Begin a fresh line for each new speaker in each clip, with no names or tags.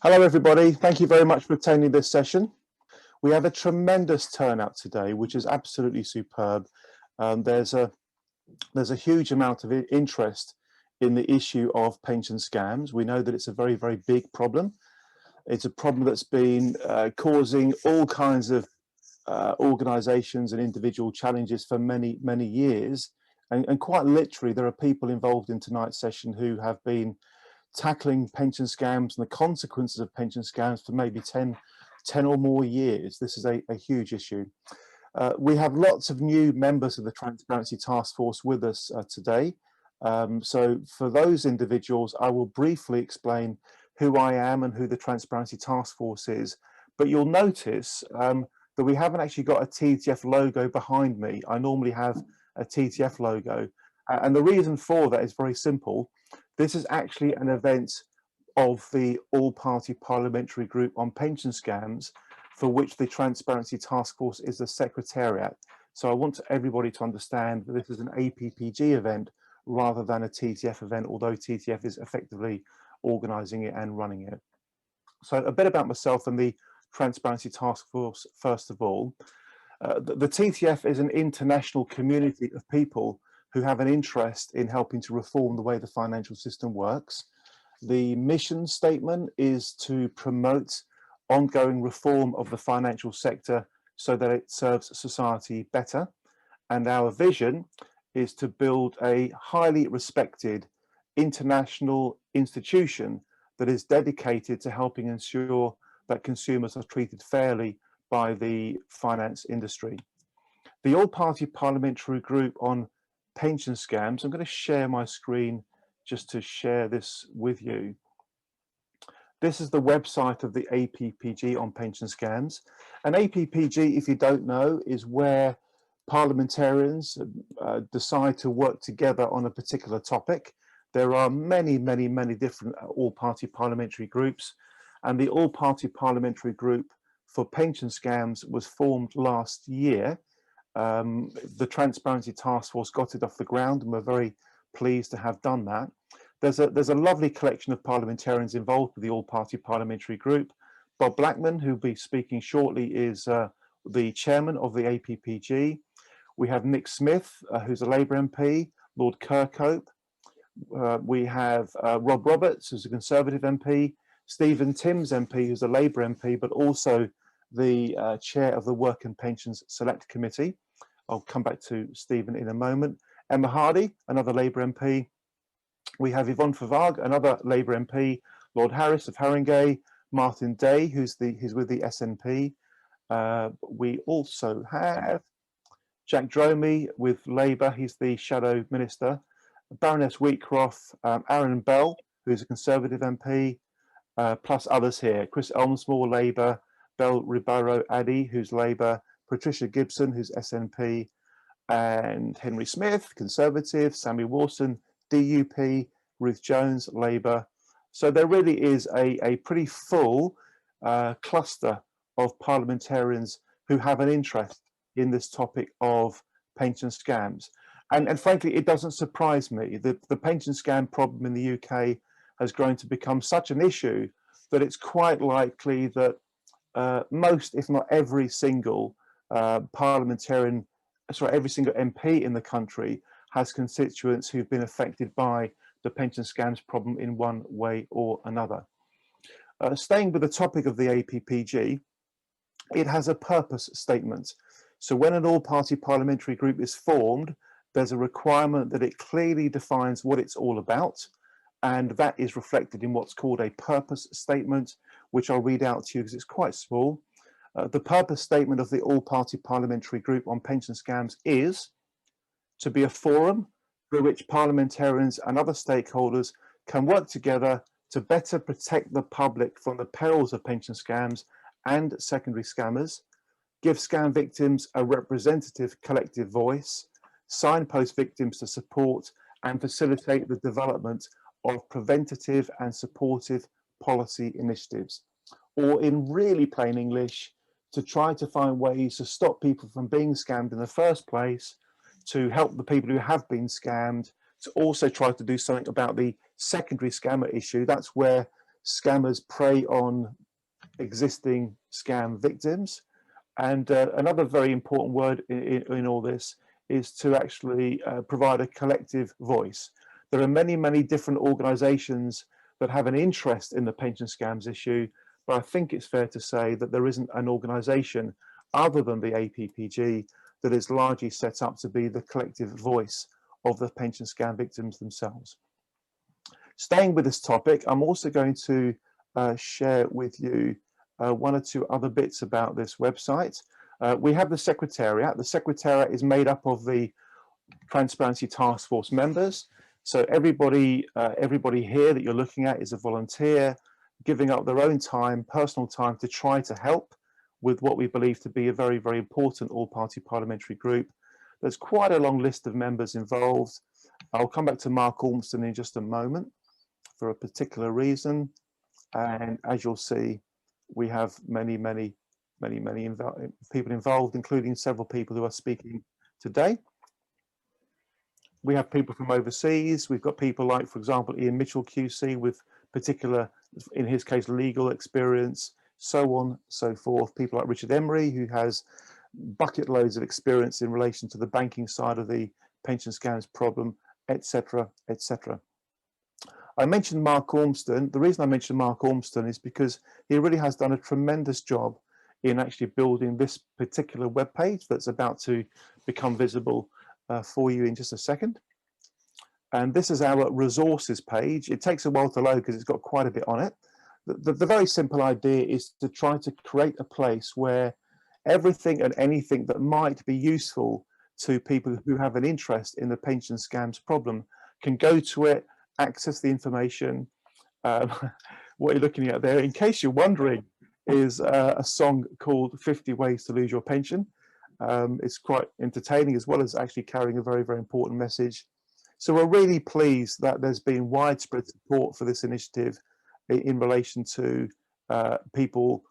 Hello everybody, thank you very much for attending this session. We have a tremendous turnout today, which is absolutely superb. There's a huge amount of interest in the issue of pension scams. We know that it's a very, very big problem. It's a problem that's been causing all kinds of organizations and individual challenges for many, many years. And quite literally, there are people involved in tonight's session who have been tackling pension scams and the consequences of pension scams for maybe 10 or more years. This is a huge issue. We have lots of new members of the Transparency Task Force with us today. So for those individuals, I will briefly explain who I am and who the Transparency Task Force is. But you'll notice that we haven't actually got a TTF logo behind me. I normally have a TTF logo. And the reason for that is very simple. This is actually an event of the All-Party Parliamentary Group on Pension Scams, for which the Transparency Task Force is the secretariat. So I want everybody to understand that this is an APPG event rather than a TTF event, although TTF is effectively organising it and running it. So a bit about myself and the Transparency Task Force, first of all. The TTF is an international community of people who have an interest in helping to reform the way the financial system works. The mission statement is to promote ongoing reform of the financial sector so that it serves society better. And our vision is to build a highly respected international institution that is dedicated to helping ensure that consumers are treated fairly by the finance industry. The All-Party Parliamentary Group on Pension Scams, I'm going to share my screen just to share this with you. This is the website of the APPG on pension scams. And APPG, if you don't know, is where parliamentarians decide to work together on a particular topic. There are many, many, many different all-party parliamentary groups, and the All-Party Parliamentary Group for Pension Scams was formed last year. The Transparency Task Force got it off the ground, and we're very pleased to have done that. There's a lovely collection of parliamentarians involved with the All-Party Parliamentary Group. Bob Blackman, who'll be speaking shortly, is the chairman of the APPG. We have Nick Smith, who's a Labour MP, Lord Kirkhope. We have Rob Roberts, who's a Conservative MP, Stephen Timms MP, who's a Labour MP, but also the chair of the Work and Pensions Select Committee. I'll come back to Stephen in a moment. Emma Hardy, another Labour MP. We have Yvonne Favag, another Labour MP, Lord Harris of Haringey, Martin Day, who's with the SNP. We also have Jack Dromey with Labour, he's the Shadow Minister, Baroness Wheatcroft, Aaron Bell, who's a Conservative MP, plus others here, Chris Elmsmore, Labour, Bell Ribeiro Addy, who's Labour, Patricia Gibson, who's SNP, and Henry Smith, Conservative, Sammy Wilson, DUP, Ruth Jones, Labour. So there really is a pretty full cluster of parliamentarians who have an interest in this topic of pension scams. And frankly, it doesn't surprise me that the pension scam problem in the UK has grown to become such an issue that it's quite likely that most, if not every single parliamentarian, sorry, every single MP in the country has constituents who've been affected by the pension scams problem in one way or another. Staying with the topic of the APPG, it has a purpose statement. So when an all-party parliamentary group is formed, there's a requirement that it clearly defines what it's all about, and that is reflected in what's called a purpose statement, which I'll read out to you because it's quite small. The purpose statement of the All-Party Parliamentary Group on Pension Scams is to be a forum through which parliamentarians and other stakeholders can work together to better protect the public from the perils of pension scams and secondary scammers, give scam victims a representative collective voice, signpost victims to support, and facilitate the development of preventative and supportive policy initiatives. Or in really plain English, to try to find ways to stop people from being scammed in the first place, to help the people who have been scammed, to also try to do something about the secondary scammer issue. That's where scammers prey on existing scam victims. And another very important word in all this is to actually provide a collective voice. There are many, many different organisations that have an interest in the pension scams issue, but I think it's fair to say that there isn't an organisation other than the APPG that is largely set up to be the collective voice of the pension scam victims themselves. Staying with this topic, I'm also going to share with you one or two other bits about this website. We have the Secretariat. The Secretariat is made up of the Transparency Task Force members. So everybody here that you're looking at is a volunteer giving up their own time, personal time, to try to help with what we believe to be a very, very important all-party parliamentary group. There's quite a long list of members involved. I'll come back to Mark Ormston in just a moment for a particular reason. And as you'll see, we have many people involved, including several people who are speaking today. We have people from overseas. We've got people like, for example, Ian Mitchell QC with particular, in his case, legal experience, so on, so forth. People like Richard Emery, who has bucket loads of experience in relation to the banking side of the pension scams problem, etc., etc. I mentioned Mark Ormston. The reason I mentioned Mark Ormston is because he really has done a tremendous job in actually building this particular web page that's about to become visible for you in just a second. And this is our resources page. It takes a while to load because it's got quite a bit on it. The very simple idea is to try to create a place where everything and anything that might be useful to people who have an interest in the pension scams problem can go to it, access the information. What you're looking at there, in case you're wondering, is a song called 50 Ways to Lose Your Pension. It's quite entertaining, as well as actually carrying a very, very important message. So we're really pleased that there's been widespread support for this initiative in relation to people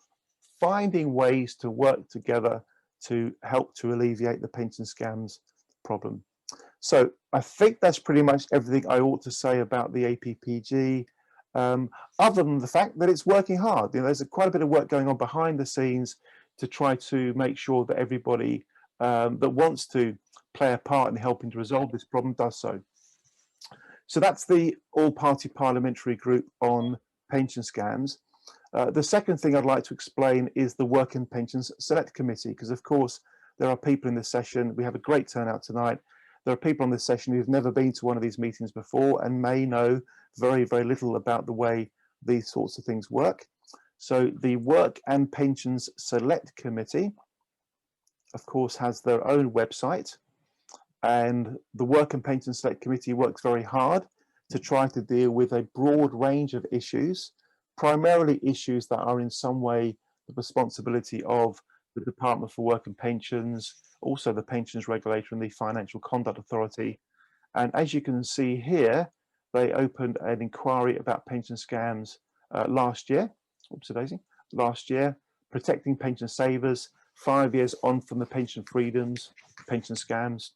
finding ways to work together to help to alleviate the pension scams problem. So I think that's pretty much everything I ought to say about the APPG, other than the fact that it's working hard. You know, there's quite a bit of work going on behind the scenes to try to make sure that everybody that wants to play a part in helping to resolve this problem does so. So that's the all-party parliamentary group on pension scams. The second thing I'd like to explain is the Work and Pensions Select Committee, because of course there are people in this session. We have a great turnout tonight. There are people on this session who've never been to one of these meetings before and may know very, very little about the way these sorts of things work. So the Work and Pensions Select Committee, of course, has their own website, and the Work and Pensions Select Committee works very hard to try to deal with a broad range of issues, primarily issues that are in some way the responsibility of the Department for Work and Pensions, also the Pensions Regulator and the Financial Conduct Authority. And as you can see here, they opened an inquiry about pension scams last year, protecting pension savers, 5 years on from the pension freedoms, pension scams.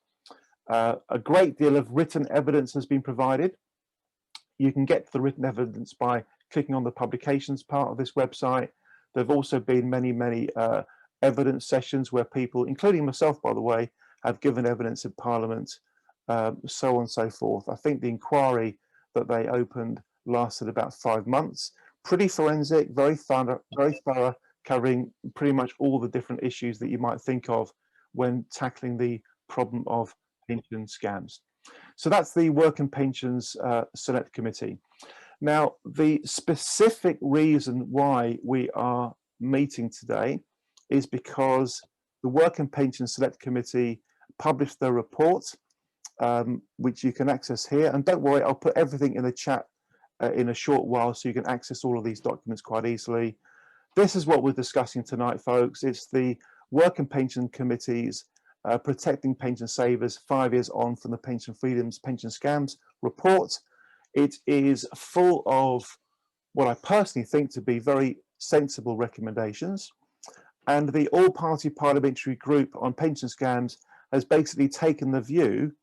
A great deal of written evidence has been provided. You can get the written evidence by clicking on the publications part of this website. There have also been many evidence sessions where people, including myself, by the way, have given evidence in Parliament, so on and so forth. I think the inquiry that they opened lasted about 5 months. Pretty forensic, very thorough, covering pretty much all the different issues that you might think of when tackling the problem of pension scams. So that's the Work and Pensions Select Committee. Now, the specific reason why we are meeting today is because the Work and Pensions Select Committee published their report, which you can access here. And don't worry, I'll put everything in the chat in a short while so you can access all of these documents quite easily. This is what we're discussing tonight, folks. It's the Work and Pension Committee's Protecting Pension Savers 5 years on from the Pension Freedoms, Pension Scams report. It is full of what I personally think to be very sensible recommendations. And the all-party parliamentary group on pension scams has basically taken the view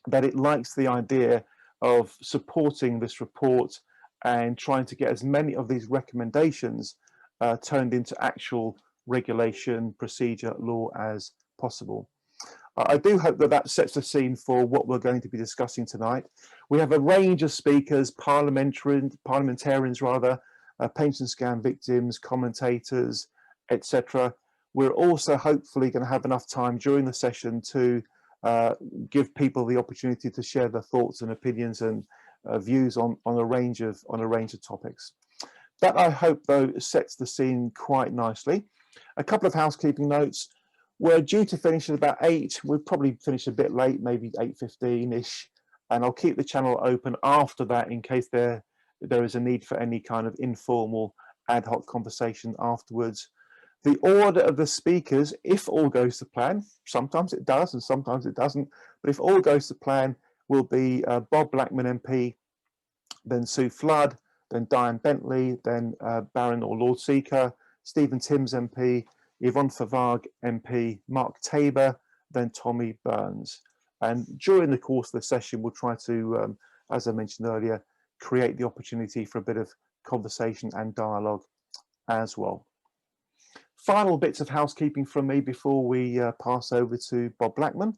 that it likes the idea of supporting this report and trying to get as many of these recommendations turned into actual regulation, procedure, law as possible. I do hope that that sets the scene for what we're going to be discussing tonight. We have a range of speakers, parliamentarians rather, pension scam victims, commentators, etc. We're also hopefully going to have enough time during the session to give people the opportunity to share their thoughts and opinions and views on a range of topics. That, I hope, though, sets the scene quite nicely. A couple of housekeeping notes. We're due to finish at about 8. We'll probably finish a bit late, maybe 8:15-ish, and I'll keep the channel open after that in case there is a need for any kind of informal ad hoc conversation afterwards. The order of the speakers, if all goes to plan, sometimes it does and sometimes it doesn't, but if all goes to plan, will be Bob Blackman MP, then Sue Flood, then Diane Bentley, then Baron or Lord Seeker, Stephen Timms MP, Yvonne Favag MP, Mark Tabor, then Tommy Burns. And during the course of the session, we'll try to, as I mentioned earlier, create the opportunity for a bit of conversation and dialogue as well. Final bits of housekeeping from me before we pass over to Bob Blackman.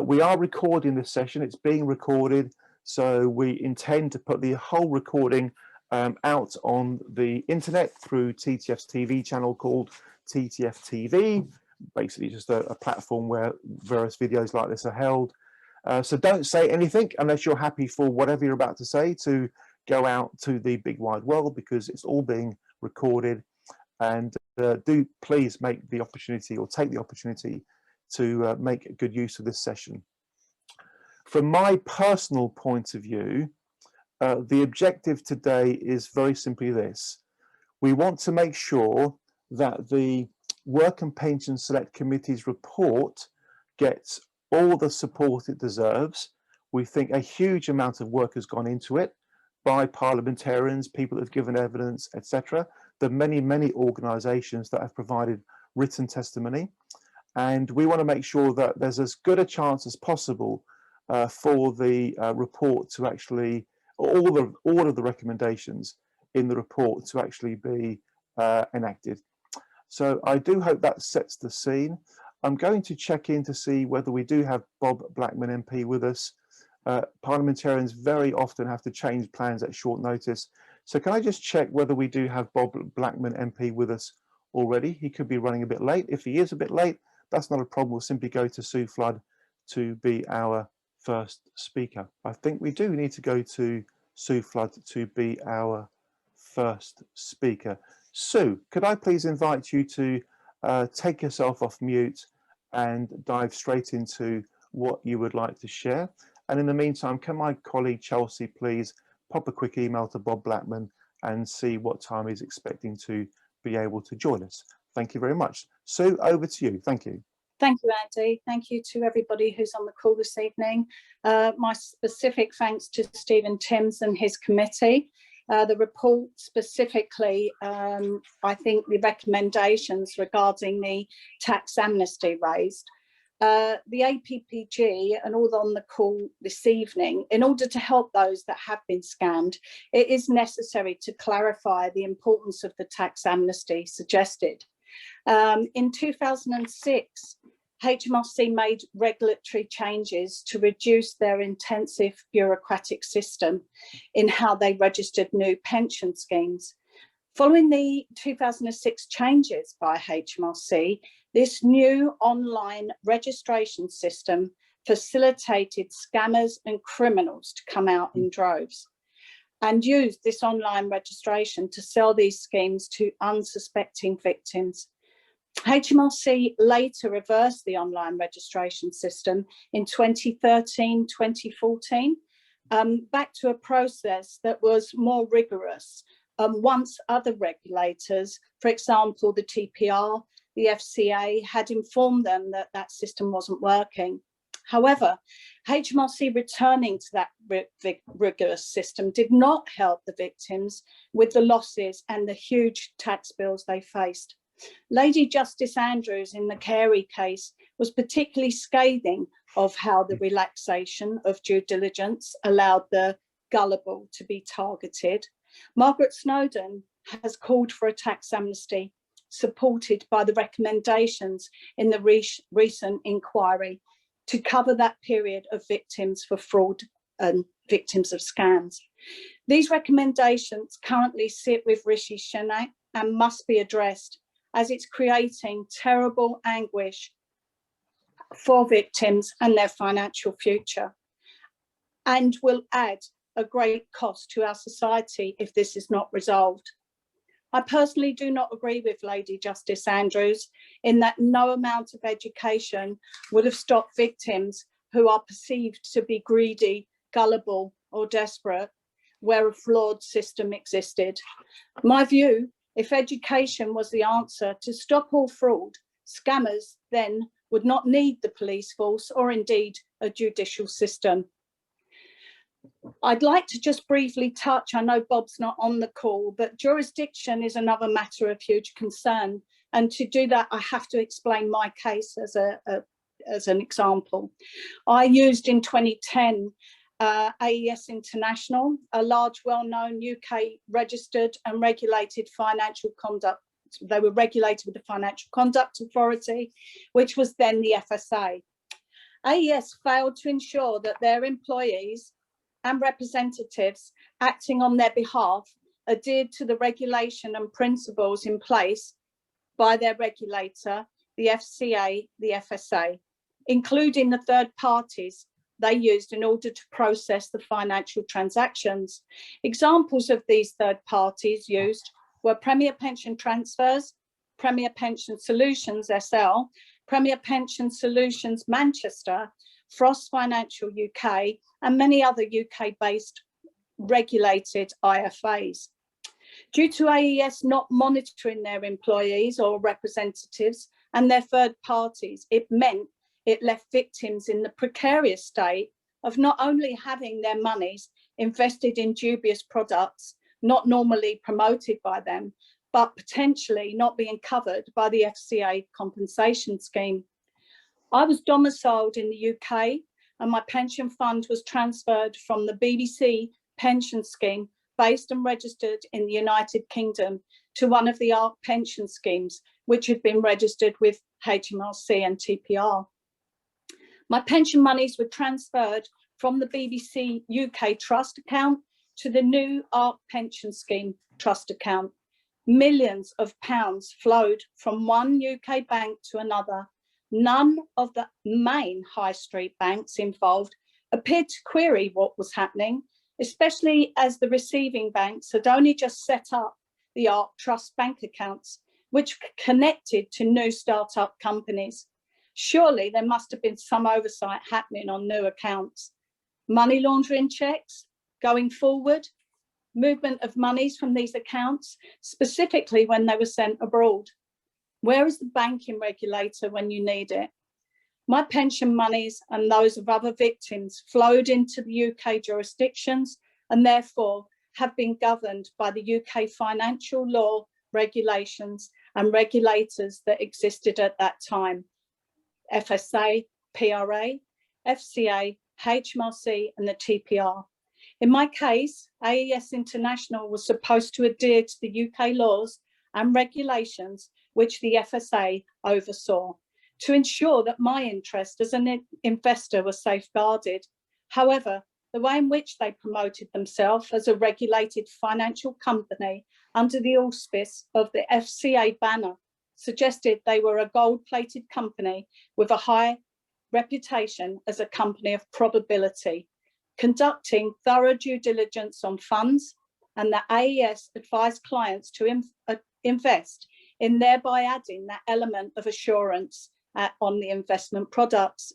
We are recording this session. It's being recorded, so we intend to put the whole recording out on the internet through TTF's TV channel called TTF TV, basically just a platform where various videos like this are held. So don't say anything unless you're happy for whatever you're about to say to go out to the big wide world, because it's all being recorded. And do please make the opportunity, or take the opportunity, to make good use of this session. From my personal point of view, the objective today is very simply this. We want to make sure that the Work and Pension Select Committee's report gets all the support it deserves. We think a huge amount of work has gone into it by parliamentarians, people that have given evidence, etc. The many, many organisations that have provided written testimony. And we want to make sure that there's as good a chance as possible for the report to actually, all of the recommendations in the report to actually be enacted. So I do hope that sets the scene. I'm going to check in to see whether we do have Bob Blackman MP with us. Parliamentarians very often have to change plans at short notice. So can I just check whether we do have Bob Blackman MP with us already? He could be running a bit late. If he is a bit late, that's not a problem. We'll simply go to Sue Flood to be our first speaker. I think we do need to go to Sue Flood to be our first speaker. Sue, could I please invite you to take yourself off mute and dive straight into what you would like to share? And in the meantime, can my colleague Chelsea please pop a quick email to Bob Blackman and see what time he's expecting to be able to join us. Thank you very much. Sue, over to you. Thank you.
Thank you, Andy. Thank you to everybody who's on the call this evening. My specific thanks to Stephen Timms and his committee. The report specifically, I think the recommendations regarding the tax amnesty raised. The APPG and all on the call this evening, in order to help those that have been scammed, it is necessary to clarify the importance of the tax amnesty suggested. In 2006, HMRC made regulatory changes to reduce their intensive bureaucratic system in how they registered new pension schemes. Following the 2006 changes by HMRC, this new online registration system facilitated scammers and criminals to come out in droves and used this online registration to sell these schemes to unsuspecting victims. HMRC later reversed the online registration system in 2013-2014, back to a process that was more rigorous. Once other regulators, for example, the TPR, the FCA, had informed them that that system wasn't working. However, HMRC returning to that rigorous system did not help the victims with the losses and the huge tax bills they faced. Lady Justice Andrews in the Carey case was particularly scathing of how the relaxation of due diligence allowed the gullible to be targeted, Margaret Snowdon has called for a tax amnesty, supported by the recommendations in the recent inquiry to cover that period of victims for fraud and victims of scams. These recommendations currently sit with Rishi Sunak and must be addressed, as it's creating terrible anguish for victims and their financial future, and will add a great cost to our society if this is not resolved. I personally do not agree with Lady Justice Andrews in that no amount of education would have stopped victims who are perceived to be greedy, gullible, or desperate, where a flawed system existed. My view, if education was the answer to stop all fraud, scammers then would not need the police force or indeed a judicial system. I'd like to just briefly touch, I know Bob's not on the call, but jurisdiction is another matter of huge concern. And to do that, I have to explain my case as an example. I used in 2010 AES International, a large, well-known UK registered and regulated financial conduct. They were regulated with the Financial Conduct Authority, which was then the FSA. AES failed to ensure that their employees and representatives acting on their behalf adhered to the regulation and principles in place by their regulator, the FCA, the FSA, including the third parties they used in order to process the financial transactions. Examples of these third parties used were Premier Pension Transfers, Premier Pension Solutions SL, Premier Pension Solutions Manchester, Frost Financial UK, and many other UK-based regulated IFAs. Due to AES not monitoring their employees or representatives and their third parties, it meant it left victims in the precarious state of not only having their monies invested in dubious products, not normally promoted by them, but potentially not being covered by the FCA compensation scheme. I was domiciled in the UK and my pension fund was transferred from the BBC pension scheme based and registered in the United Kingdom to one of the ARC pension schemes, which had been registered with HMRC and TPR. My pension monies were transferred from the BBC UK trust account to the new ARC pension scheme trust account. Millions of pounds flowed from one UK bank to another. None of the main high street banks involved appeared to query what was happening, especially as the receiving banks had only just set up the ARC Trust bank accounts, which connected to new startup companies. Surely there must have been some oversight happening on new accounts. Money laundering checks going forward, movement of monies from these accounts, specifically when they were sent abroad. Where is the banking regulator when you need it? My pension monies and those of other victims flowed into the UK jurisdictions and therefore have been governed by the UK financial law regulations and regulators that existed at that time. FSA, PRA, FCA, HMRC and the TPR. In my case, AES International was supposed to adhere to the UK laws and regulations which the FSA oversaw to ensure that my interest as an investor was safeguarded. However, the way in which they promoted themselves as a regulated financial company under the auspice of the FCA banner suggested they were a gold-plated company with a high reputation as a company of probability, conducting thorough due diligence on funds, and that AES advised clients to invest in thereby adding that element of assurance on the investment products.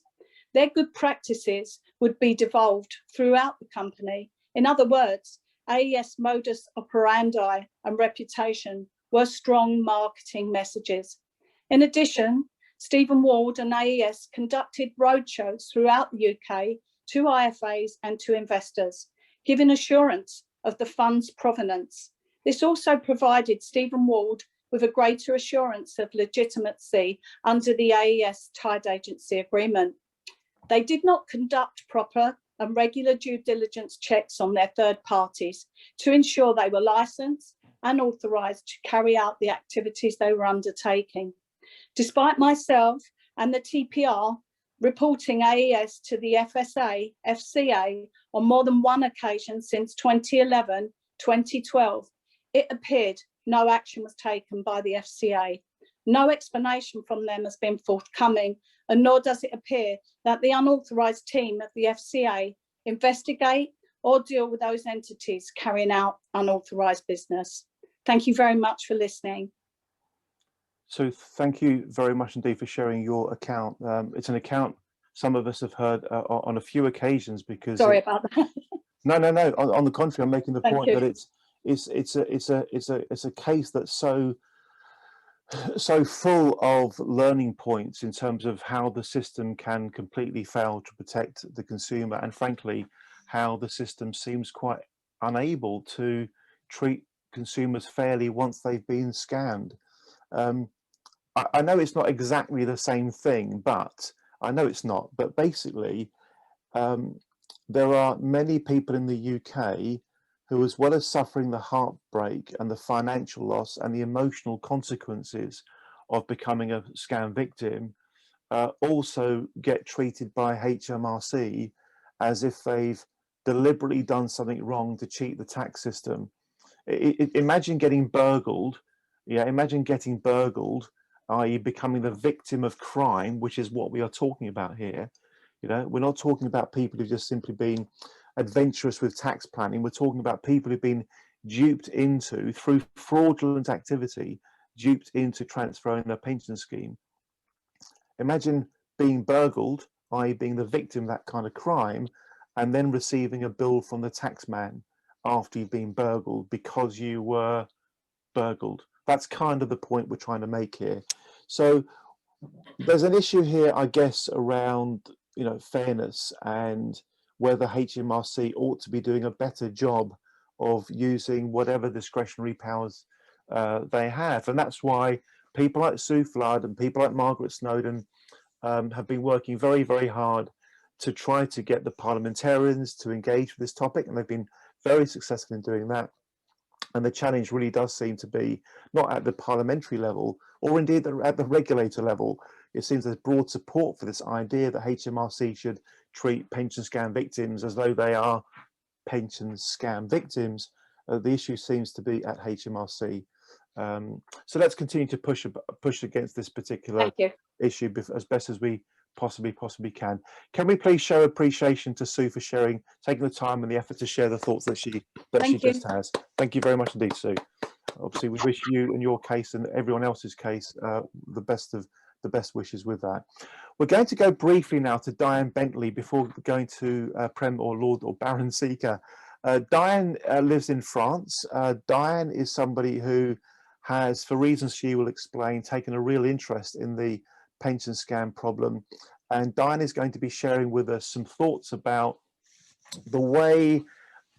Their good practices would be devolved throughout the company. In other words, AES modus operandi and reputation were strong marketing messages. In addition, Stephen Ward and AES conducted roadshows throughout the UK to IFAs and to investors, giving assurance of the fund's provenance. This also provided Stephen Ward with a greater assurance of legitimacy under the AES tied agency agreement. They did not conduct proper and regular due diligence checks on their third parties to ensure they were licensed and authorised to carry out the activities they were undertaking. Despite myself and the TPR reporting AES to the FSA, FCA on more than one occasion since 2011, 2012, it appeared no action was taken by the FCA. No explanation from them has been forthcoming, and nor does it appear that the unauthorised team of the FCA investigate or deal with those entities carrying out unauthorised business. Thank you very much for listening.
So thank you very much indeed for sharing your account. It's an account some of us have heard on a few occasions because.
Sorry about that.
No. On the contrary, I'm making the point that it's a case that's so full of learning points in terms of how the system can completely fail to protect the consumer, and frankly, how the system seems quite unable to treat consumers fairly once they've been scammed. I know it's not exactly the same thing, but I know it's not. But basically, there are many people in the UK who, as well as suffering the heartbreak and the financial loss and the emotional consequences of becoming a scam victim, also get treated by HMRC as if they've deliberately done something wrong to cheat the tax system. Imagine getting burgled. Yeah, imagine getting burgled, i.e. becoming the victim of crime, which is what we are talking about here. You know, we're not talking about people who've just simply been adventurous with tax planning. We're talking about people who've been duped into, through fraudulent activity, duped into transferring their pension scheme. Imagine being burgled, i.e. being the victim of that kind of crime, and then receiving a bill from the taxman after you've been burgled because you were burgled. That's kind of the point we're trying to make here. So there's an issue here, I guess, around, you know, fairness and whether HMRC ought to be doing a better job of using whatever discretionary powers they have. And that's why people like Sue Flood and people like Margaret Snowden have been working very, very hard to try to get the parliamentarians to engage with this topic, and they've been very successful in doing that. And the challenge really does seem to be not at the parliamentary level, or indeed at the regulator level. It seems there's broad support for this idea that HMRC should treat pension scam victims as though they are pension scam victims. The issue seems to be at HMRC. So let's continue to push against this particular issue as best as we possibly can. Can we please show appreciation to Sue for taking the time and the effort to share the thoughts that she just has. Thank you very much indeed, Sue. Obviously, we wish you and your case and everyone else's case the best wishes with that. We're going to go briefly now to Diane Bentley before going to Prem or Lord or Baron Seeker. Diane lives in France. Diane is somebody who has, for reasons she will explain, taken a real interest in the pension scam problem. And Diane is going to be sharing with us some thoughts about the way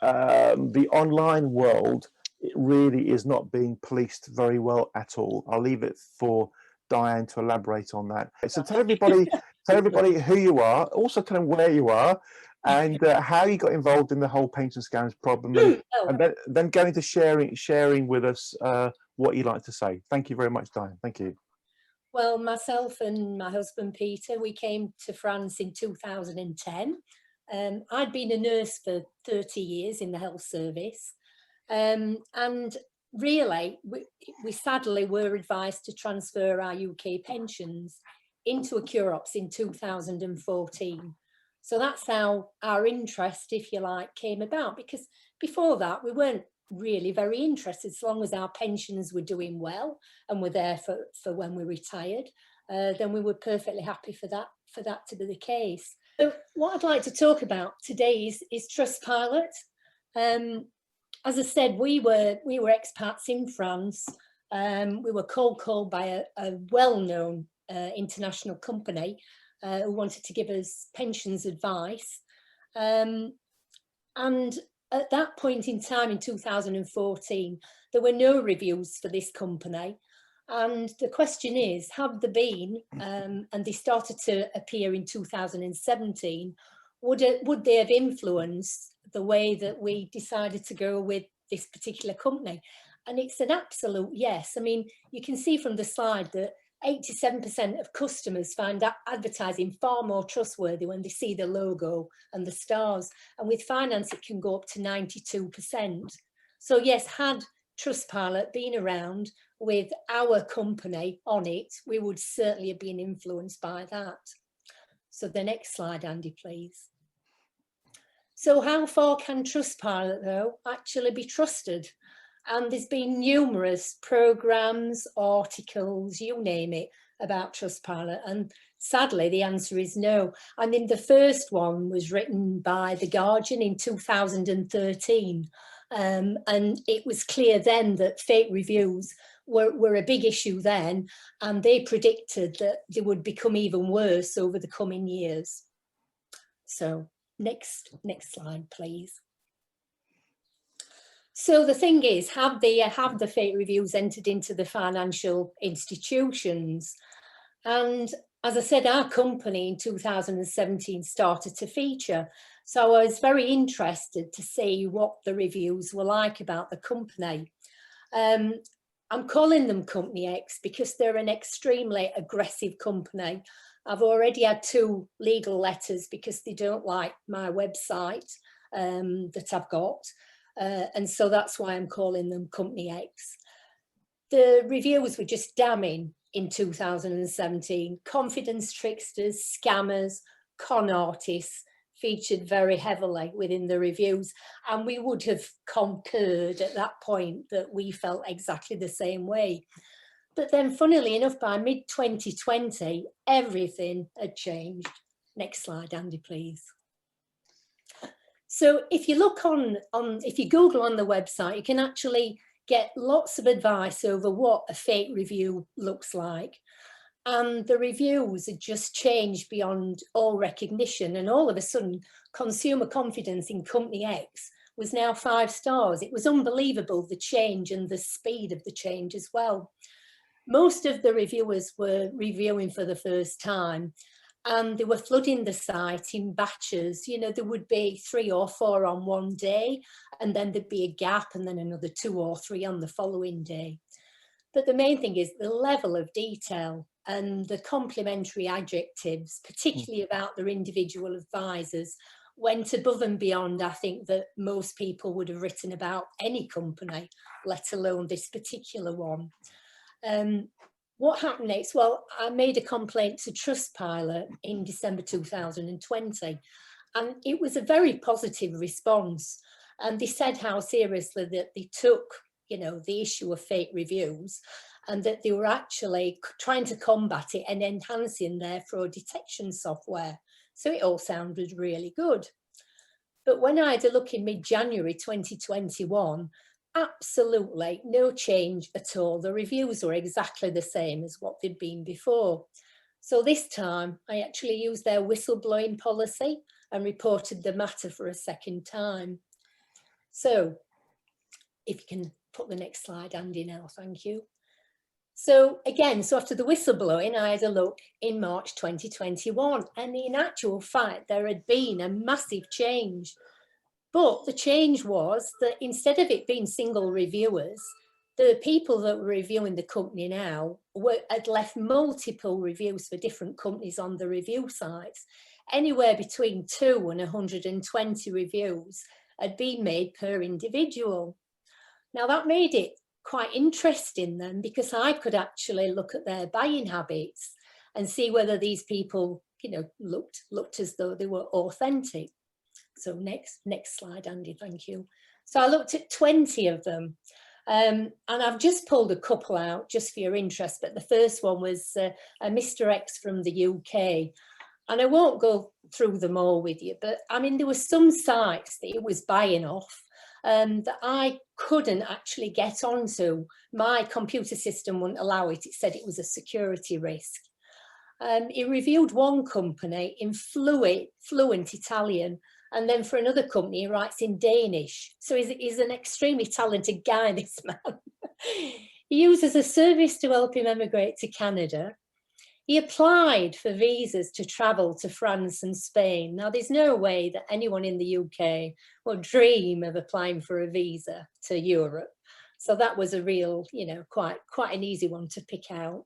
the online world really is not being policed very well at all. I'll leave it for Diane to elaborate on that. So tell everybody who you are, also tell them where you are, and how you got involved in the whole pension scams problem, and then go into sharing with us what you'd like to say. Thank you very much, Diane. Thank you.
Well, myself and my husband Peter, we came to France in 2010. I'd been a nurse for 30 years in the health service, and really, we sadly were advised to transfer our UK pensions into Ecurops in 2014. So that's how our interest, if you like, came about, because before that we weren't really very interested. As long as our pensions were doing well and were there for when we retired, then we were perfectly happy for that to be the case. So what I'd like to talk about today is Trustpilot. As I said, we were expats in France. We were cold called by a well-known international company who wanted to give us pensions advice. And at that point in time, in 2014, there were no reviews for this company. And the question is, have there been, and they started to appear in 2017, would they have influenced the way that we decided to go with this particular company? And it's an absolute yes. I mean, you can see from the slide that 87% of customers find advertising far more trustworthy when they see the logo and the stars. And with finance, it can go up to 92%. So yes, had Trustpilot been around with our company on it, we would certainly have been influenced by that. So the next slide, Andy, please. So how far can Trustpilot, though, actually be trusted? And there's been numerous programmes, articles, you name it, about Trustpilot. And sadly, the answer is no. I mean, the first one was written by The Guardian in 2013. And it was clear then that fake reviews were a big issue then. And they predicted that they would become even worse over the coming years. So next slide, please. So the thing is, have the fake reviews entered into the financial institutions? And as I said, our company in 2017 started to feature. So I was very interested to see what the reviews were like about the company. I'm calling them Company X because they're an extremely aggressive company. I've already had 2 legal letters because they don't like my website that I've got. And so that's why I'm calling them Company X. The reviews were just damning in 2017. Confidence tricksters, scammers, con artists featured very heavily within the reviews. And we would have concurred at that point that we felt exactly the same way. But then funnily enough, by mid-2020, everything had changed. Next slide, Andy, please. So if you look if you Google on the website, you can actually get lots of advice over what a fake review looks like. And the reviews had just changed beyond all recognition. And all of a sudden, consumer confidence in Company X was now 5 stars. It was unbelievable, the change and the speed of the change as well. Most of the reviewers were reviewing for the first time. And they were flooding the site in batches. You know, there would be 3 or 4 on one day, and then there'd be a gap, and then another 2 or 3 on the following day. But the main thing is the level of detail and the complimentary adjectives, particularly about their individual advisors, went above and beyond, I think, that most people would have written about any company, let alone this particular one. What happened next? Well, I made a complaint to Trustpilot in December 2020, and it was a very positive response. And they said how seriously that they took, you know, the issue of fake reviews, and that they were actually trying to combat it and enhancing their fraud detection software. So it all sounded really good. But when I had a look in mid-January 2021, absolutely no change at all. The reviews were exactly the same as what they'd been before. So this time I actually used their whistleblowing policy and reported the matter for a second time. So if you can put the next slide, Andy, now, thank you. So again, so after the whistleblowing, I had a look in March 2021, and in actual fact, there had been a massive change. But the change was that instead of it being single reviewers, the people that were reviewing the company now had left multiple reviews for different companies on the review sites. Anywhere between 2 and 120 reviews had been made per individual. Now that made it quite interesting then, because I could actually look at their buying habits and see whether these people, you know, looked as though they were authentic. So next slide, Andy, thank you. So I looked at 20 of them, and I've just pulled a couple out just for your interest, but the first one was a Mr. X from the UK. And I won't go through them all with you, but I mean, there were some sites that it was buying off that I couldn't actually get onto. My computer system wouldn't allow it. It said it was a security risk. It reviewed one company in fluent Italian, and then for another company, he writes in Danish. So he's an extremely talented guy, this man. He uses a service to help him emigrate to Canada. He applied for visas to travel to France and Spain. Now, there's no way that anyone in the UK would dream of applying for a visa to Europe. So that was a real, you know, quite an easy one to pick out.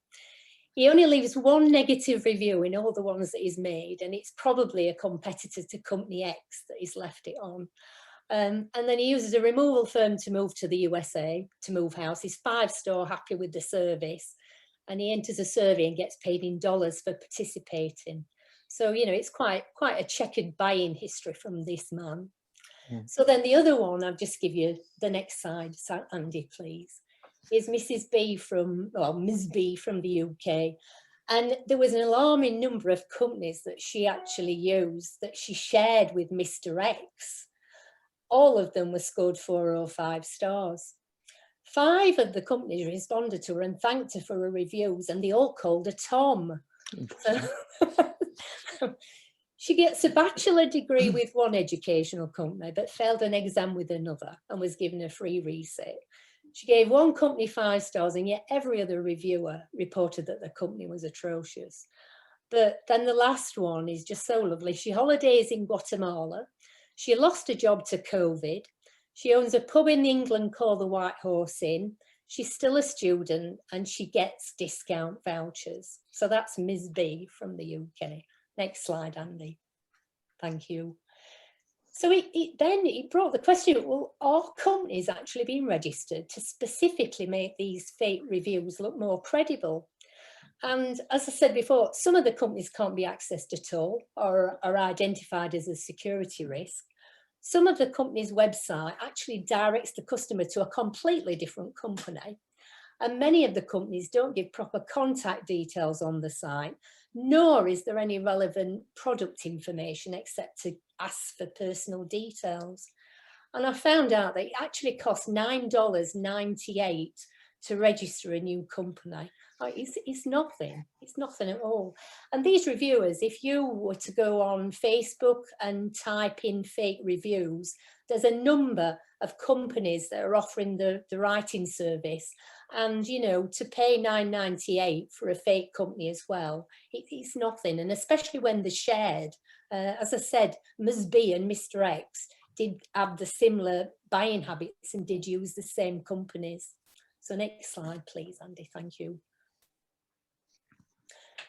He only leaves one negative review in all the ones that he's made, and it's probably a competitor to Company X that he's left it on. And then he uses a removal firm to move to the USA, to move house. He's 5-star, happy with the service. And he enters a survey and gets paid in dollars for participating. So, you know, it's quite a checkered buying history from this man. So then the other one, I'll just give you the next slide, Andy, please, is Mrs. B from, well, Ms. B from the UK. And there was an alarming number of companies that she actually used that she shared with Mr. X. All of them were scored 4 or 5 stars. 5 of the companies responded to her and thanked her for her reviews, and they all called her Tom. She gets a bachelor degree with one educational company, but failed an exam with another and was given a free resit. She gave one company 5 stars, and yet every other reviewer reported that the company was atrocious. But then the last one is just so lovely. She holidays in Guatemala. She lost her job to COVID. She owns a pub in England called the White Horse Inn. She's still a student and she gets discount vouchers. So that's Ms. B from the UK. Next slide, Andy. Thank you. So then it brought the question, well, are companies actually being registered to specifically make these fake reviews look more credible? And as I said before, some of the companies can't be accessed at all or are identified as a security risk. Some of the company's website actually directs the customer to a completely different company. And many of the companies don't give proper contact details on the site, nor is there any relevant product information except to ask for personal details. And I found out that it actually costs $9.98 to register a new company. It's nothing at all. And these reviewers, if you were to go on Facebook and type in fake reviews, there's a number of companies that are offering the writing service. And, you know, to pay $9.98 for a fake company as well, it's nothing. And especially when they're shared, as I said, Ms. B and Mr. X did have the similar buying habits and did use the same companies. So next slide, please, Andy, thank you.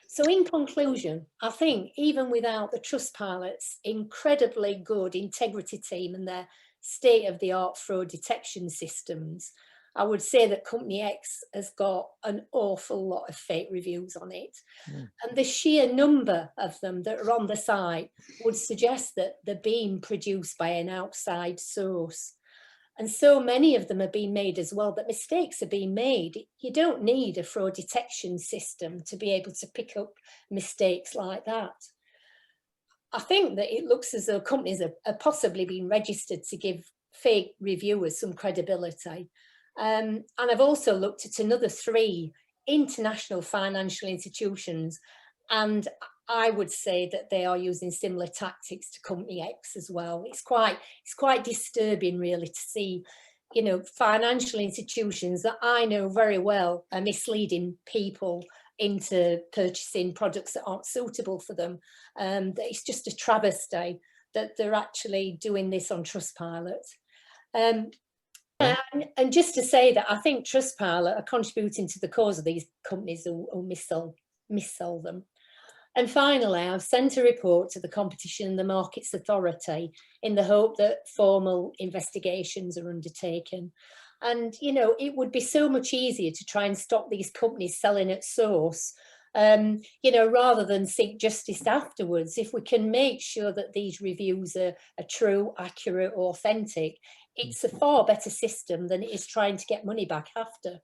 So in conclusion, I think even without the Trustpilot's incredibly good integrity team and their state-of-the-art fraud detection systems, I would say that Company X has got an awful lot of fake reviews on it. And the sheer number of them that are on the site would suggest that they're being produced by an outside source. And so many of them are being made as well, that mistakes are being made. You don't need a fraud detection system to be able to pick up mistakes like that. I think that it looks as though companies are possibly being registered to give fake reviewers some credibility. And I've also looked at another 3 international financial institutions, and I would say that they are using similar tactics to Company X as well. It's quite disturbing, really, to see, you know, financial institutions that I know very well are misleading people into purchasing products that aren't suitable for them. It's just a travesty that they're actually doing this on Trustpilot. And just to say that I think Trustpilot are contributing to the cause of these companies who missell them. And finally, I've sent a report to the Competition and the Markets Authority in the hope that formal investigations are undertaken. And, you know, it would be so much easier to try and stop these companies selling at source, you know, rather than seek justice afterwards. If we can make sure that these reviews are true, accurate, authentic, it's a far better system than it is trying to get money back after.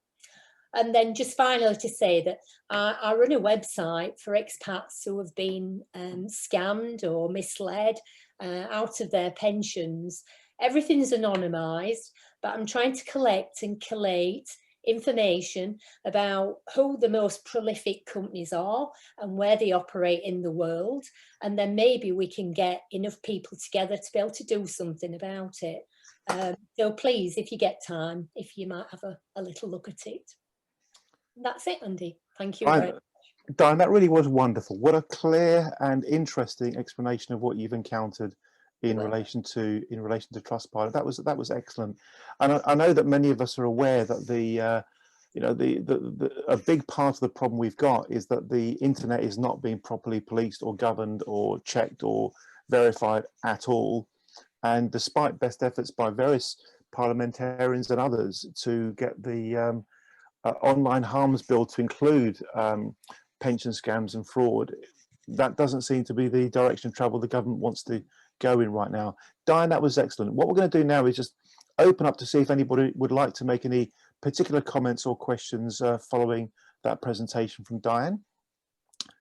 And then just finally to say that I run a website for expats who have been scammed or misled out of their pensions. Everything's anonymised, but I'm trying to collect and collate information about who the most prolific companies are and where they operate in the world. And then maybe we can get enough people together to be able to do something about it. So please, if you get time, if you might have a little look at it. That's it, Andy. Thank you very much.
Diane, that really was wonderful. What a clear and interesting explanation of what you've encountered in
Well,
relation to Trustpilot. That was excellent, and I know that many of us are aware that a big part of the problem we've got is that the internet is not being properly policed or governed or checked or verified at all. And despite best efforts by various parliamentarians and others to get the online harms bill to include pension scams and fraud, that doesn't seem to be the direction of travel the government wants to go in right now. Diane, that was excellent. What we're going to do now is just open up to see if anybody would like to make any particular comments or questions following that presentation from Diane.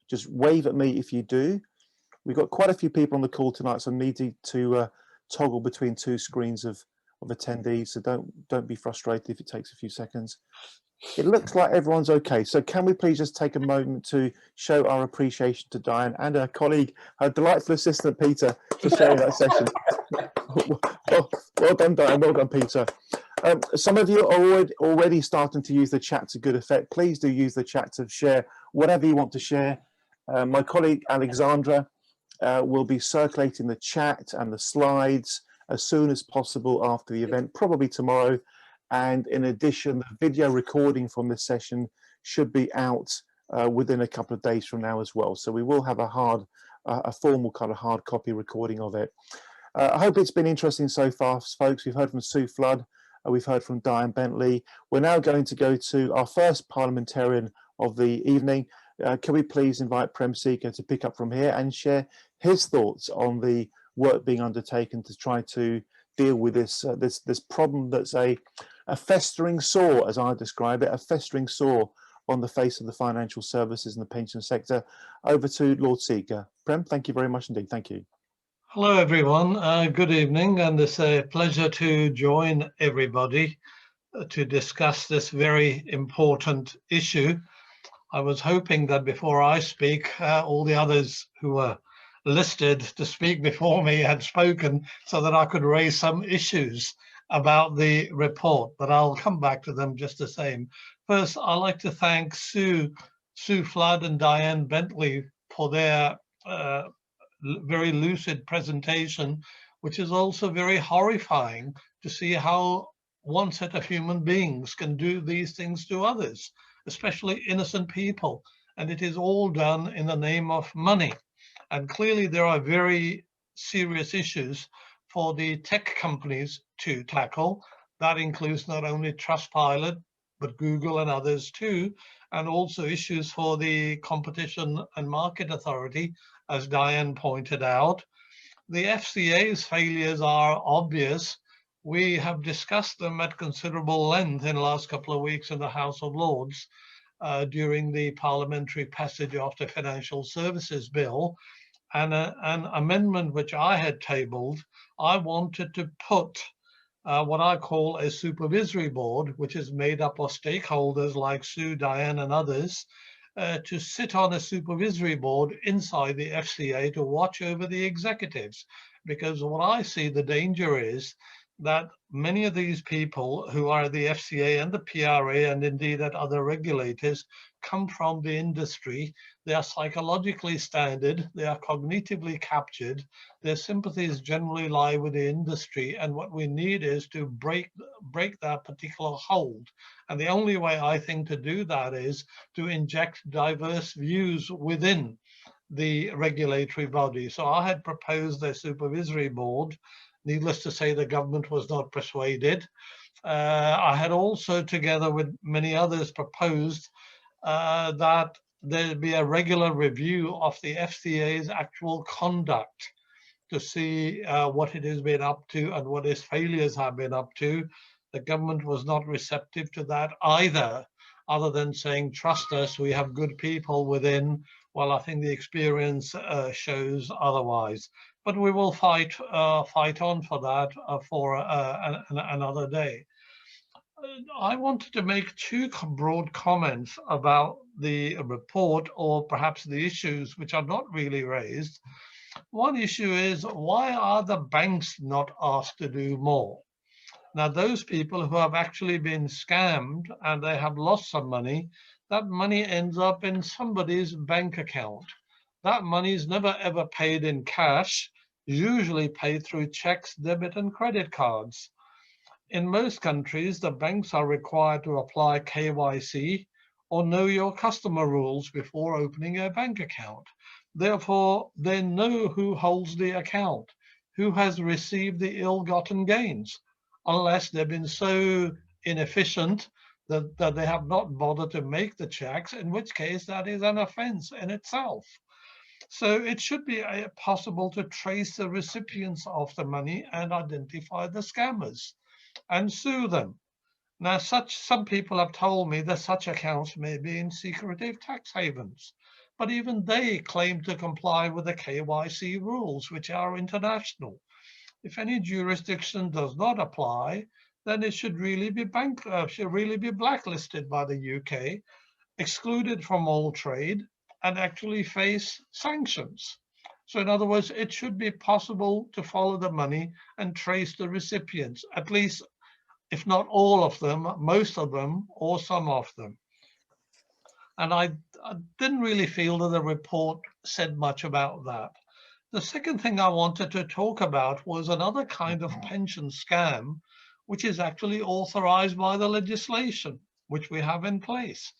Just wave at me if you do. We've got quite a few people on the call tonight, so I'm needing to toggle between two screens of attendees, so don't be frustrated if it takes a few seconds. It looks like everyone's okay, so can we please just take a moment to show our appreciation to Diane and her colleague, her delightful assistant Peter, for sharing that session. Well done, Diane. Well done, Peter. Some of you are already starting to use the chat to good effect. Please do use the chat to share whatever you want to share. My colleague Alexandra will be circulating the chat and the slides as soon as possible after the event, probably tomorrow. And in addition, the video recording from this session should be out within a couple of days from now as well. So we will have a formal kind of hard copy recording of it. I hope it's been interesting so far, folks. We've heard from Sue Flood. We've heard from Diane Bentley. We're now going to go to our first parliamentarian of the evening. Can we please invite Prem Sikka to pick up from here and share his thoughts on the work being undertaken to try to deal with this problem that's a festering sore, as I describe it, a festering sore on the face of the financial services and the pension sector. Over to Lord Sikka. Prem, thank you very much indeed. Thank you.
Hello, everyone. Good evening, and it's a pleasure to join everybody to discuss this very important issue. I was hoping that before I speak, all the others who were listed to speak before me had spoken so that I could raise some issues about the report, but I'll come back to them just the same. First, I'd like to thank Sue Flood and Diane Bentley for their very lucid presentation, which is also very horrifying to see how one set of human beings can do these things to others, especially innocent people. And it is all done in the name of money. And clearly there are very serious issues for the tech companies to tackle. That includes not only Trustpilot, but Google and others too, and also issues for the Competition and Market Authority, as Diane pointed out. The FCA's failures are obvious. We have discussed them at considerable length in the last couple of weeks in the House of Lords during the parliamentary passage of the Financial Services Bill. And an amendment which I had tabled, I wanted to put what I call a supervisory board, which is made up of stakeholders like Sue, Diane, and others, to sit on a supervisory board inside the FCA to watch over the executives. Because what I see the danger is that many of these people who are the FCA and the PRA and indeed at other regulators come from the industry. They are psychologically standard, they are cognitively captured, their sympathies generally lie with the industry, and what we need is to break that particular hold. And the only way I think to do that is to inject diverse views within the regulatory body. So I had proposed a supervisory board. Needless to say, the government was not persuaded. I had also, together with many others, proposed that there be a regular review of the FCA's actual conduct to see what it has been up to and what its failures have been up to. The government was not receptive to that either, other than saying, trust us, we have good people within. Well, I think the experience shows otherwise. But we will fight on for that for another day. I wanted to make two broad comments about the report, or perhaps the issues which are not really raised. One issue is, why are the banks not asked to do more? Now, those people who have actually been scammed and they have lost some money, that money ends up in somebody's bank account. That money is never ever paid in cash, usually paid through checks, debit and credit cards. In most countries, the banks are required to apply KYC or know your customer rules before opening a bank account. Therefore, they know who holds the account, who has received the ill-gotten gains, unless they've been so inefficient that they have not bothered to make the checks, in which case that is an offense in itself. So it should be possible to trace the recipients of the money and identify the scammers and sue them. Now, some people have told me that such accounts may be in secretive tax havens, but even they claim to comply with the KYC rules, which are international. If any jurisdiction does not apply, then it should really be blacklisted by the UK, excluded from all trade, and actually face sanctions. So in other words, it should be possible to follow the money and trace the recipients, at least if not all of them, most of them, or some of them. And I didn't really feel that the report said much about that. The second thing I wanted to talk about was another kind of pension scam, which is actually authorized by the legislation, which we have in place.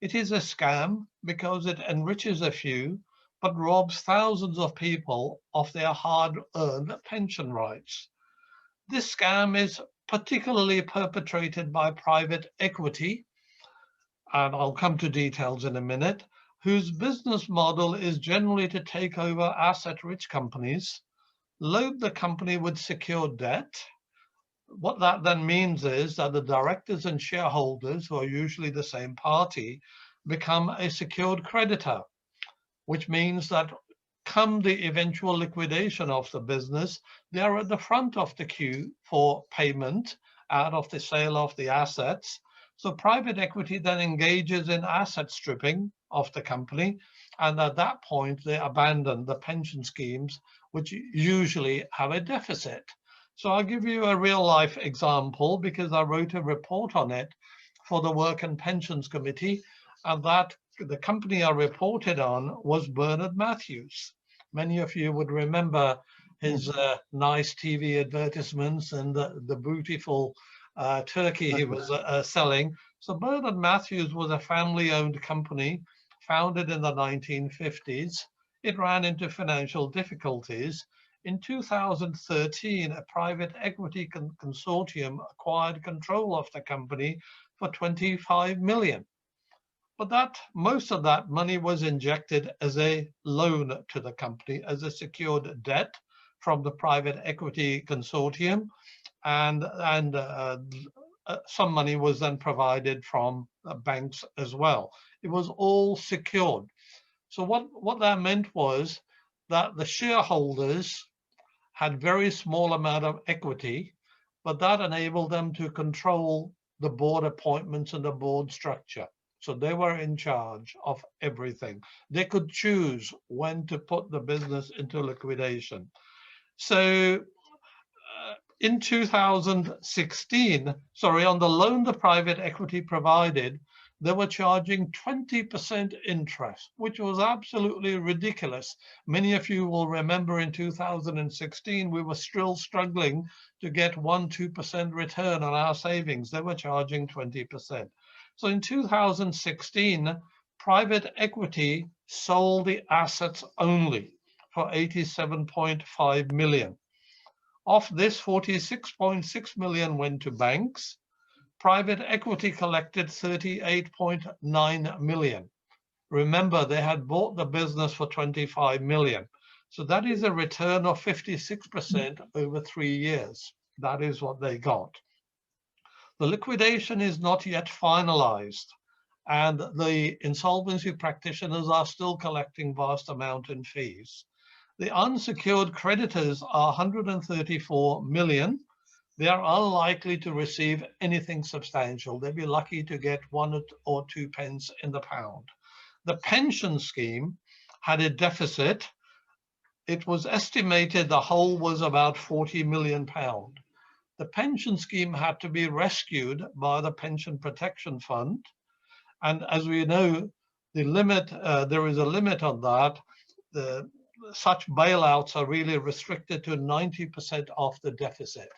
It is a scam because it enriches a few, but robs thousands of people of their hard-earned pension rights. This scam is particularly perpetrated by private equity, and I'll come to details in a minute, whose business model is generally to take over asset-rich companies, load the company with secured debt. What that then means is that the directors and shareholders, who are usually the same party, become a secured creditor, which means that come the eventual liquidation of the business, they are at the front of the queue for payment out of the sale of the assets. So private equity then engages in asset stripping of the company, and at that point they abandon the pension schemes, which usually have a deficit. So I'll give you a real life example because I wrote a report on it for the Work and Pensions Committee, and that the company I reported on was Bernard Matthews. Many of you would remember his nice TV advertisements and the beautiful turkey he was selling. So Bernard Matthews was a family-owned company founded in the 1950s. It ran into financial difficulties. In 2013, a private equity consortium acquired control of the company for 25 million. But most of that money was injected as a loan to the company, as a secured debt from the private equity consortium, and some money was then provided from banks as well. It was all secured. So what that meant was that the shareholders had very small amount of equity, but that enabled them to control the board appointments and the board structure. So they were in charge of everything. They could choose when to put the business into liquidation. So in 2016, on the loan the private equity provided, they were charging 20% interest, which was absolutely ridiculous. Many of you will remember in 2016, we were still struggling to get 1-2% return on our savings. They were charging 20%. So in 2016, private equity sold the assets only for 87.5 million. Of this, 46.6 million went to banks. Private equity collected 38.9 million. Remember, they had bought the business for 25 million. So that is a return of 56% over 3 years. That is what they got. The liquidation is not yet finalized, and the insolvency practitioners are still collecting vast amount in fees. The unsecured creditors are 134 million. They are unlikely to receive anything substantial. They'd be lucky to get 1 or 2 pence in the pound. The pension scheme had a deficit. It was estimated the whole was about 40 million pound. The pension scheme had to be rescued by the Pension Protection Fund, And as we know, the limit, there is a limit on that. Such bailouts are really restricted to 90% of the deficit,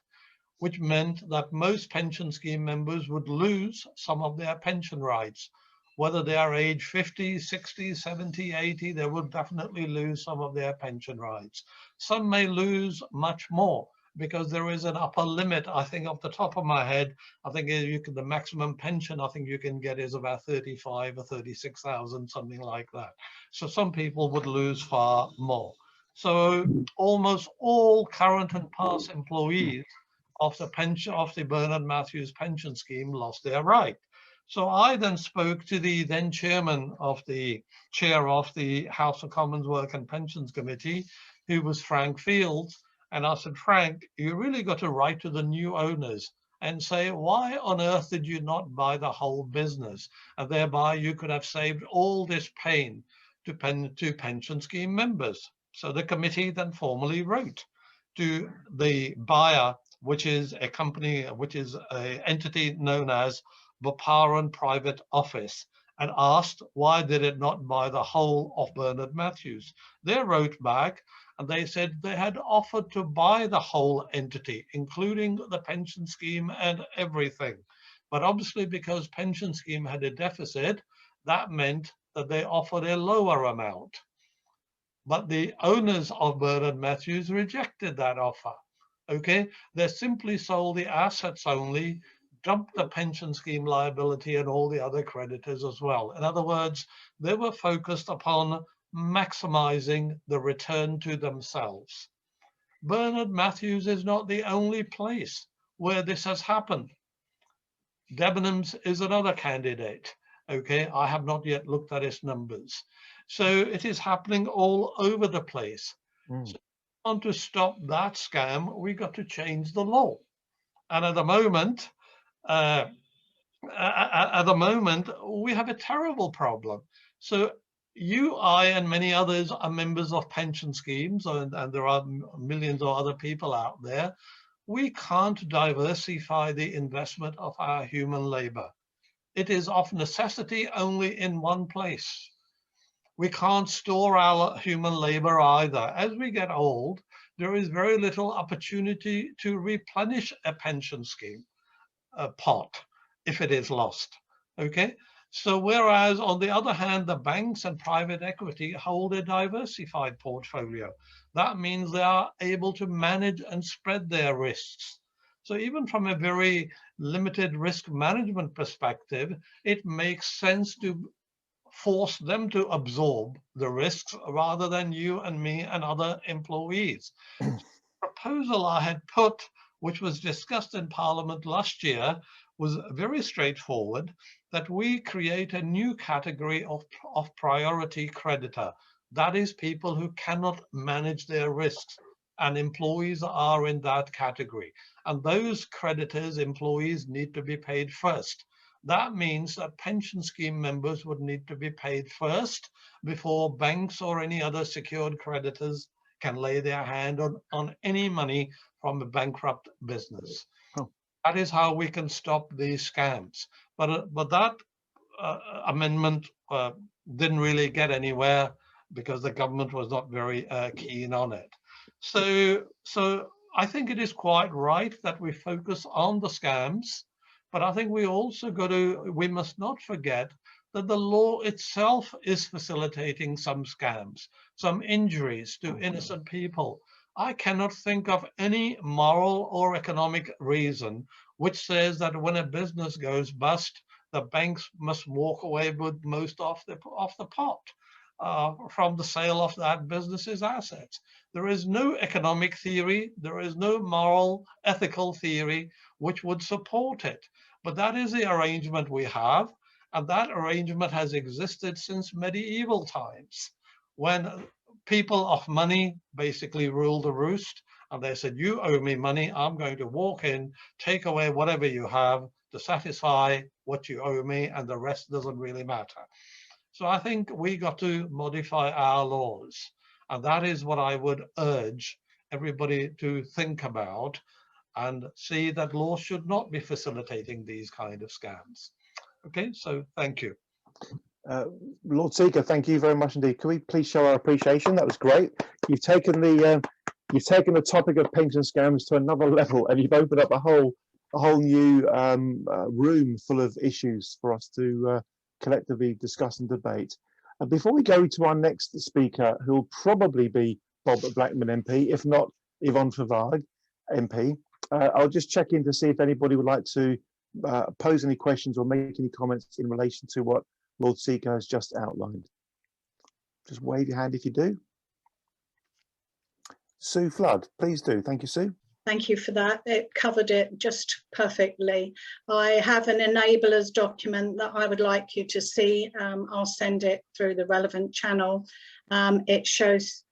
which meant that most pension scheme members would lose some of their pension rights. Whether they are age 50, 60, 70, 80, they would definitely lose some of their pension rights. Some may lose much more because there is an upper limit. I think off the top of my head, I think the maximum pension I think you can get is about 35 or 36,000, something like that. So some people would lose far more. So almost all current and past employees of the Bernard Matthews pension scheme lost their right. So I then spoke to the then chair of the House of Commons Work and Pensions Committee, who was Frank Fields. And I said, Frank, you really got to write to the new owners and say, why on earth did you not buy the whole business? And thereby you could have saved all this pain to pension scheme members. So the committee then formally wrote to the buyer, which is a company, which is an entity known as Boparan Private Office, and asked why did it not buy the whole of Bernard Matthews. They wrote back and they said they had offered to buy the whole entity, including the pension scheme and everything. But obviously because pension scheme had a deficit, that meant that they offered a lower amount. But the owners of Bernard Matthews rejected that offer. Okay, they simply sold the assets only, dumped the pension scheme liability and all the other creditors as well. In other words, they were focused upon maximizing the return to themselves. Bernard Matthews is not the only place where this has happened. Debenhams is another candidate. Okay, I have not yet looked at its numbers. So it is happening all over the place. So if we want to stop that scam, we got to change the law. And at the moment, we have a terrible problem. So you, I, and many others are members of pension schemes, and there are millions of other people out there. We can't diversify the investment of our human labor. It is of necessity only in one place. We can't store our human labor either. As we get old, there is very little opportunity to replenish a pension scheme pot if it is lost. Okay, so whereas on the other hand, the banks and private equity hold a diversified portfolio, that means they are able to manage and spread their risks. So even from a very limited risk management perspective, it makes sense to force them to absorb the risks rather than you and me and other employees. The proposal I had put, which was discussed in Parliament last year, was very straightforward, that we create a new category of priority creditor. That is people who cannot manage their risks, and employees are in that category. And those creditors, employees, need to be paid first. That means that pension scheme members would need to be paid first before banks or any other secured creditors can lay their hand on any money from a bankrupt business.
Oh.
That is how we can stop these scams. But that amendment didn't really get anywhere because the government was not very keen on it. So I think it is quite right that we focus on the scams, but I think we must not forget that the law itself is facilitating some scams, some injuries to innocent people. I cannot think of any moral or economic reason which says that when a business goes bust, the banks must walk away with most of the pot from the sale of that business's assets. There is no economic theory, there is no moral, ethical theory which would support it. But that is the arrangement we have, and that arrangement has existed since medieval times, when people of money basically ruled the roost, and they said, you owe me money, I'm going to walk in, take away whatever you have to satisfy what you owe me, and the rest doesn't really matter. So I think we got to modify our laws, and that is what I would urge everybody to think about, and see that law should not be facilitating these kind of scams. Okay, so thank you.
Lord Seeker, thank you very much indeed. Can we please show our appreciation? That was great. You've taken the topic of pension scams to another level, and you've opened up a whole new room full of issues for us to collectively discuss and debate. Before we go to our next speaker, who will probably be Bob Blackman MP, if not Yvonne Favard MP, I'll just check in to see if anybody would like to pose any questions or make any comments in relation to what Lord Seeker has just outlined. Just wave your hand if you do. Sue Flood, please do. Thank you, Sue.
Thank you for that. It covered it just perfectly. I have an enablers document that I would like you to see. I'll send it through the relevant channel. It shows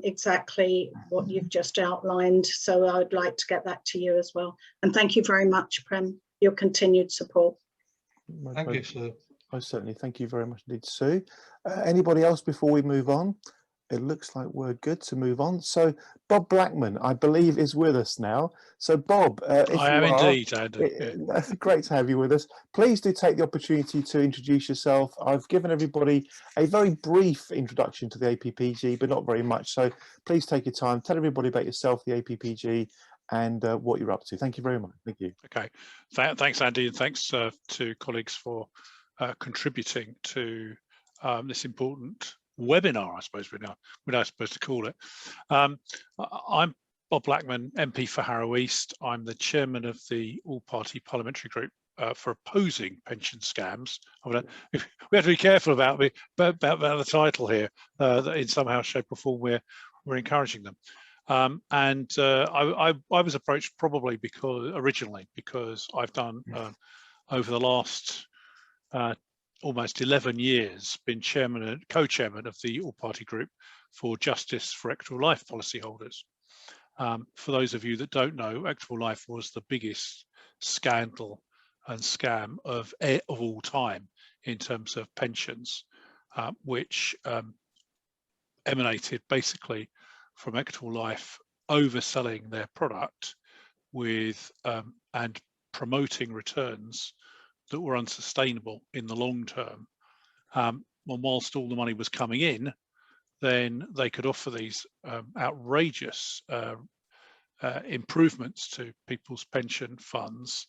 exactly what you've just outlined. So I would like to get that to you as well. And thank you very much, Prem, your continued support.
Thank you, Sue.
Most certainly. Thank you very much indeed, Sue. Anybody else before we move on? It looks like we're good to move on. So Bob Blackman, I believe, is with us now. So Bob, if
I am indeed, Andy.
That's great to have you with us. Please do take the opportunity to introduce yourself. I've given everybody a very brief introduction to the APPG, but not very much. So please take your time. Tell everybody about yourself, the APPG, and what you're up to. Thank you very much. Thank you.
Okay. Thanks, Andy, and thanks to colleagues for contributing to this important webinar, I suppose we're now supposed to call it. I'm Bob Blackman, MP for Harrow East. I'm the chairman of the all-party parliamentary group for opposing pension scams. We have to be careful about the title here, that in somehow, shape or form we're encouraging them. I was approached probably originally because I've done over the last almost 11 years been chairman and co-chairman of the all-party group for Justice for Equitable Life policyholders. For those of you that don't know, Equitable Life was the biggest scandal and scam of all time in terms of pensions, which emanated basically from Equitable Life overselling their product with and promoting returns that were unsustainable in the long term. Whilst all the money was coming in, then they could offer these outrageous improvements to people's pension funds.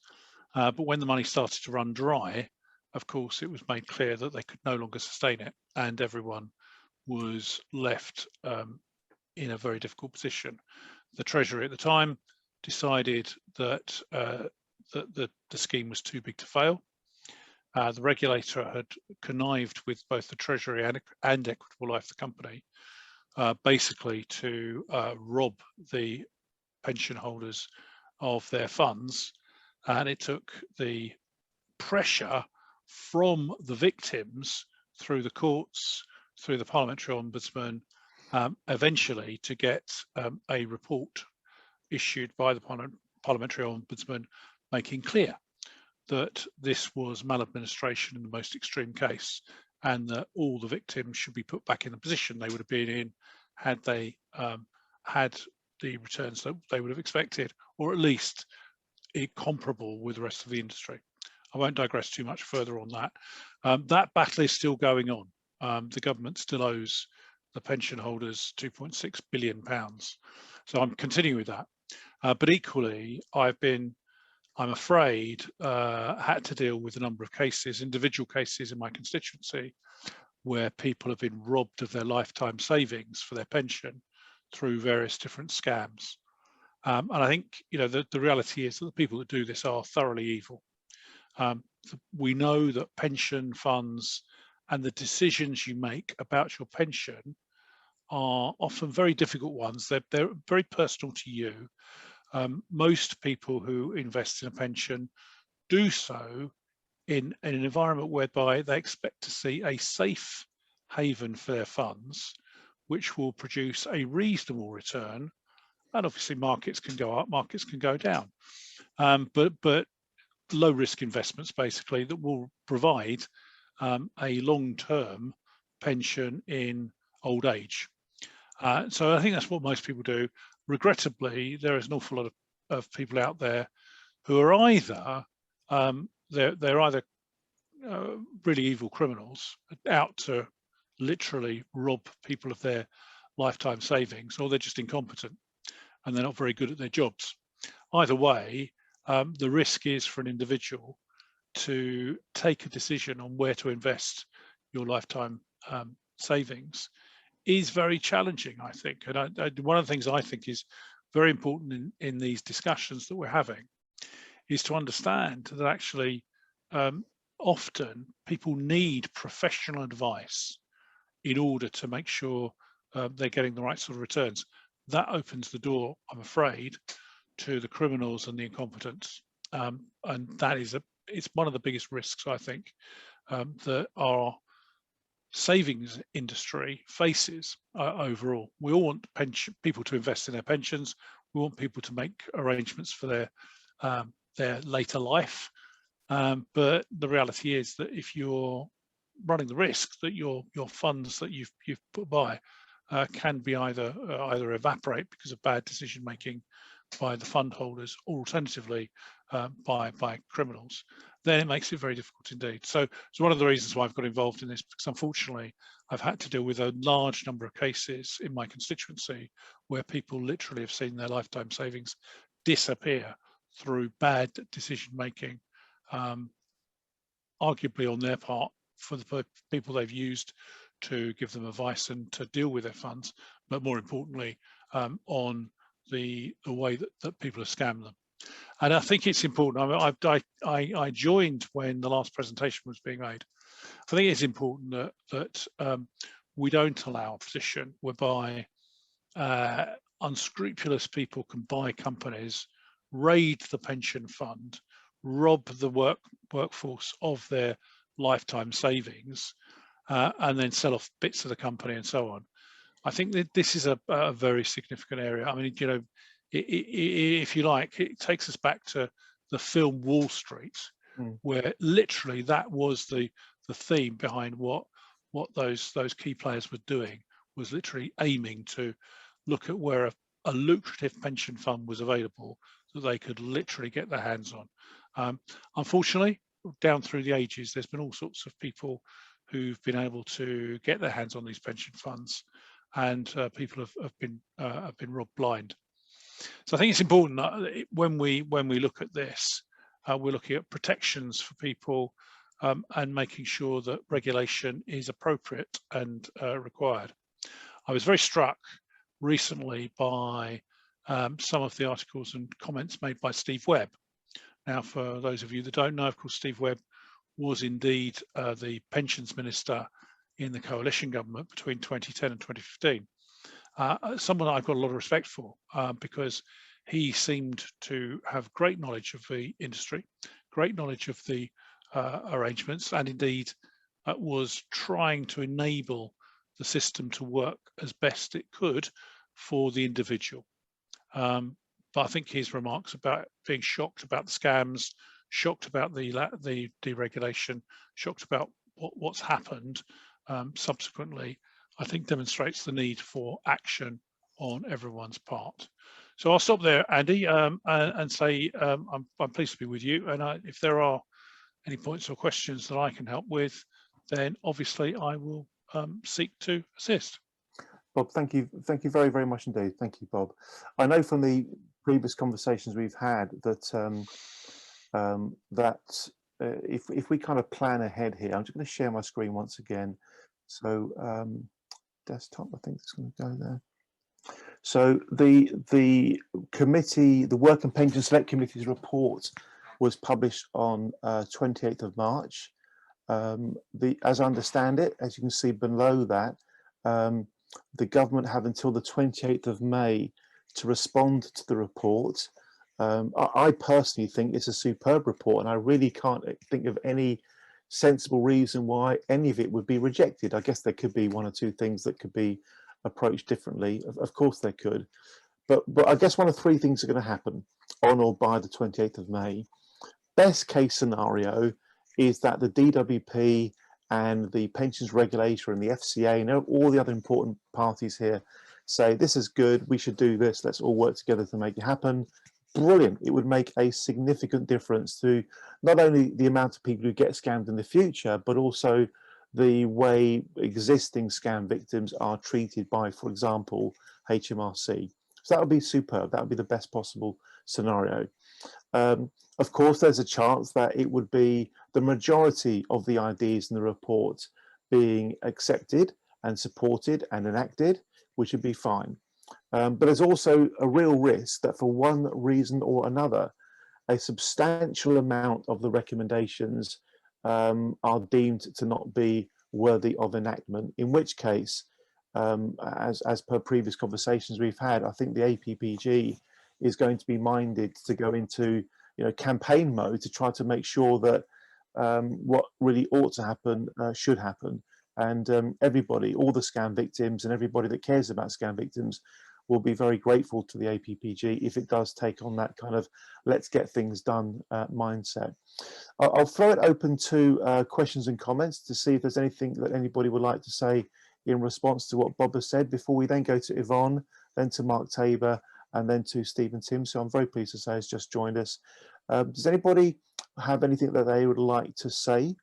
But when the money started to run dry, of course, it was made clear that they could no longer sustain it, and everyone was left in a very difficult position. The Treasury at the time decided that the scheme was too big to fail. The regulator had connived with both the Treasury and Equitable Life, the company, basically to rob the pension holders of their funds, and it took the pressure from the victims through the courts, through the Parliamentary Ombudsman, eventually to get a report issued by the Parliamentary Ombudsman making clear that this was maladministration in the most extreme case, and that all the victims should be put back in the position they would have been in had they had the returns that they would have expected, or at least comparable with the rest of the industry. I won't digress too much further on that. That battle is still going on. The government still owes the pension holders £2.6 billion. So I'm continuing with that. But equally, I'm afraid, had to deal with a number of cases, individual cases in my constituency, where people have been robbed of their lifetime savings for their pension through various different scams. And I think, the reality is that the people that do this are thoroughly evil. We know that pension funds and the decisions you make about your pension are often very difficult ones. They're very personal to you. Most people who invest in a pension do so in an environment whereby they expect to see a safe haven for their funds, which will produce a reasonable return. And obviously markets can go up, markets can go down. But low risk investments basically that will provide a long-term pension in old age. So I think that's what most people do. Regrettably, there is an awful lot of people out there who are either they're either really evil criminals out to literally rob people of their lifetime savings, or they're just incompetent and they're not very good at their jobs. Either way, the risk is for an individual to take a decision on where to invest your lifetime savings is very challenging, I think. And one of the things I think is very important in these discussions that we're having is to understand that actually often people need professional advice in order to make sure they're getting the right sort of returns. That opens the door, I'm afraid, to the criminals and the incompetents. And that is it's one of the biggest risks, I think, that our savings industry faces overall. We all want people to invest in their pensions. We want people to make arrangements for their later life. But the reality is that if you're running the risk that your funds that you've put by can be either evaporate because of bad decision making by the fund holders, or alternatively by criminals, then it makes it very difficult indeed. So it's one of the reasons why I've got involved in this, because unfortunately I've had to deal with a large number of cases in my constituency where people literally have seen their lifetime savings disappear through bad decision making, arguably on their part for the people they've used to give them advice and to deal with their funds, but more importantly on the way that people have scammed them. And I think it's important. I joined when the last presentation was being made. I think it's important that we don't allow a position whereby unscrupulous people can buy companies, raid the pension fund, rob the workforce of their lifetime savings, and then sell off bits of the company and so on. I think that this is a very significant area. I mean, you know, if you like, it takes us back to the film Wall Street, where literally that was the theme behind what those key players were doing, was literally aiming to look at where a lucrative pension fund was available that they could literally get their hands on. Unfortunately, down through the ages, there's been all sorts of people who've been able to get their hands on these pension funds, and people have been robbed blind. So I think it's important that when we look at this, we're looking at protections for people and making sure that regulation is appropriate and required. I was very struck recently by some of the articles and comments made by Steve Webb. Now, for those of you that don't know, of course, Steve Webb was indeed the pensions minister in the coalition government between 2010 and 2015. Someone I've got a lot of respect for because he seemed to have great knowledge of the industry, great knowledge of the arrangements, and indeed was trying to enable the system to work as best it could for the individual. But I think his remarks about being shocked about the scams, shocked about the deregulation, shocked about what's happened subsequently, I think demonstrates the need for action on everyone's part. So I'll stop there, Andy, and say I'm pleased to be with you. And if there are any points or questions that I can help with, then obviously I will seek to assist.
Bob, thank you very, very much indeed. Thank you, Bob. I know from the previous conversations we've had that if we kind of plan ahead here, I'm just going to share my screen once again. So desktop, I think it's going to go there. So the committee, the Work and Pension Select Committee's report was published on 28th of March. As I understand it, as you can see below that, the government have until the 28th of May to respond to the report. I personally think it's a superb report, and I really can't think of any sensible reason why any of it would be rejected. I guess there could be one or two things that could be approached differently. Of course there could, but I guess one of three things are going to happen on or by the 28th of May. Best case scenario is that the DWP and the pensions regulator and the FCA and all the other important parties here say, this is good, we should do this, let's all work together to make it happen. brilliant. It would make a significant difference to not only the amount of people who get scammed in the future, but also the way existing scam victims are treated by, for example, HMRC. So that would be superb. That would be the best possible scenario. Of course, there's a chance that it would be the majority of the ideas in the report being accepted and supported and enacted, which would be fine. But there's also a real risk that for one reason or another, a substantial amount of the recommendations are deemed to not be worthy of enactment, in which case, as per previous conversations we've had, I think the APPG is going to be minded to go into campaign mode to try to make sure that what really ought to happen should happen. And everybody, all the scam victims and everybody that cares about scam victims will be very grateful to the APPG if it does take on that kind of let's get things done mindset. I'll throw it open to questions and comments to see if there's anything that anybody would like to say in response to what Bob has said before we then go to Yvonne, then to Mark Tabor, and then to Stephen Timms, who I'm very pleased to say has just joined us. Does anybody have anything that they would like to say?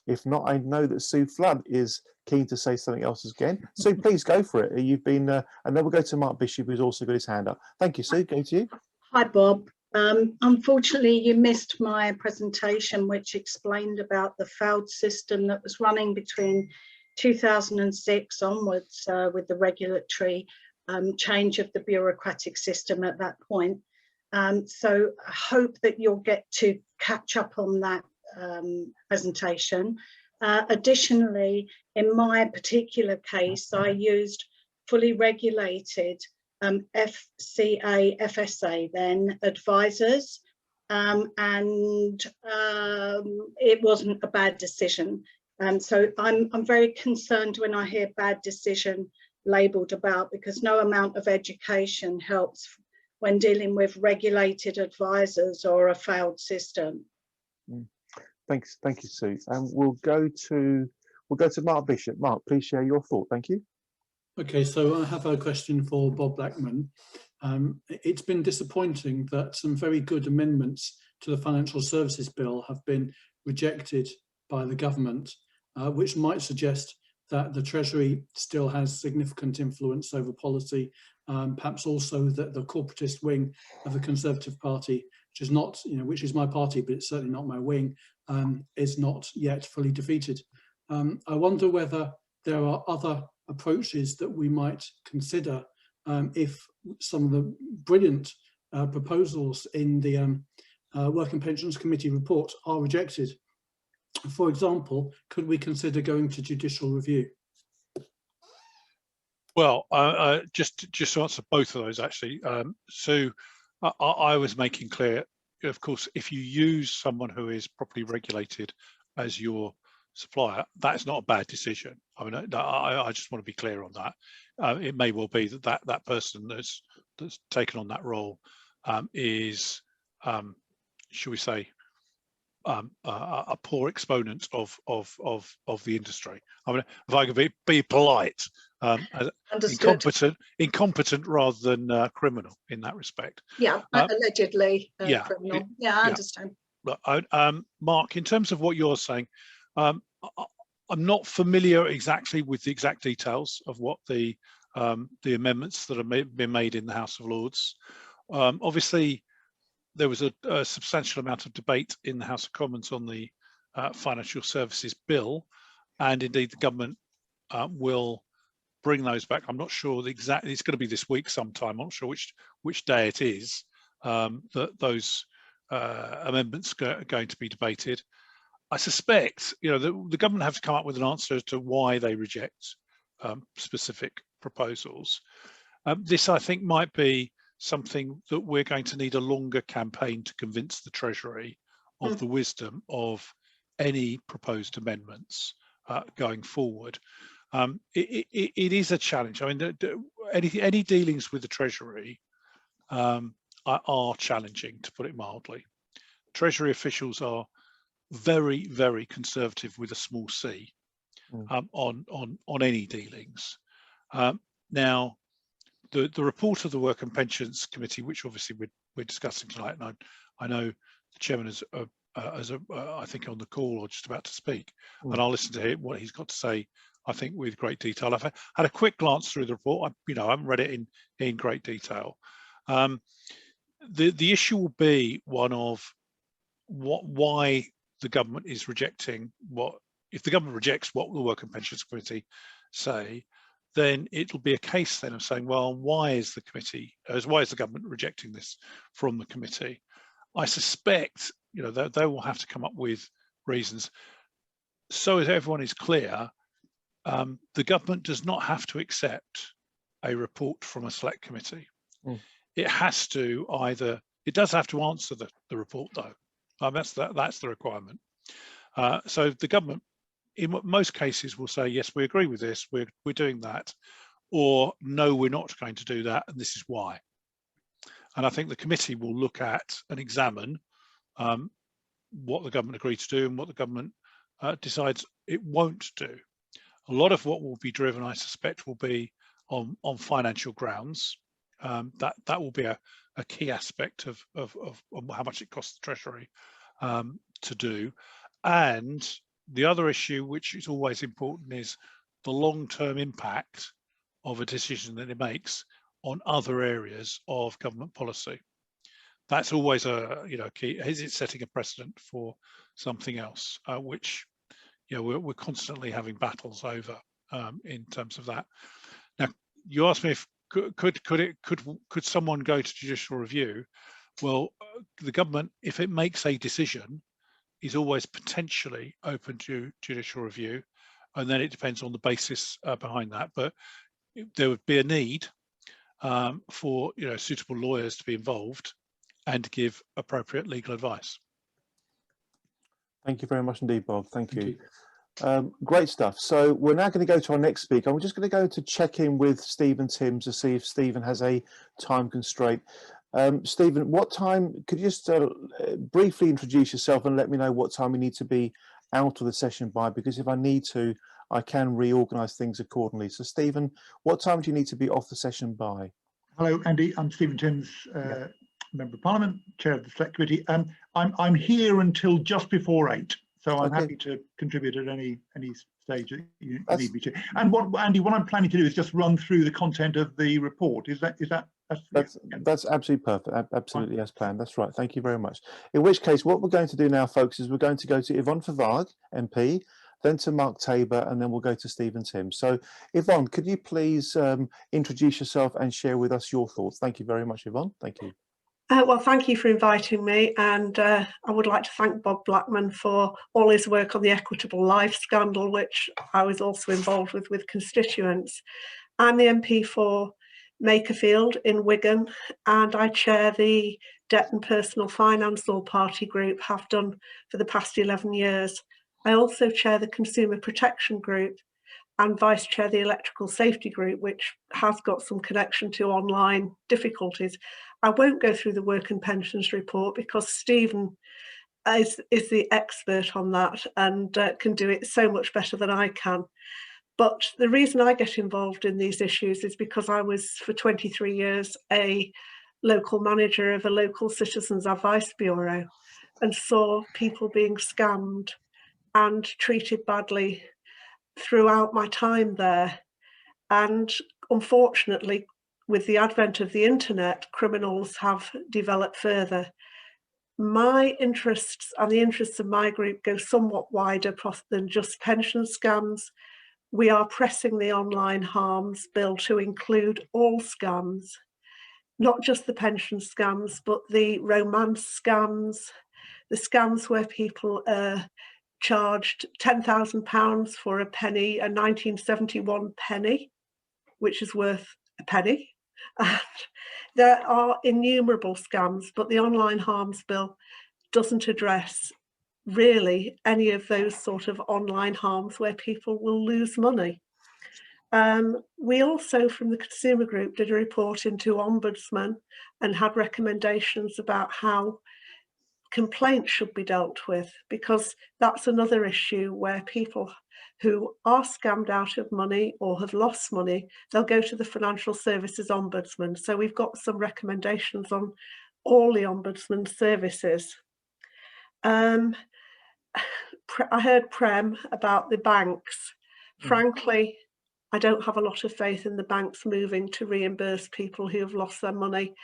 If not, I know that Sue Flood is keen to say something else again. Sue, please go for it. You've been, and then we'll go to Mark Bishop, who's also got his hand up. Thank you, Sue. Go to you.
Hi, Bob. Unfortunately, you missed my presentation, which explained about the FAUD system that was running between 2006 onwards with the regulatory change of the bureaucratic system at that point. So I hope that you'll get to catch up on that presentation. Additionally, in my particular case, I used fully regulated FCA, FSA then advisors, and it wasn't a bad decision. So I'm very concerned when I hear bad decision labelled about, because no amount of education helps when dealing with regulated advisors or a failed system.
Thanks, thank you, Sue. And we'll go to Mark Bishop. Mark, please share your thought. Thank you.
Okay, so I have a question for Bob Blackman. It's been disappointing that some very good amendments to the Financial Services Bill have been rejected by the government, which might suggest that the Treasury still has significant influence over policy, perhaps also that the corporatist wing of the Conservative Party, which is not, which is my party, but it's certainly not my wing, is not yet fully defeated. I wonder whether there are other approaches that we might consider if some of the brilliant proposals in the Work and Pensions Committee report are rejected. For example, could we consider going to judicial review?
Well, just to answer both of those, actually. So I was making clear, of course, if you use someone who is properly regulated as your supplier, that's not a bad decision. I mean, I just want to be clear on that. It may well be that person that's taken on that role is, shall we say, a poor exponent of the industry. I mean, if I could be polite, incompetent rather than criminal in that respect.
Yeah, allegedly
yeah,
criminal. Yeah, I understand.
Mark, in terms of what you're saying, I'm not familiar exactly with the exact details of what the amendments that have been made in the House of Lords. Obviously, there was a substantial amount of debate in the House of Commons on the Financial Services Bill, and indeed the government will bring those back. I'm not sure the exact. It's going to be this week sometime. I'm not sure which day it is that those amendments are going to be debated. I suspect, the government have to come up with an answer as to why they reject specific proposals. This, I think, might be something that we're going to need a longer campaign to convince the Treasury of the wisdom of any proposed amendments going forward. It is a challenge. I mean, any dealings with the Treasury are challenging, to put it mildly. Treasury officials are very, very conservative with a small c on any dealings. Now, the report of the Work and Pensions Committee, which obviously we're discussing tonight, and I know the chairman is I think on the call or just about to speak, and I'll listen to what he's got to say, I think, with great detail. I've had a quick glance through the report. I haven't read it in great detail. The issue will be one of why the government is rejecting if the government rejects what the Work and Pensions Committee say, then it'll be a case then of saying, well, why is the government rejecting this from the committee? I suspect, they will have to come up with reasons. So as everyone is clear, the government does not have to accept a report from a select committee. It has to it does have to answer the report though. That's the requirement. So the government, in most cases, will say, yes, we agree with this, we're doing that, or no, we're not going to do that, and this is why. And I think the committee will look at and examine what the government agreed to do and what the government decides it won't do. A lot of what will be driven, I suspect, will be on financial grounds. That will be a key aspect of how much it costs the Treasury to do. And the other issue, which is always important, is the long-term impact of a decision that it makes on other areas of government policy. That's always a key. Is it setting a precedent for something else, which we're constantly having battles over in terms of that. Now, you asked me if could someone go to judicial review? Well, the government, if it makes a decision, is always potentially open to judicial review, and then it depends on the basis behind that. But there would be a need for suitable lawyers to be involved and to give appropriate legal advice.
Thank you very much indeed, Bob. Thank you. Great stuff. So we're now going to go to our next speaker. I'm just going to go to check in with Stephen Timms to see if Stephen has a time constraint. Stephen, what time, could you just briefly introduce yourself and let me know what time we need to be out of the session by, because if I need to, I can reorganise things accordingly. So Stephen, what time do you need to be off the session by?
Hello, Andy. I'm Stephen Timms, Member of Parliament, Chair of the Select Committee. I'm here until just before 8, so I'm happy to contribute at any stage that you need me to. And Andy, what I'm planning to do is just run through the content of the report. That's
absolutely perfect. Absolutely as planned. That's right. Thank you very much. In which case, what we're going to do now, folks, is we're going to go to Yvonne Vervaag, MP, then to Mark Tabor, and then we'll go to Stephen Timms. So Yvonne, could you please introduce yourself and share with us your thoughts? Thank you very much, Yvonne. Thank you.
Well, thank you for inviting me, and I would like to thank Bob Blackman for all his work on the Equitable Life scandal, which I was also involved with constituents. I'm the MP for Makerfield in Wigan, and I chair the Debt and Personal Finance All-Party Group, have done for the past 11 years. I also chair the Consumer Protection Group and vice chair the Electrical Safety Group, which has got some connection to online difficulties. I won't go through the Work and Pensions report because Stephen is the expert on that and can do it so much better than I can. But the reason I get involved in these issues is because I was for 23 years a local manager of a local citizens advice bureau and saw people being scammed and treated badly throughout my time there. And unfortunately, with the advent of the internet, criminals have developed further. My interests and the interests of my group go somewhat wider than just pension scams. We are pressing the Online Harms Bill to include all scams, not just the pension scams, but the romance scams, the scams where people are charged £10,000 for a penny, a 1971 penny, which is worth a penny. And there are innumerable scams, but the Online Harms Bill doesn't address really any of those sort of online harms where people will lose money. We also, from the consumer group, did a report into Ombudsman and had recommendations about how complaints should be dealt with, because that's another issue where people who are scammed out of money or have lost money, they'll go to the Financial Services Ombudsman. So we've got some recommendations on all the Ombudsman services. I heard Prem about the banks. Frankly, I don't have a lot of faith in the banks moving to reimburse people who have lost their money.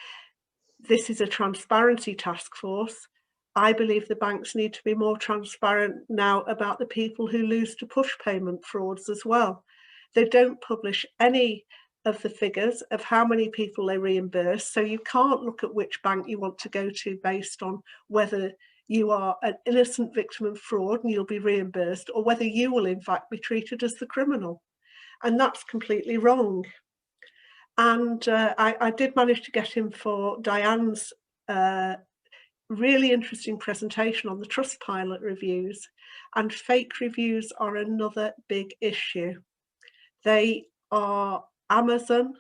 This is a transparency task force. I believe the banks need to be more transparent now about the people who lose to push payment frauds as well. They don't publish any of the figures of how many people they reimburse, so you can't look at which bank you want to go to based on whether you are an innocent victim of fraud and you'll be reimbursed, or whether you will in fact be treated as the criminal. And that's completely wrong. And I did manage to get him for Diane's really interesting presentation on the Trustpilot reviews, and fake reviews are another big issue. They are Amazon,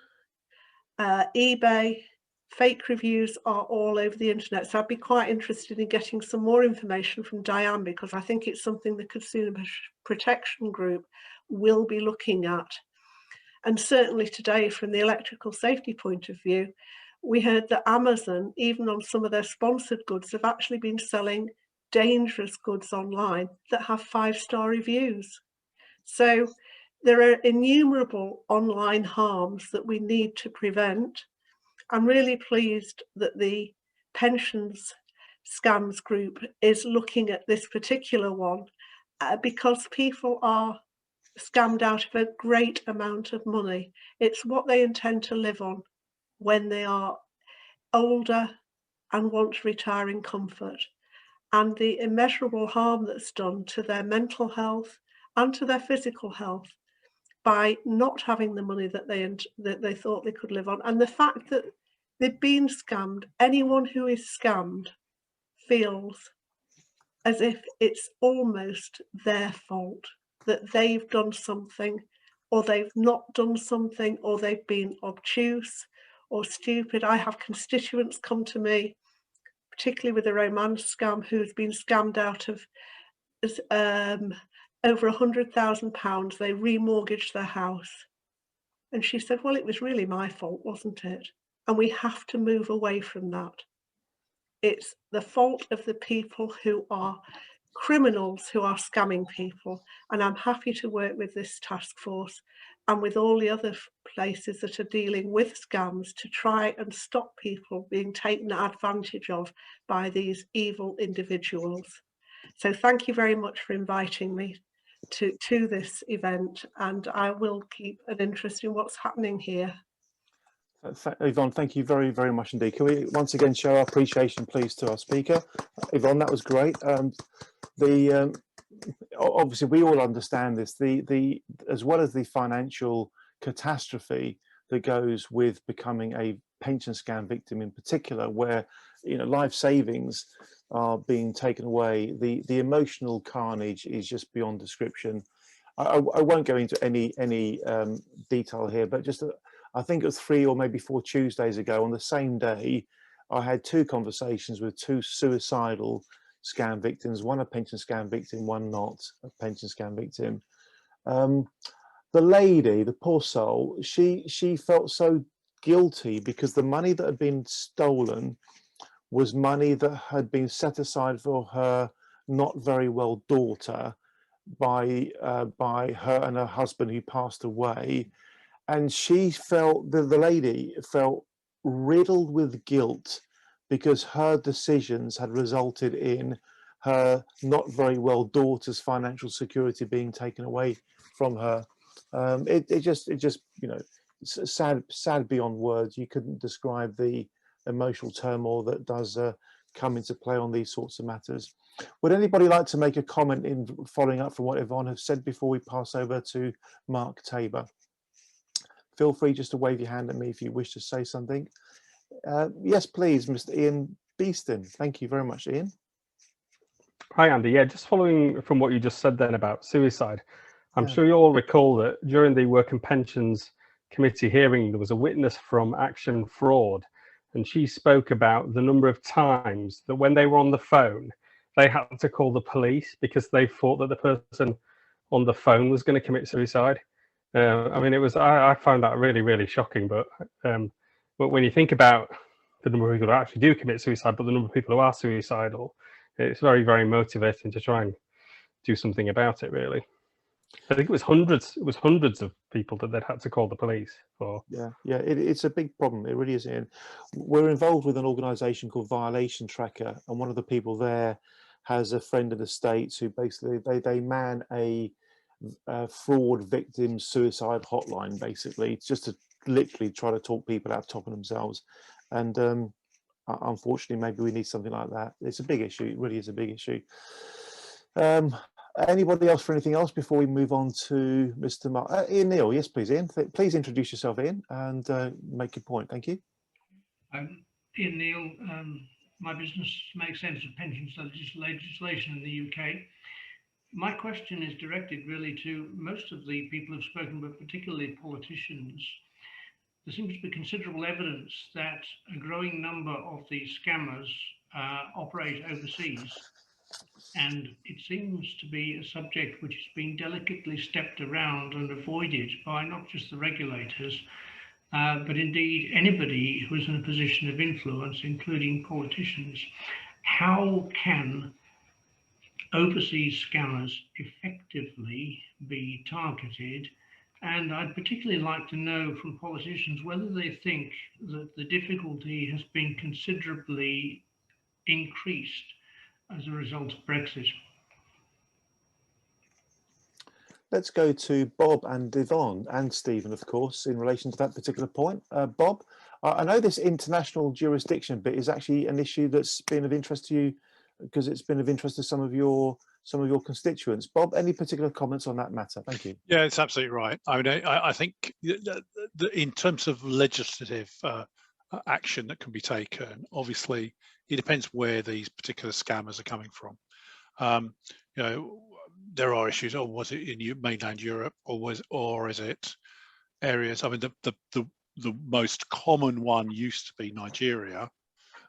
eBay, fake reviews are all over the internet. So I'd be quite interested in getting some more information from Diane, because I think it's something the Consumer Protection Group will be looking at. And certainly today, from the electrical safety point of view, we heard that Amazon, even on some of their sponsored goods, have actually been selling dangerous goods online that have 5-star reviews. So there are innumerable online harms that we need to prevent. I'm really pleased that the Pensions Scams Group is looking at this particular one because people are scammed out of a great amount of money. It's what they intend to live on when they are older and want to retire in comfort, and the immeasurable harm that's done to their mental health and to their physical health by not having the money that they thought they could live on. And the fact that they've been scammed, anyone who is scammed feels as if it's almost their fault, that they've done something, or they've not done something, or they've been obtuse or stupid. I have constituents come to me, particularly with a romance scam, who's been scammed out of over £100,000. They remortgaged their house. And she said, well, it was really my fault, wasn't it? And we have to move away from that. It's the fault of the people who are criminals who are scamming people. And I'm happy to work with this task force and with all the other places that are dealing with scams to try and stop people being taken advantage of by these evil individuals. So thank you very much for inviting me to this event, and I will keep an interest in what's happening here.
Yvonne, thank you very, very much indeed. Can we once again show our appreciation, please, to our speaker? Yvonne, that was great. Obviously, we all understand this. As well as the financial catastrophe that goes with becoming a pension scam victim, in particular, where life savings are being taken away, the emotional carnage is just beyond description. I won't go into any detail here, but just I think it was 3 or maybe 4 Tuesdays ago, on the same day, I had 2 conversations with 2 suicidal scam victims, one a pension scam victim, one not a pension scam victim. The lady, the poor soul, she felt so guilty because the money that had been stolen was money that had been set aside for her not very well daughter by her and her husband, who passed away. And she felt, the lady felt riddled with guilt because her decisions had resulted in her not very well daughter's financial security being taken away from her. It just it's sad beyond words. You couldn't describe the emotional turmoil that does come into play on these sorts of matters. Would anybody like to make a comment in following up from what Yvonne has said before we pass over to Mark Tabor? Feel free just to wave your hand at me if you wish to say something. Yes, please, Mr. Ian Beeston. Thank you very much, Ian.
Hi, Andy. Yeah, just following from what you just said then about suicide. I'm sure you all recall that during the Work and Pensions Committee hearing, there was a witness from Action Fraud, and she spoke about the number of times that when they were on the phone, they had to call the police because they thought that the person on the phone was going to commit suicide. I mean, it was, I found that really, really shocking. But when you think about the number of people who actually do commit suicide, but the number of people who are suicidal, it's very, very motivating to try and do something about it, really. I think it was hundreds of people that they'd had to call the police for.
Yeah, it's a big problem. It really is. And we're involved with an organisation called Violation Tracker, and one of the people there has a friend in the States who basically they man a fraud victim suicide hotline, basically, just to literally try to talk people out of topping themselves. And unfortunately, maybe we need something like that. It's a big issue. It really is a big issue. Anybody else for anything else before we move on to Mr. Ian Neal? Yes, please, Ian. Please introduce yourself, Ian, and make your point. Thank you.
I'm Ian Neal. My business makes sense of pensions legislation in the UK. My question is directed really to most of the people who've spoken, but particularly politicians. There seems to be considerable evidence that a growing number of these scammers operate overseas. And it seems to be a subject which has been delicately stepped around and avoided by not just the regulators, but indeed anybody who is in a position of influence, including politicians. How can overseas scammers effectively be targeted? And I'd particularly like to know from politicians whether they think that the difficulty has been considerably increased as a result of Brexit.
Let's go to Bob and Yvonne and Stephen, of course, in relation to that particular point. Bob, I know this international jurisdiction bit is actually an issue that's been of interest to you because it's been of interest to some of your constituents. Bob, any particular comments on that matter? Thank you.
Yeah, it's absolutely right. I mean, I think in terms of legislative action that can be taken, obviously it depends where these particular scammers are coming from. You know, there are issues. Oh, was it in mainland Europe, or is it areas? I mean, the most common one used to be Nigeria.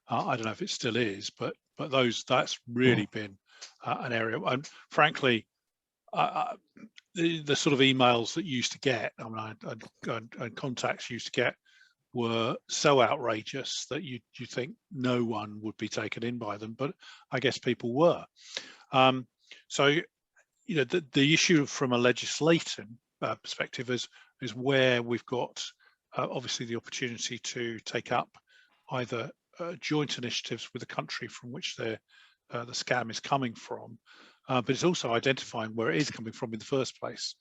I don't know if it still is, but that's really been an area. And frankly, the sort of emails that you used to get, I mean, and contacts you used to get, were so outrageous that you think no one would be taken in by them, but I guess people were. So, you know, the issue from a legislating perspective is where we've got obviously the opportunity to take up either joint initiatives with the country from which the scam is coming from, but it's also identifying where it is coming from in the first place.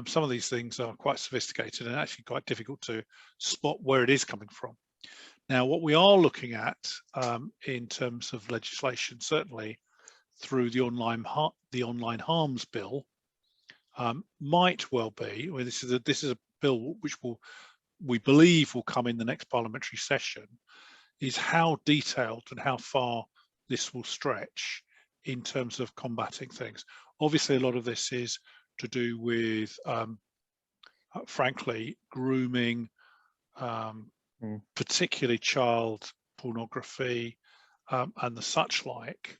Some of these things are quite sophisticated and actually quite difficult to spot where it is coming from. Now, what we are looking at in terms of legislation, certainly through the online harms bill, might well be. Well, this is a bill which we believe will come in the next parliamentary session. Is how detailed and how far this will stretch in terms of combating things. Obviously, a lot of this is to do with, frankly, grooming, particularly child pornography and the such like,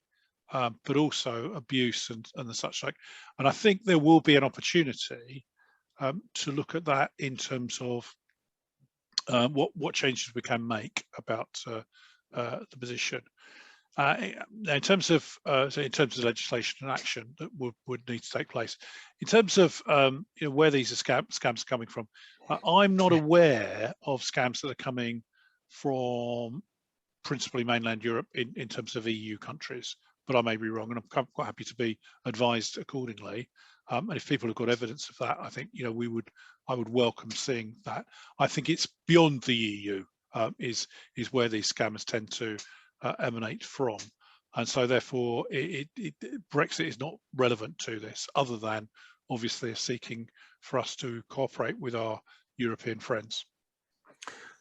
but also abuse and the such like. And I think there will be an opportunity to look at that in terms of what changes we can make about the position. In terms of legislation and action that would need to take place, in terms of you know, where these are scams are coming from, I'm not aware of scams that are coming from principally mainland Europe in terms of EU countries, but I may be wrong, and I'm quite happy to be advised accordingly. And if people have got evidence of that, I think, you know, I would welcome seeing that. I think it's beyond the EU is where these scammers tend to emanate from, and so therefore Brexit is not relevant to this, other than obviously seeking for us to cooperate with our European friends.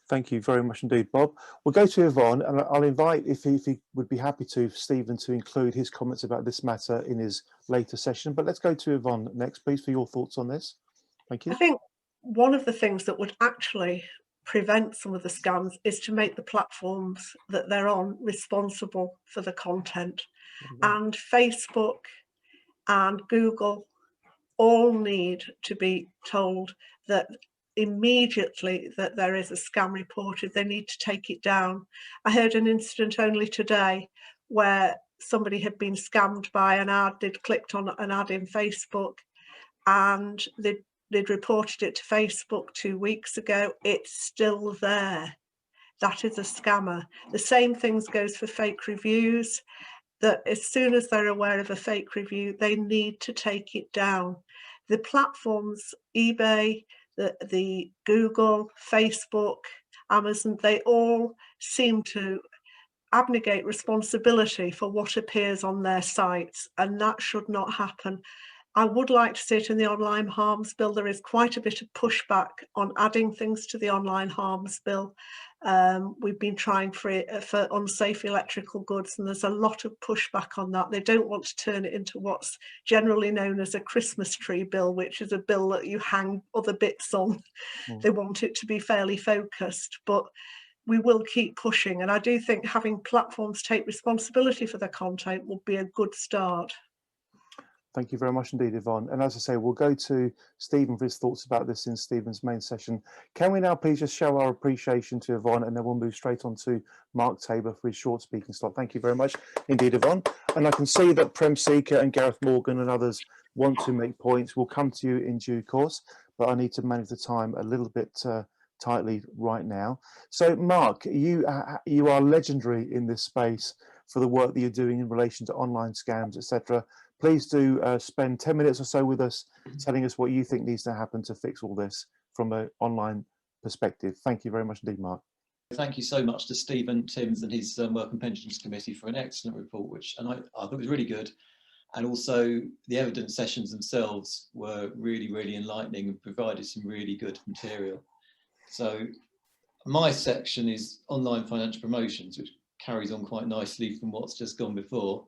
Thank you very much indeed, Bob. We'll go to Yvonne, and I'll invite, if he would be happy to, Stephen to include his comments about this matter in his later session. But let's go to Yvonne next, please, for your thoughts on this. Thank you.
I think one of the things that would actually prevent some of the scams is to make the platforms that they're on responsible for the content. And Facebook and Google all need to be told that immediately that there is a scam reported, they need to take it down. I heard an incident only today where somebody had been scammed by an ad. They'd clicked on an ad in Facebook and they'd reported it to Facebook 2 weeks ago. It's still there. That is a scammer. The same things goes for fake reviews, that as soon as they're aware of a fake review, they need to take it down. The platforms, eBay, the Google, Facebook, Amazon, they all seem to abnegate responsibility for what appears on their sites, and that should not happen. I would like to see it in the Online Harms Bill. There is quite a bit of pushback on adding things to the Online Harms Bill. We've been trying for unsafe electrical goods, and there's a lot of pushback on that. They don't want to turn it into what's generally known as a Christmas tree bill, which is a bill that you hang other bits on. They want it to be fairly focused, but we will keep pushing. And I do think having platforms take responsibility for their content will be a good start.
Thank you very much indeed, Yvonne. And as I say, we'll go to Stephen for his thoughts about this in Stephen's main session. Can we now please just show our appreciation to Yvonne, and then we'll move straight on to Mark Tabor for his short speaking slot. Thank you very much indeed, Yvonne. And I can see that Prem Seeker and Gareth Morgan and others want to make points. We'll come to you in due course, but I need to manage the time a little bit tightly right now. So Mark, you are legendary in this space for the work that you're doing in relation to online scams, etc. Please do spend 10 minutes or so with us telling us what you think needs to happen to fix all this from an online perspective. Thank you very much indeed, Mark.
Thank you so much to Stephen Timms and his Work and Pensions Committee for an excellent report, which I thought was really good. And also the evidence sessions themselves were really, really enlightening and provided some really good material. So my section is online financial promotions, which carries on quite nicely from what's just gone before.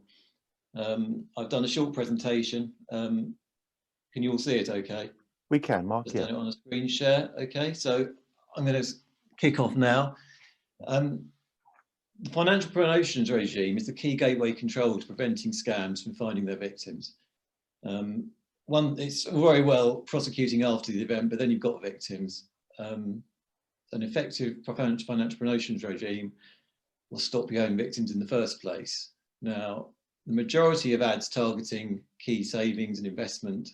I've done a short presentation. Can you all see it okay?
We can, Mark.
Just done it on a screen share. Okay, so I'm going to kick off now. The financial promotions regime is the key gateway control to preventing scams from finding their victims. It's very well prosecuting after the event, but then you've got victims. An effective financial promotions regime will stop your own victims in the first place. Now, the majority of ads targeting key savings and investment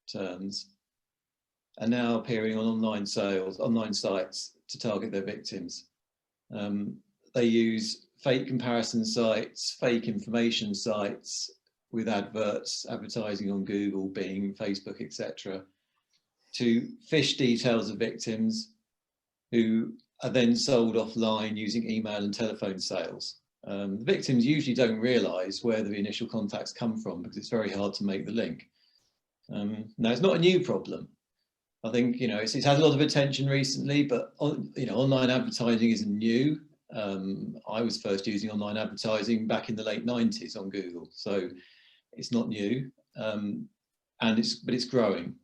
terms are now appearing on online sites to target their victims. They use fake comparison sites, fake information sites with advertising on Google, Bing, Facebook, etc., to fish details of victims who are then sold offline using email and telephone sales. The victims usually don't realise where the initial contacts come from because it's very hard to make the link. Now, it's not a new problem. I think, it's had a lot of attention recently, but online advertising isn't new. I was first using online advertising back in the late 90s on Google, so it's not new, but it's growing.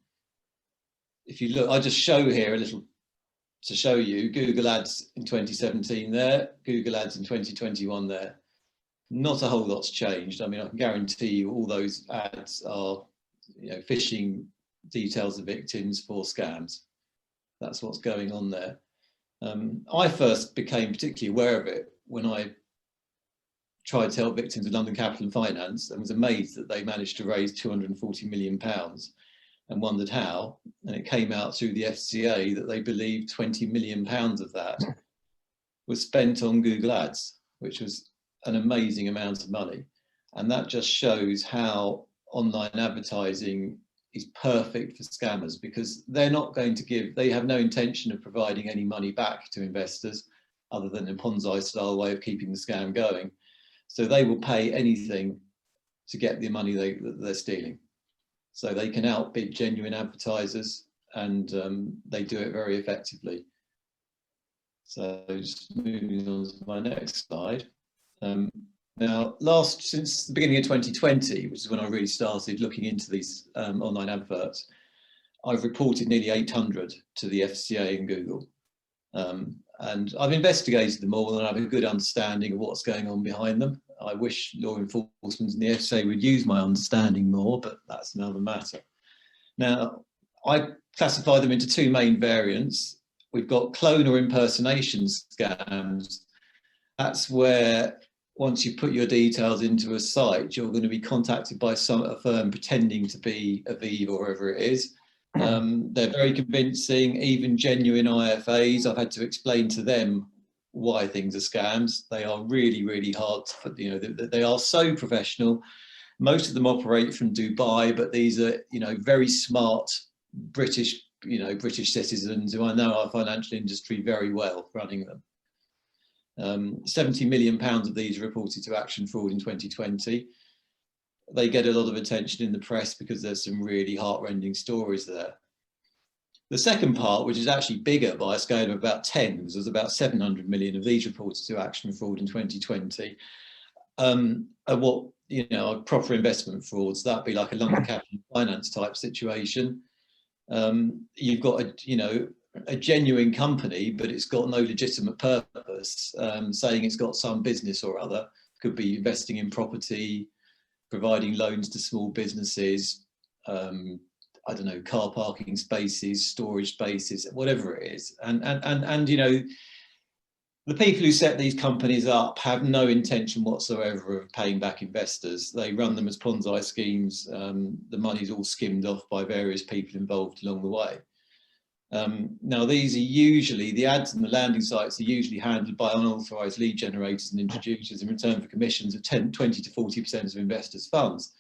If you look, I just show here a little to show you Google Ads in 2017 there, Google Ads in 2021 there. Not a whole lot's changed. I mean, I can guarantee you all those ads are, phishing details of victims for scams. That's what's going on there. I first became particularly aware of it when I tried to help victims of London Capital and Finance and was amazed that they managed to raise £240 million and wondered how. And it came out through the FCA that they believed £20 million of that was spent on Google Ads, which was an amazing amount of money. And that just shows how online advertising is perfect for scammers, because they're not going to they have no intention of providing any money back to investors other than a Ponzi style way of keeping the scam going. So they will pay anything to get the money they're stealing. So they can outbid genuine advertisers, and they do it very effectively. So just moving on to my next slide. Now, since the beginning of 2020, which is when I really started looking into these online adverts, I've reported nearly 800 to the FCA and Google. And I've investigated them all and I have a good understanding of what's going on behind them. I wish law enforcement and the FCA would use my understanding more, but that's another matter. Now, I classify them into two main variants. We've got clone or impersonation scams. That's where once you put your details into a site, you're going to be contacted by a firm pretending to be Aviva or whoever it is. They're very convincing, even genuine IFAs. I've had to explain to them why things are scams. They are really, really hard to, you know, they are so professional. Most of them operate from Dubai, but these are, you know, very smart British citizens who I know our financial industry very well running them. 70 million pounds of these are reported to Action Fraud in 2020. They get a lot of attention in the press because there's some really heartrending stories there. The second part, which is actually bigger by a scale of about 10, because there's about 700 million of these reported to Action Fraud in 2020, are what, you know, are proper investment frauds. That'd be like a London Capital Finance type situation. You've got a genuine company, but it's got no legitimate purpose, saying it's got some business or other. Could be investing in property, providing loans to small businesses, I don't know, car parking spaces, storage spaces, whatever it is. And you know, the people who set these companies up have no intention whatsoever of paying back investors. They run them as Ponzi schemes. The money's all skimmed off by various people involved along the way. Now, these are usually, the ads and the landing sites are usually handled by unauthorised lead generators and introducers in return for commissions of 20 to 40% of investors' funds.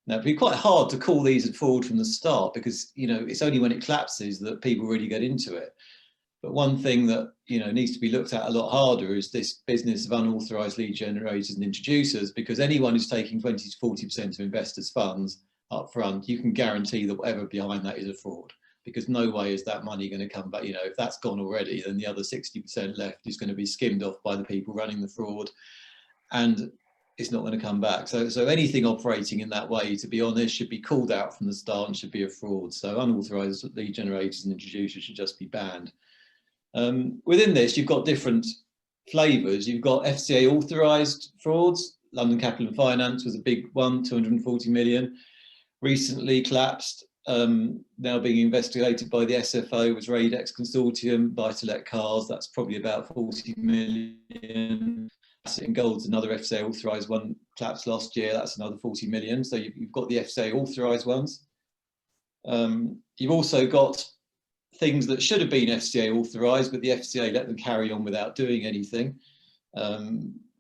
Now, it'd be quite hard to call these a fraud from the start because, you know, it's only when it collapses that people really get into it. But one thing that, you know, needs to be looked at a lot harder is this business of unauthorised lead generators and introducers, because anyone who's taking 20 to 40% of investors' funds up front, you can guarantee that whatever behind that is a fraud, because no way is that money going to come back. You know, if that's gone already, then the other 60% left is going to be skimmed off by the people running the fraud, and it's not going to come back. So anything operating in that way, to be honest, should be called out from the start and should be a fraud. So unauthorised lead generators and introducers should just be banned. Within this, you've got different flavours. You've got FCA authorised frauds. London Capital and Finance was a big one, 240 million. Recently collapsed, now being investigated by the SFO was Radex Consortium. Buy-to-let cars, that's probably about 40 million. Asset and Gold's another FCA authorised one, collapsed last year, that's another 40 million. So you've got the FCA authorised ones. You've also got things that should have been FCA authorised, but the FCA let them carry on without doing anything.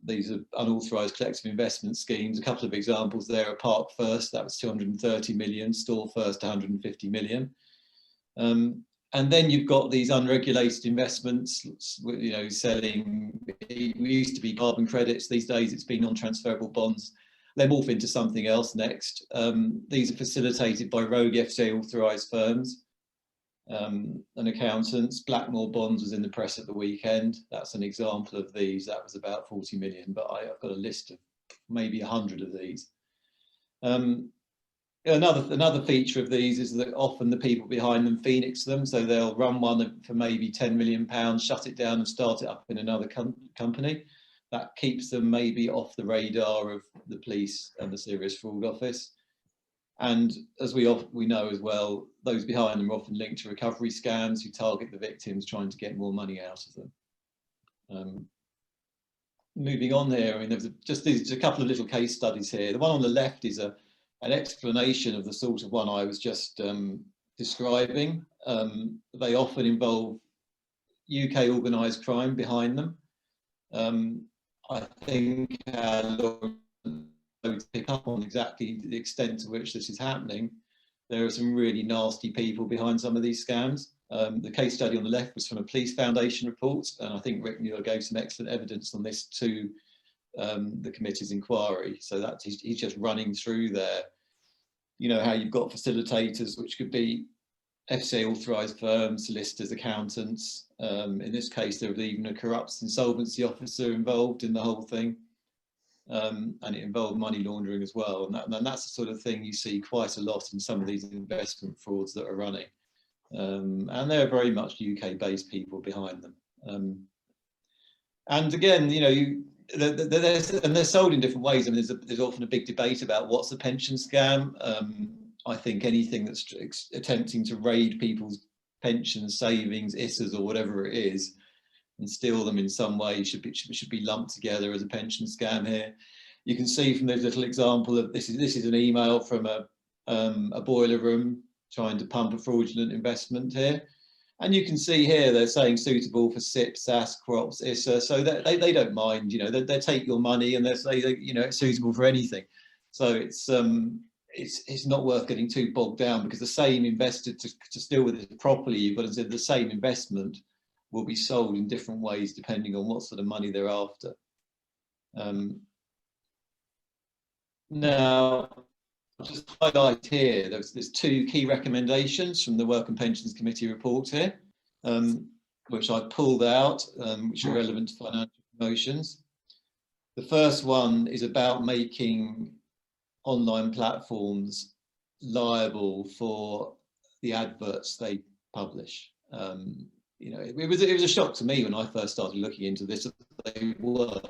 These are unauthorised collective investment schemes. A couple of examples there are Park First, that was 230 million, Store First, 150 million. And then you've got these unregulated investments, you know, selling, we used to be carbon credits, these days it's been non-transferable bonds. They morph into something else next. These are facilitated by rogue FCA authorised firms and accountants. Blackmore Bonds was in the press at the weekend. That's an example of these. That was about 40 million, but I've got a list of maybe 100 of these. Another feature of these is that often the people behind them phoenix them, so they'll run one for maybe 10 million pounds, shut it down and start it up in another company. That keeps them maybe off the radar of the police and the Serious Fraud Office. And as we know as well, those behind them are often linked to recovery scams who target the victims, trying to get more money out of them. Moving on here, I mean, there's just a couple of little case studies here. The one on the left is an explanation of the sort of one I was just describing. They often involve UK organised crime behind them. I think to pick up on exactly the extent to which this is happening, there are some really nasty people behind some of these scams. The case study on the left was from a Police Foundation report, and I think Rick Muir gave some excellent evidence on this to the committee's inquiry. So that he's just running through there, you know, how you've got facilitators, which could be FCA authorised firms, solicitors, accountants. In this case, there was even a corrupt insolvency officer involved in the whole thing. And it involved money laundering as well. And that's the sort of thing you see quite a lot in some of these investment frauds that are running. And they're very much UK-based people behind them. And again, you know, they're sold in different ways. I mean, there's often a big debate about what's a pension scam. I think anything that's attempting to raid people's pensions, savings, ISAs or whatever it is, and steal them in some way should be lumped together as a pension scam here. You can see from this little example of this is an email from a boiler room trying to pump a fraudulent investment here. And you can see here they're saying suitable for SIP, SAS, crops, ISA, so they don't mind, you know, they take your money and they say, you know, it's suitable for anything. So it's not worth getting too bogged down, because the same investor, to deal with it properly, you've got to say the same investment will be sold in different ways depending on what sort of money they're after. Now, I'll just highlight here, there's two key recommendations from the Work and Pensions Committee report here, which I pulled out, which are relevant to financial promotions. The first one is about making online platforms liable for the adverts they publish. You know, it was a shock to me when I first started looking into this that they were,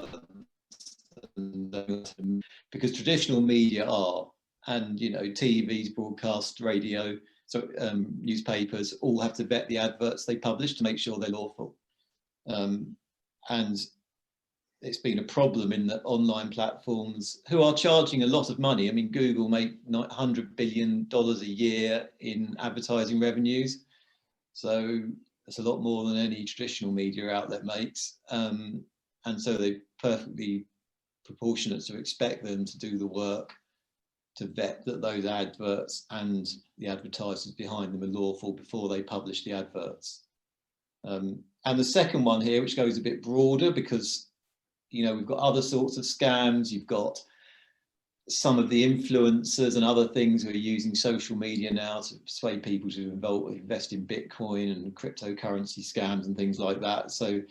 because traditional media are, and you know, TVs, broadcast, radio, so newspapers all have to vet the adverts they publish to make sure they're lawful. And it's been a problem in that online platforms who are charging a lot of money. I mean, Google make $100 billion a year in advertising revenues. So that's a lot more than any traditional media outlet makes. And so they're perfectly proportionate to expect them to do the work to vet that those adverts and the advertisers behind them are lawful before they publish the adverts. And the second one here, which goes a bit broader, because you know, we've got other sorts of scams. You've got some of the influencers and other things who are using social media now to persuade people to invest in Bitcoin and cryptocurrency scams and things like that. So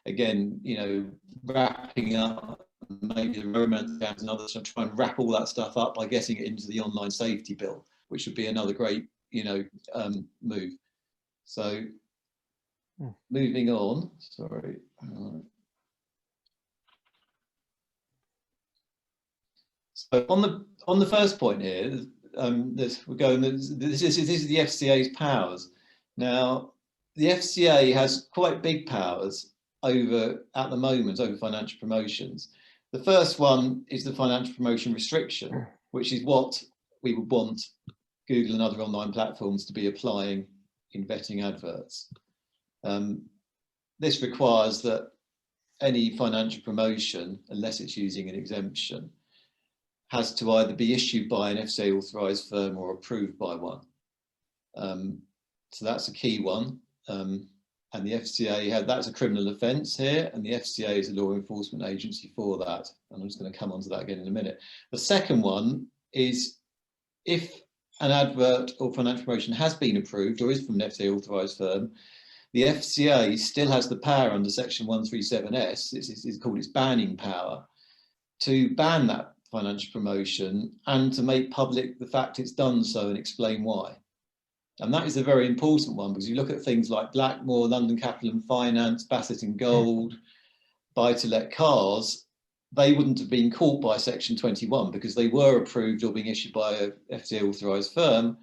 again, you know, wrapping up maybe the romance scams and others, try and wrap all that stuff up by getting it into the online safety bill, which would be another great, you know, move. So moving on, sorry. So on the first point here, we're going. This is the FCA's powers. Now, the FCA has quite big powers at the moment over financial promotions. The first one is the financial promotion restriction, which is what we would want Google and other online platforms to be applying in vetting adverts. This requires that any financial promotion, unless it's using an exemption, has to either be issued by an FCA authorised firm or approved by one. So that's a key one. And the FCA, that's a criminal offence here, and the FCA is a law enforcement agency for that. And I'm just going to come on to that again in a minute. The second one is if an advert or financial promotion has been approved or is from an FCA authorised firm, the FCA still has the power under section 137S, it's called its banning power, to ban that financial promotion and to make public the fact it's done so and explain why. And that is a very important one, because you look at things like Blackmore, London Capital and Finance, Bassett and Gold, buy-to-let cars, they wouldn't have been caught by section 21 because they were approved or being issued by a FCA authorised firm.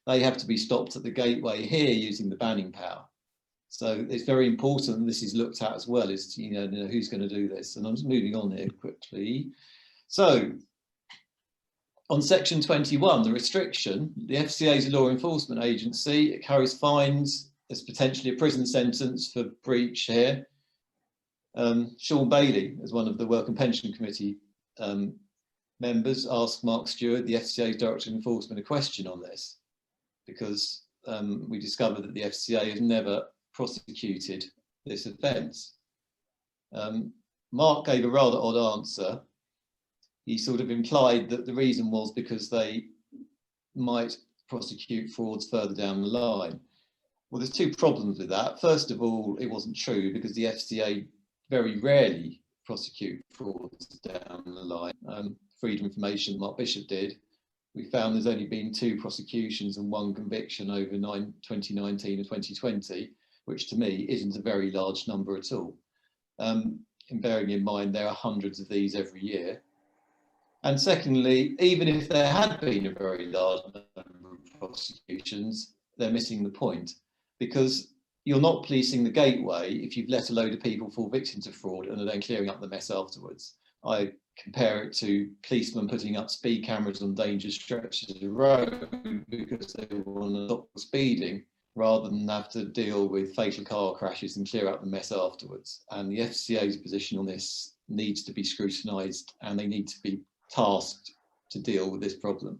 They have to be stopped at the gateway here using the banning power. So it's very important that this is looked at as well, as you know who's going to do this. And I'm just moving on here quickly. So on section 21, the restriction, the FCA is a law enforcement agency. It carries fines. There's potentially a prison sentence for breach here. Sean Bailey, as one of the Work and Pension Committee members, asked Mark Stewart, the FCA's Director of Enforcement, a question on this, because we discovered that the FCA has never prosecuted this offence. Mark gave a rather odd answer. He sort of implied that the reason was because they might prosecute frauds further down the line. Well, there's two problems with that. First of all, it wasn't true, because the FCA very rarely prosecute frauds down the line. Freedom of Information, Mark Bishop did. We found there's only been 2 prosecutions and 1 conviction over 2019 and 2020, which to me isn't a very large number at all. And bearing in mind there are hundreds of these every year. And secondly, even if there had been a very large number of prosecutions, they're missing the point, because you're not policing the gateway if you've let a load of people fall victim to fraud and are then clearing up the mess afterwards. I compare it to policemen putting up speed cameras on dangerous stretches of the road because they want to stop speeding, rather than have to deal with fatal car crashes and clear up the mess afterwards. And the FCA's position on this needs to be scrutinised, and they need to be tasked to deal with this problem.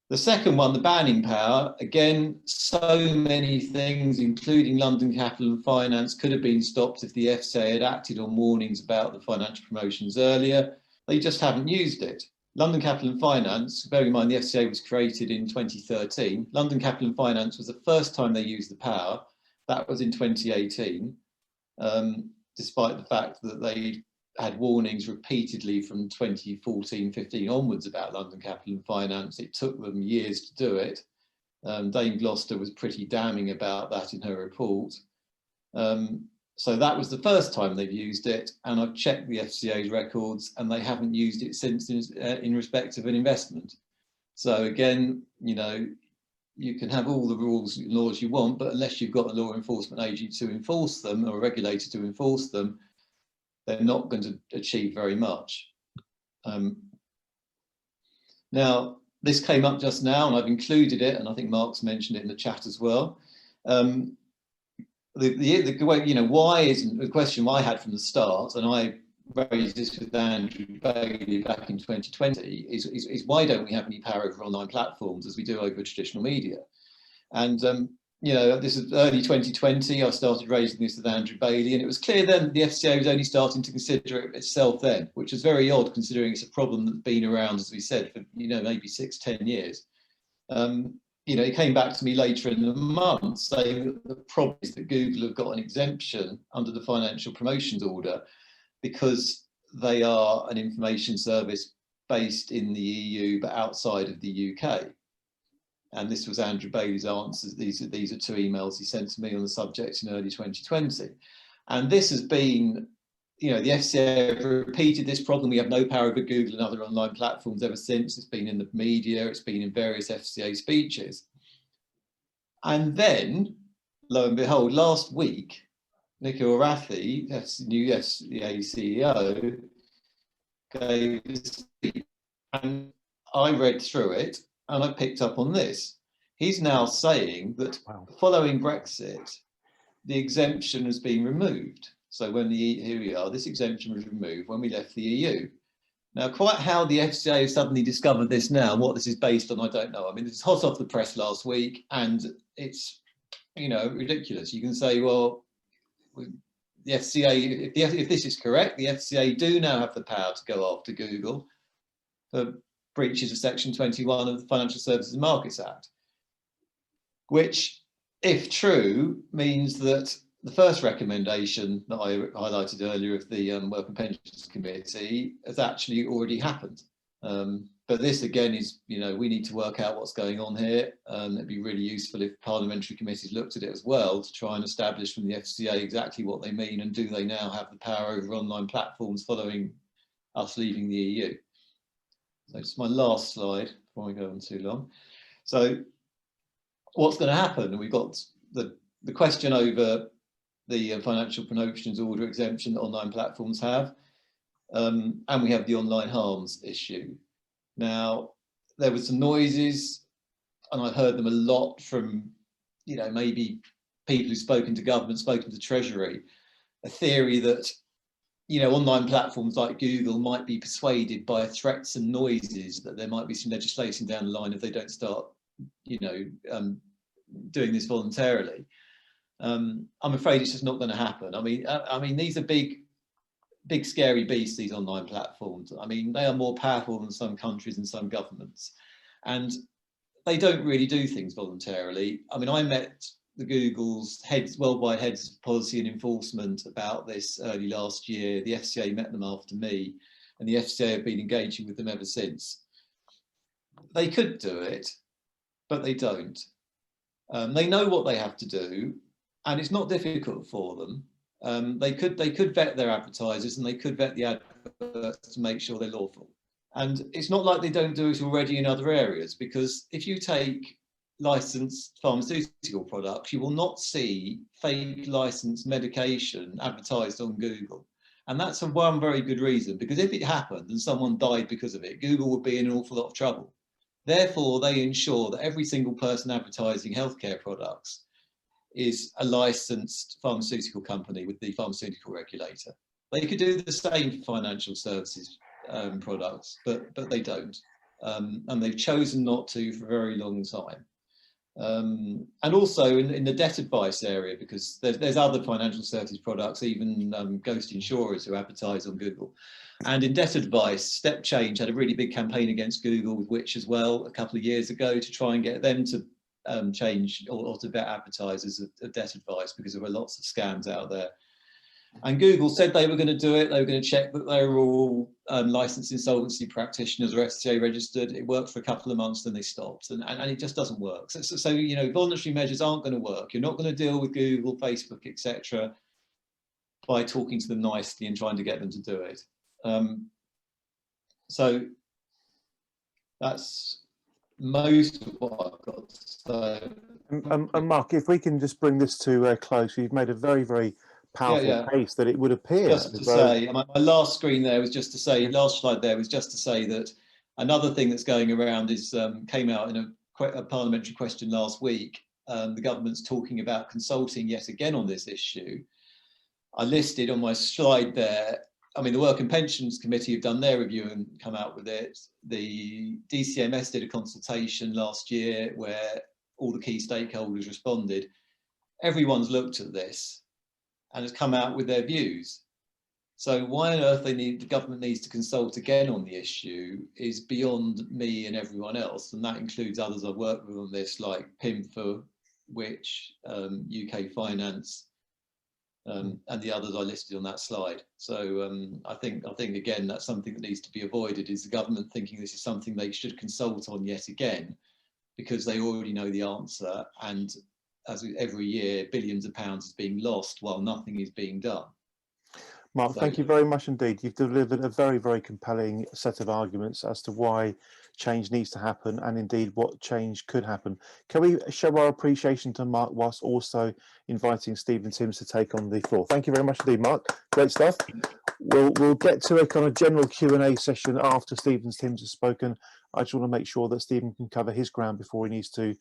The second one, the banning power, again, so many things, including London Capital and Finance, could have been stopped if the FCA had acted on warnings about the financial promotions earlier. They just haven't used it. London Capital and Finance, bearing in mind the FCA was created in 2013, London Capital and Finance was the first time they used the power. That was in 2018, despite the fact that they had warnings repeatedly from 2014-15 onwards about London Capital and Finance. It took them years to do it. Dame Gloucester was pretty damning about that in her report. So that was the first time they've used it, and I've checked the FCA's records and they haven't used it since in respect of an investment. So again, you know, you can have all the rules and laws you want, but unless you've got a law enforcement agency to enforce them or a regulator to enforce them, they're not going to achieve very much. Now, this came up just now, and I've included it, and I think Mark's mentioned it in the chat as well. The way, you know, why isn't the question I had from the start, and I raised this with Andrew Bailey back in 2020, is why don't we have any power over online platforms as we do over traditional media? And you know, this is early 2020, I started raising this with Andrew Bailey, and it was clear then the FCA was only starting to consider it itself then, which is very odd considering it's a problem that's been around, as we said, for, you know, maybe 6-10 years. You know, he came back to me later in the month saying that the problem is that Google have got an exemption under the financial promotions order because they are an information service based in the EU but outside of the UK. And this was Andrew Bailey's answers. These are 2 emails he sent to me on the subject in early 2020. And this has been, you know, the FCA have repeated this problem. We have no power over Google and other online platforms ever since. It's been in the media, it's been in various FCA speeches. And then, lo and behold, last week, Nikhil Rathi, new FCA CEO, gave a speech. And I read through it, and I picked up on this. He's now saying that following Brexit, the exemption has been removed. So when here we are, this exemption was removed when we left the EU. Now, quite how the FCA suddenly discovered this now, what this is based on, I don't know. I mean, it's hot off the press last week, and it's, you know, ridiculous. You can say, well, the FCA, if this is correct, the FCA do now have the power to go after Google for breaches of Section 21 of the Financial Services and Markets Act, which, if true, means that the first recommendation that I highlighted earlier of the Work and Pensions Committee has actually already happened. But this again is, you know, we need to work out what's going on here. It'd be really useful if parliamentary committees looked at it as well to try and establish from the FCA exactly what they mean, and do they now have the power over online platforms following us leaving the EU. So it's my last slide before I go on too long. So what's going to happen? And we've got the question over the financial promotions order exemption that online platforms have, and we have the online harms issue. Now, there were some noises, and I've heard them a lot from, you know, maybe people who've spoken to government, spoken to Treasury, a theory that, you know, online platforms like Google might be persuaded by threats and noises that there might be some legislation down the line if they don't start, you know, doing this voluntarily. I'm afraid it's just not going to happen. I mean, these are big, scary beasts, these online platforms. I mean, they are more powerful than some countries and some governments, and they don't really do things voluntarily. I mean, I met the Google's worldwide heads of policy and enforcement about this early last year. The FCA met them after me, and the FCA have been engaging with them ever since. They could do it, but they don't. They know what they have to do, and it's not difficult for them. They could vet their advertisers, and they could vet the adverts to make sure they're lawful. And it's not like they don't do it already in other areas, because if you take licensed pharmaceutical products, you will not see fake licensed medication advertised on Google. And that's for one very good reason, because if it happened and someone died because of it, Google would be in an awful lot of trouble. Therefore, they ensure that every single person advertising healthcare products is a licensed pharmaceutical company with the pharmaceutical regulator. They could do the same for financial services products, but they don't. And they've chosen not to for a very long time. And also in the debt advice area, because there's other financial services products, even ghost insurers who advertise on Google. And in debt advice, Step Change had a really big campaign against Google with Which as well a couple of years ago to try and get them to change or to vet advertisers of debt advice, because there were lots of scams out there. And Google said they were going to do it. They were going to check that they were all licensed insolvency practitioners or FCA registered. It worked for a couple of months, then they stopped, and it just doesn't work. So you know, voluntary measures aren't going to work. You're not going to deal with Google, Facebook, etc. by talking to them nicely and trying to get them to do it. So that's most of what I've got to say.
And Mark, if we can just bring this to a close, you've made a very, very powerful case that it would appear.
Just to say, my last screen there was just to say, last slide there was just to say that another thing that's going around is, came out in a parliamentary question last week, the government's talking about consulting yet again on this issue. I listed on my slide there, I mean, the Work and Pensions Committee have done their review and come out with it. The DCMS did a consultation last year where all the key stakeholders responded. Everyone's looked at this and has come out with their views. So why on earth the government needs to consult again on the issue is beyond me and everyone else, and that includes others I've worked with on this, like PIMFA, Which, UK Finance, and the others I listed on that slide. So I think again, that's something that needs to be avoided, is the government thinking this is something they should consult on yet again, because they already know the answer, and as every year, billions of pounds is being lost while nothing is being done.
Mark, thank you very much indeed. You've delivered a very, very compelling set of arguments as to why change needs to happen and indeed what change could happen. Can we show our appreciation to Mark whilst also inviting Stephen Timms to take on the floor? Thank you very much indeed, Mark. Great stuff. We'll get to a kind of general Q&A session after Stephen Timms has spoken. I just want to make sure that Stephen can cover his ground before he needs to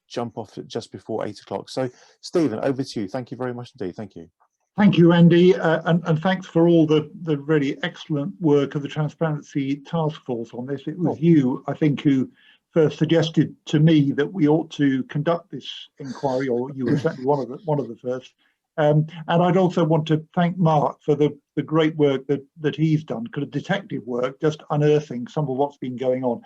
jump off just before 8 o'clock. So Stephen, over to you. Thank you very much indeed. Thank you.
Thank you, Andy, and thanks for all the really excellent work of the Transparency Task Force on this. It was you, I think, who first suggested to me that we ought to conduct this inquiry, or you were certainly one of the first. And I'd also want to thank Mark for the great work that he's done, kind of detective work, just unearthing some of what's been going on.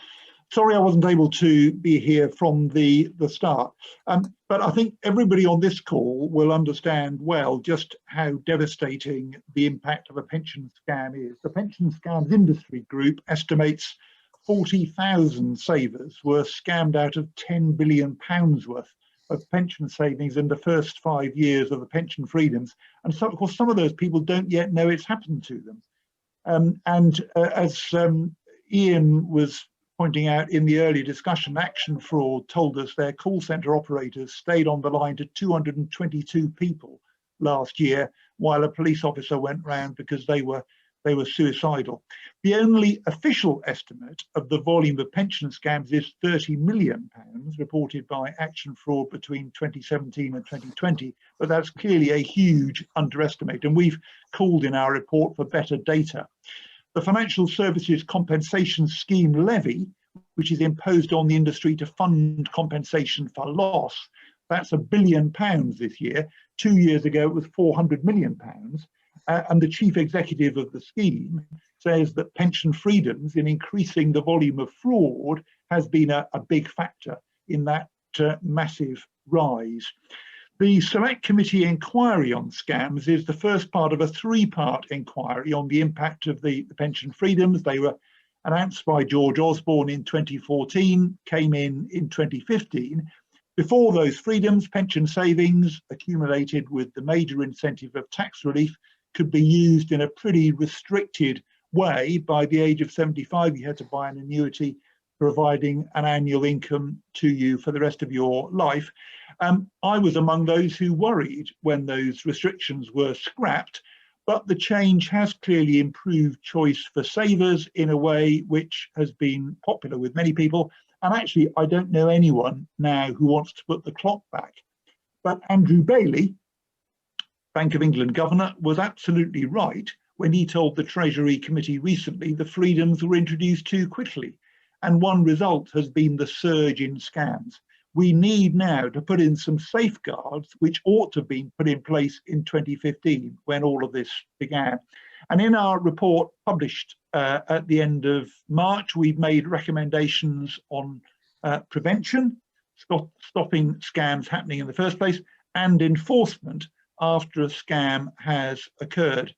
Sorry I wasn't able to be here from the start, but I think everybody on this call will understand well just how devastating the impact of a pension scam is. The Pension Scams Industry Group estimates 40,000 savers were scammed out of £10 billion worth of pension savings in the first 5 years of the pension freedoms. And so, of course, some of those people don't yet know it's happened to them. As Ian was pointing out in the earlier discussion, Action Fraud told us their call centre operators stayed on the line to 222 people last year, while a police officer went round because they were suicidal. The only official estimate of the volume of pension scams is £30 million, reported by Action Fraud between 2017 and 2020, but that's clearly a huge underestimate, and we've called in our report for better data. The Financial Services Compensation Scheme levy, which is imposed on the industry to fund compensation for loss, that's £1 billion this year. 2 years ago, it was £400 million. And the chief executive of the scheme says that pension freedoms in increasing the volume of fraud has been a big factor in that massive rise. The Select Committee inquiry on scams is the first part of a three-part inquiry on the impact of the pension freedoms. They were announced by George Osborne in 2014, came in 2015. Before those freedoms, pension savings accumulated with the major incentive of tax relief could be used in a pretty restricted way, by the age of 75, you had to buy an annuity providing an annual income to you for the rest of your life. I was among those who worried when those restrictions were scrapped, but the change has clearly improved choice for savers in a way which has been popular with many people. And actually, I don't know anyone now who wants to put the clock back. But Andrew Bailey, Bank of England governor, was absolutely right when he told the Treasury Committee recently the freedoms were introduced too quickly. And one result has been the surge in scams. We need now to put in some safeguards which ought to have been put in place in 2015 when all of this began. And in our report published at the end of March, we've made recommendations on prevention, stopping scams happening in the first place, and enforcement after a scam has occurred.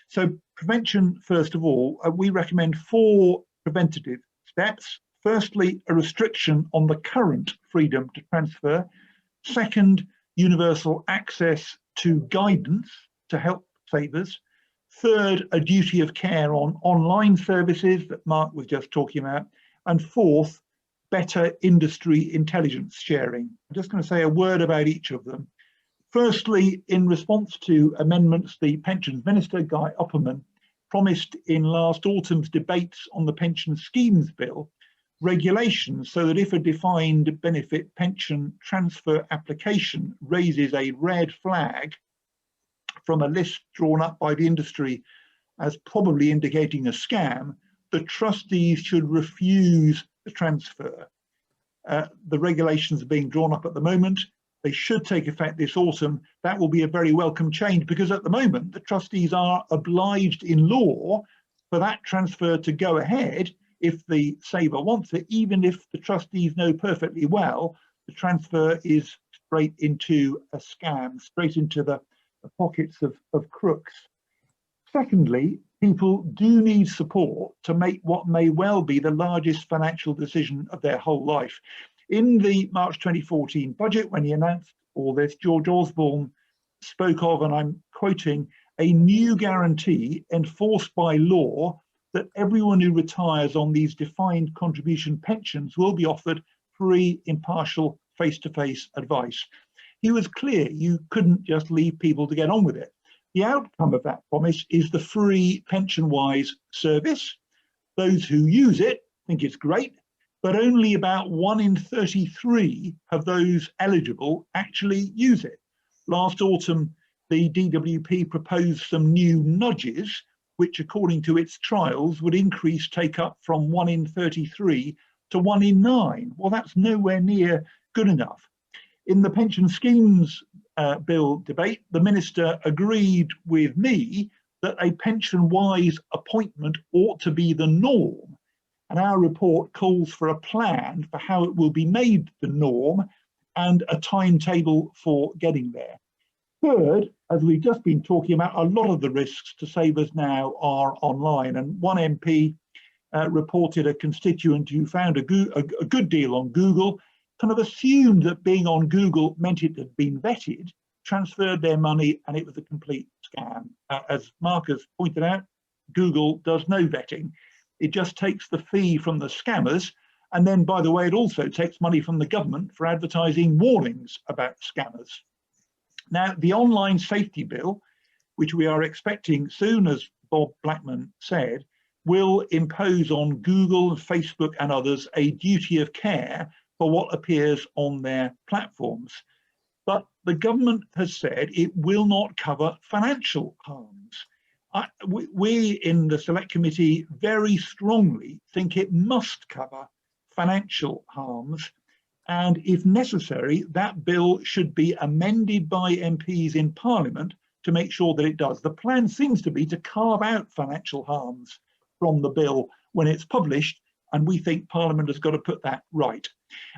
So prevention, first of all, we recommend 4 preventative steps. Firstly, a restriction on the current freedom to transfer. Second, universal access to guidance to help savers. Third, a duty of care on online services that Mark was just talking about. And fourth, better industry intelligence sharing. I'm just going to say a word about each of them. Firstly, in response to amendments, the Pensions Minister, Guy Opperman, promised in last autumn's debates on the Pension Schemes Bill regulations so that if a defined benefit pension transfer application raises a red flag from a list drawn up by the industry as probably indicating a scam, the trustees should refuse the transfer. The regulations are being drawn up at the moment. They should take effect this autumn. That will be a very welcome change because at the moment the trustees are obliged in law for that transfer to go ahead if the saver wants it, even if the trustees know perfectly well the transfer is straight into a scam, straight into the pockets of crooks. Secondly, people do need support to make what may well be the largest financial decision of their whole life. In the March 2014 budget, when he announced all this, George Osborne spoke of, and I'm quoting, a new guarantee enforced by law that everyone who retires on these defined contribution pensions will be offered free, impartial, face-to-face advice. He was clear you couldn't just leave people to get on with it. The outcome of that promise is the free PensionWise service. Those who use it think it's great, but only about 1 in 33 of those eligible actually use it. Last autumn, the DWP proposed some new nudges, which according to its trials would increase take-up from 1 in 33 to 1 in 9. Well, that's nowhere near good enough. In the pension schemes bill debate, the minister agreed with me that a PensionWise appointment ought to be the norm. And our report calls for a plan for how it will be made the norm and a timetable for getting there. Third, as we've just been talking about, a lot of the risks to savers now are online. And one MP reported a constituent who found a good deal on Google, kind of assumed that being on Google meant it had been vetted, transferred their money, and it was a complete scam. As Mark has pointed out, Google does no vetting. It just takes the fee from the scammers. And then, by the way, it also takes money from the government for advertising warnings about scammers. Now, the online safety bill, which we are expecting soon, as Bob Blackman said, will impose on Google, Facebook and others a duty of care for what appears on their platforms. But the government has said it will not cover financial harms. We in the Select Committee very strongly think it must cover financial harms. And if necessary, that bill should be amended by MPs in Parliament to make sure that it does. The plan seems to be to carve out financial harms from the bill when it's published, and we think Parliament has got to put that right.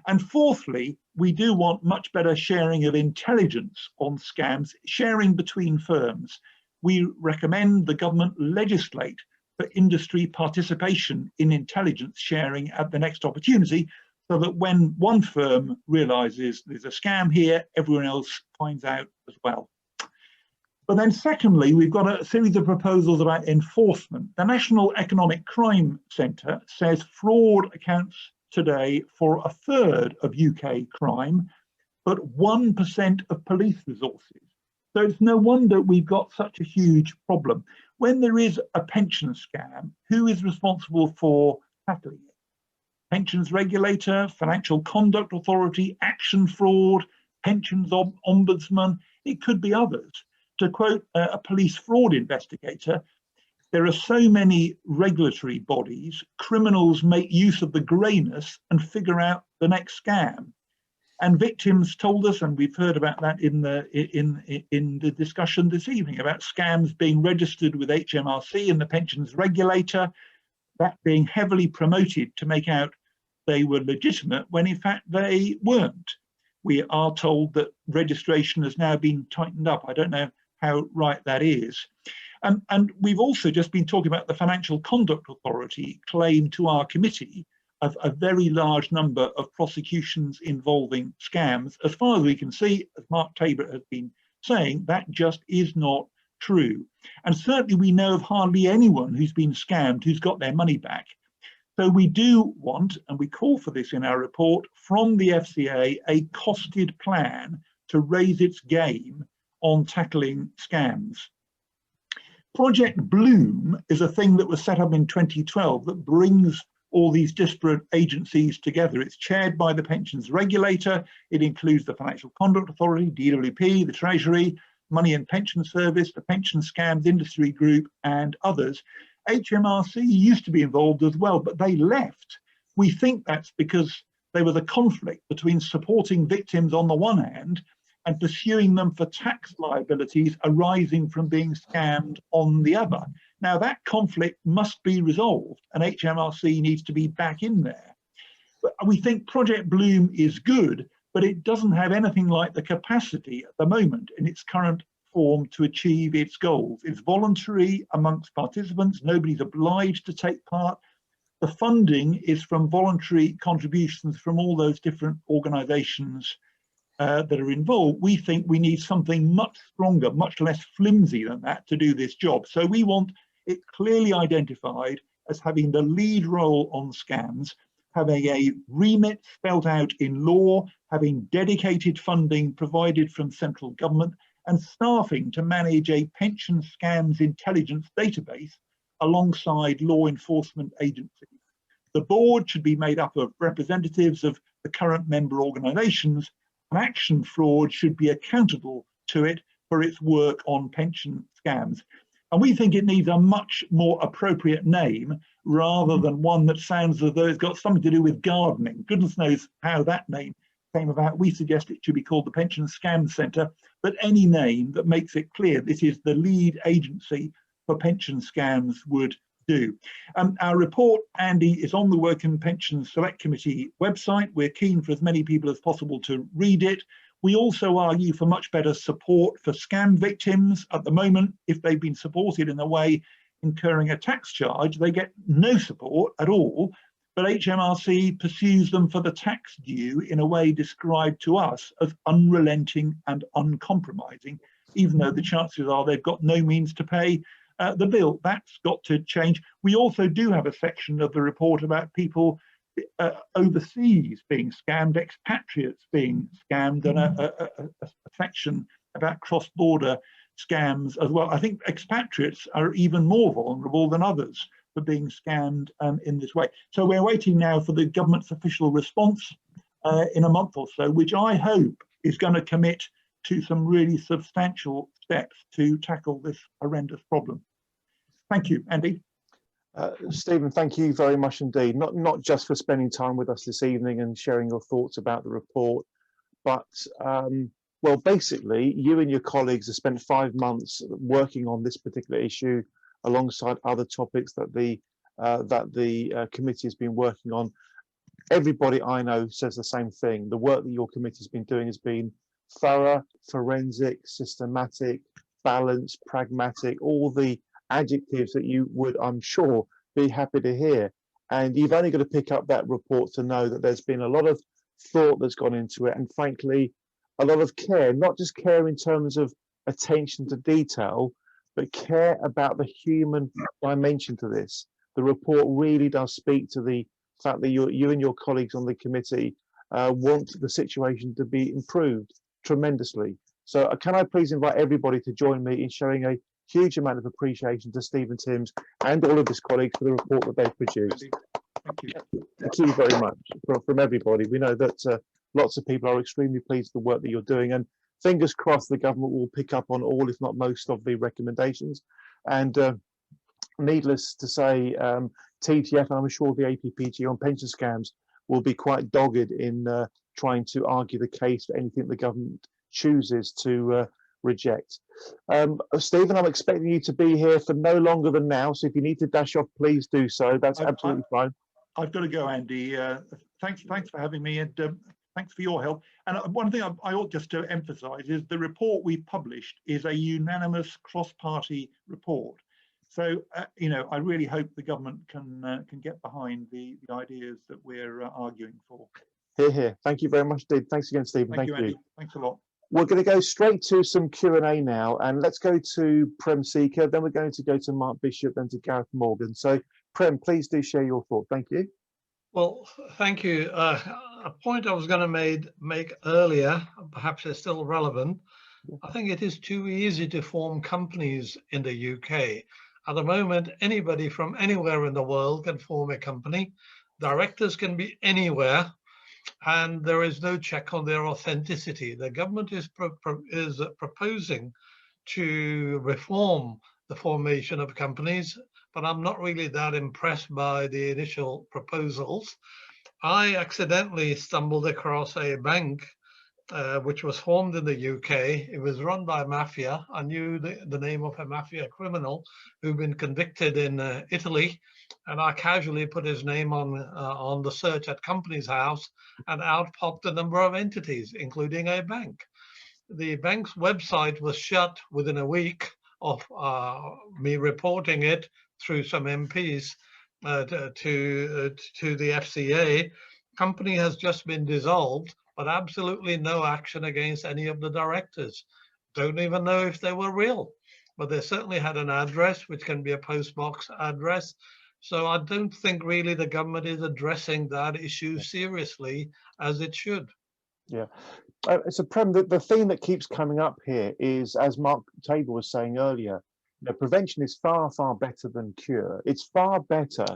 And fourthly, we do want much better sharing of intelligence on scams, sharing between firms. We recommend the government legislate for industry participation in intelligence sharing at the next opportunity, so that when one firm realizes there's a scam here, everyone else finds out as well. But then secondly, we've got a series of proposals about enforcement. The National Economic Crime Centre says fraud accounts today for 1/3 of UK crime, but 1% of police resources. So it's no wonder we've got such a huge problem. When there is a pension scam, who is responsible for tackling it? Pensions regulator, Financial Conduct Authority, Action Fraud, Pensions Ombudsman, it could be others. To quote a police fraud investigator, there are so many regulatory bodies, criminals make use of the greyness and figure out the next scam. And victims told us, and we've heard about that in the discussion this evening, about scams being registered with HMRC and the pensions regulator, that being heavily promoted to make out they were legitimate when in fact they weren't. We are told that registration has now been tightened up. I don't know how right that is. And we've also just been talking about the Financial Conduct Authority claim to our committee of a very large number of prosecutions involving scams. As far as we can see, as Mark Tabor has been saying, that just is not true. And certainly we know of hardly anyone who's been scammed who's got their money back. So we do want, and we call for this in our report, from the FCA, a costed plan to raise its game on tackling scams. Project Bloom is a thing that was set up in 2012 that brings all these disparate agencies together. It's chaired by the pensions regulator. It includes the Financial Conduct Authority, DWP, the Treasury, Money and Pension Service, the Pension Scams Industry Group, and others. HMRC used to be involved as well, but they left. We think that's because there was a conflict between supporting victims on the one hand and pursuing them for tax liabilities arising from being scammed on the other. Now that conflict must be resolved and HMRC needs to be back in there. But we think Project Bloom is good, but it doesn't have anything like the capacity at the moment in its current form to achieve its goals. It's voluntary amongst participants, nobody's obliged to take part. The funding is from voluntary contributions from all those different organisations that are involved. We think we need something much stronger, much less flimsy than that to do this job. So we want it clearly identified as having the lead role on scams, having a remit spelled out in law, having dedicated funding provided from central government, and staffing to manage a pension scams intelligence database alongside law enforcement agencies. The board should be made up of representatives of the current member organisations, and Action Fraud should be accountable to it for its work on pension scams. And we think it needs a much more appropriate name rather than one that sounds as though it's got something to do with gardening. Goodness knows how that name came about. We suggest it should be called the Pension Scams Centre, but any name that makes it clear this is the lead agency for pension scams would do. Our report, Andy, is on the Work and Pension Select Committee website. We're keen for as many people as possible to read it. We also argue for much better support for scam victims. At the moment, if they've been supported in a way incurring a tax charge, they get no support at all, but HMRC pursues them for the tax due in a way described to us as unrelenting and uncompromising, even though the chances are they've got no means to pay the bill. That's got to change. We also do have a section of the report about people overseas being scammed, expatriates being scammed, and a section about cross-border scams as well. I think expatriates are even more vulnerable than others for being scammed in this way. So we're waiting now for the government's official response in a month or so, which I hope is going to commit to some really substantial steps to tackle this horrendous problem. Thank you, Andy.
Stephen, thank you very much indeed, not just for spending time with us this evening and sharing your thoughts about the report, but well, basically you and your colleagues have spent 5 months working on this particular issue alongside other topics that the committee has been working on. Everybody I know says the same thing. The work that your committee has been doing has been thorough, forensic, systematic, balanced, pragmatic, all the adjectives that you would, I'm sure, be happy to hear. And you've only got to pick up that report to know that there's been a lot of thought that's gone into it, and frankly, a lot of care, not just care in terms of attention to detail, but care about the human dimension to this. The report really does speak to the fact that you and your colleagues on the committee want the situation to be improved tremendously. So can I please invite everybody to join me in showing a huge amount of appreciation to Stephen Timms and all of his colleagues for the report that they've produced.
Thank you.
Thank you very much from everybody. We know that lots of people are extremely pleased with the work that you're doing, and fingers crossed the government will pick up on all, if not most, of the recommendations. And needless to say, TTF, and I'm sure the APPG on pension scams will be quite dogged in trying to argue the case for anything the government chooses to reject. Stephen, I'm expecting you to be here for no longer than now, so if you need to dash off, please do so. That's absolutely fine.
I've got to go, Andy. Thanks for having me, and thanks for your help. And one thing I ought just to emphasise is the report we published is a unanimous cross-party report. So you know, I really hope the government can get behind the ideas that we're arguing for.
Hear, hear. Thank you very much indeed. Thanks again, Stephen.
Thank you, Andy. Thanks a lot.
We're going to go straight to some Q&A now, and let's go to Prem Seeker, then we're going to go to Mark Bishop, then to Gareth Morgan. So Prem, please do share your thought. Thank you.
Well, thank you. A point I was going to make earlier, perhaps it's still relevant. I think it is too easy to form companies in the UK. At the moment, anybody from anywhere in the world can form a company. Directors can be anywhere, and there is no check on their authenticity. The government is proposing to reform the formation of companies, but I'm not really that impressed by the initial proposals. I accidentally stumbled across a bank which was formed in the UK. It was run by mafia. I knew the name of a mafia criminal who'd been convicted in Italy, and I casually put his name on the search at Companies House, and out popped a number of entities, including a bank. The bank's website was shut within a week of me reporting it through some MPs to the FCA. Company has just been dissolved, but absolutely no action against any of the directors. Don't even know if they were real, but they certainly had an address, which can be a postbox address. So I don't think really the government is addressing that issue seriously as it should.
Yeah. So Prem, the theme that keeps coming up here is, as Mark Tabor was saying earlier, prevention is far, far better than cure. It's far better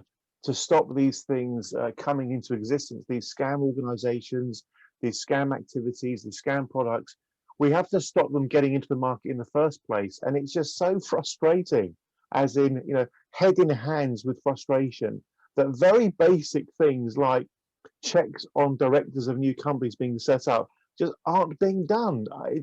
to stop these things coming into existence, these scam organizations, these scam activities, these scam products. We have to stop them getting into the market in the first place. And it's just so frustrating, as in, you know, head in hands with frustration, that very basic things like checks on directors of new companies being set up just aren't being done. I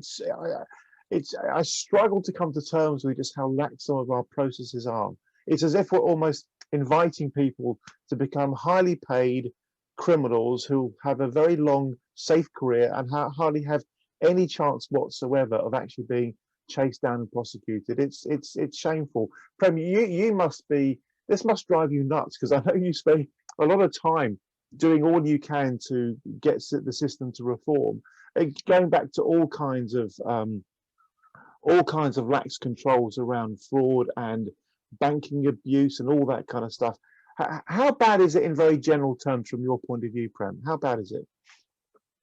struggle to come to terms with just how lax some of our processes are. It's as if we're almost inviting people to become highly paid criminals who have a very long, safe career and hardly have any chance whatsoever of actually being chased down and prosecuted. It's shameful. Prem, you must be, this must drive you nuts, because I know you spend a lot of time doing all you can to get the system to reform, going back to all kinds of lax controls around fraud and banking abuse and all that kind of stuff. How bad is it in very general terms from your point of view, Prem? How bad is it?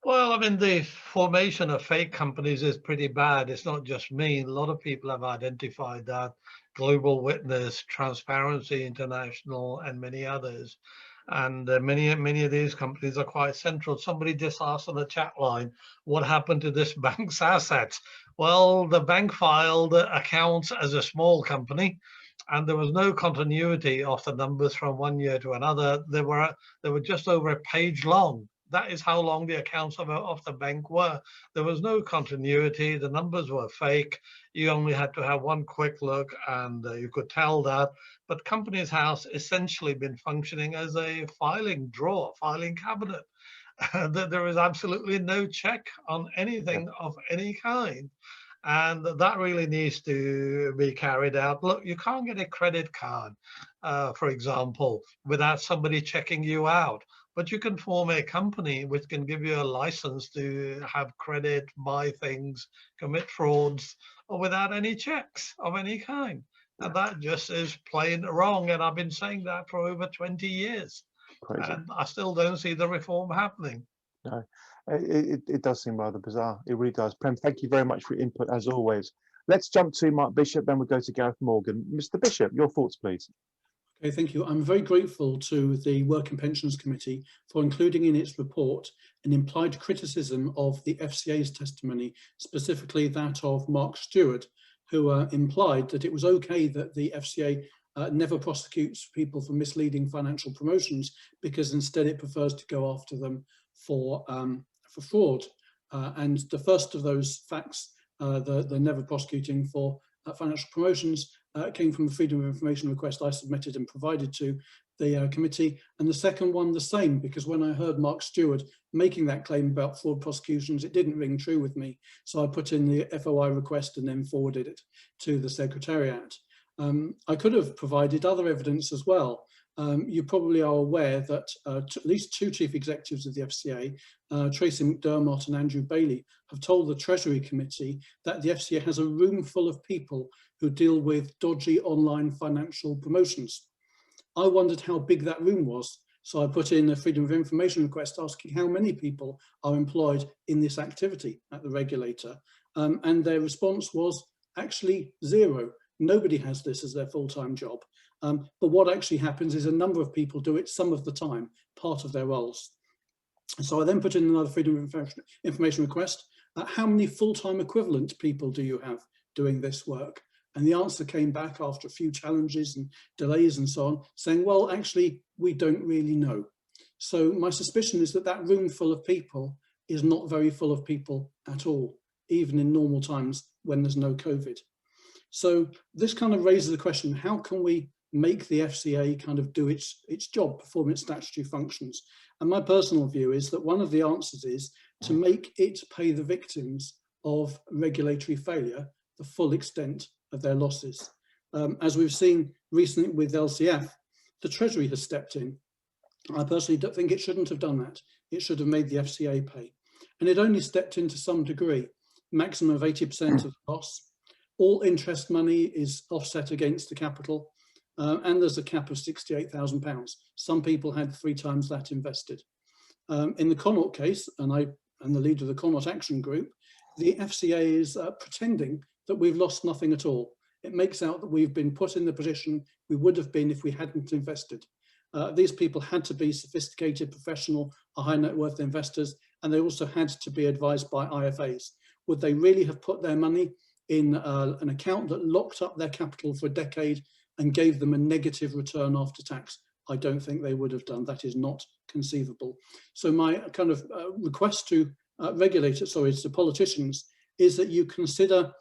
Well, I mean, the formation of fake companies is pretty bad. It's not just me. A lot of people have identified that. Global Witness, Transparency International, and many others. And many of these companies are quite central. Somebody just asked on the chat line, what happened to this bank's assets? Well, the bank filed accounts as a small company, and there was no continuity of the numbers from one year to another. They were just over a page long. That is how long the accounts of the bank were. There was no continuity. The numbers were fake. You only had to have one quick look, and you could tell that. But Companies House essentially been functioning as a filing drawer, filing cabinet. There is absolutely no check on anything of any kind. And that really needs to be carried out. Look, you can't get a credit card, for example, without somebody checking you out. but you can form a company which can give you a license to have credit, buy things, commit frauds, or without any checks of any kind. And that just is plain wrong. And I've been saying that for over 20 years.
Crazy.
And I still don't see the reform happening.
No, it does seem rather bizarre. It really does. Prem, thank you very much for your input as always. Let's jump to Mark Bishop, then we'll go to Gareth Morgan. Mr. Bishop, your thoughts, please.
Okay, thank you. I'm very grateful to the Work and Pensions Committee for including in its report an implied criticism of the FCA's testimony, specifically that of Mark Stewart, who implied that it was okay that the FCA never prosecutes people for misleading financial promotions because instead it prefers to go after them for fraud. And the first of those facts, the never prosecuting for financial promotions, came from the Freedom of Information request I submitted and provided to the committee. And the second one the same, because when I heard Mark Stewart making that claim about fraud prosecutions, it didn't ring true with me. So I put in the FOI request and then forwarded it to the Secretariat. I could have provided other evidence as well. You probably are aware that at least two chief executives of the FCA, Tracy McDermott and Andrew Bailey, have told the Treasury Committee that the FCA has a room full of people who deal with dodgy online financial promotions. I wondered how big that room was, so I put in a Freedom of Information request asking how many people are employed in this activity at the regulator, and their response was actually 0. Nobody has this as their full-time job. But what actually happens is a number of people do it some of the time, part of their roles. So I then put in another Freedom of Information request. How many full-time equivalent people do you have doing this work? And the answer came back after a few challenges and delays and so on, saying, well, actually, we don't really know. So my suspicion is that that room full of people is not very full of people at all, even in normal times when there's no COVID. So this kind of raises the question, how can we make the FCA kind of do its job, perform its statutory functions? And my personal view is that one of the answers is to make it pay the victims of regulatory failure the full extent of their losses. As we've seen recently with LCF, the Treasury has stepped in. I personally don't think it shouldn't have done that. It should have made the FCA pay. And it only stepped in to some degree, maximum of 80% of loss. All interest money is offset against the capital, and there's a cap of £68,000. Some people had 3 times that invested. In the Connaught case, and the leader of the Connaught Action Group, the FCA is pretending that we've lost nothing at all. It makes out that we've been put in the position we would have been if we hadn't invested. These people had to be sophisticated, professional, or high net worth investors, and they also had to be advised by IFAs. Would they really have put their money in an account that locked up their capital for a decade and gave them a negative return after tax? I don't think they would have done. That is not conceivable. So my kind of request to to politicians, is that you consider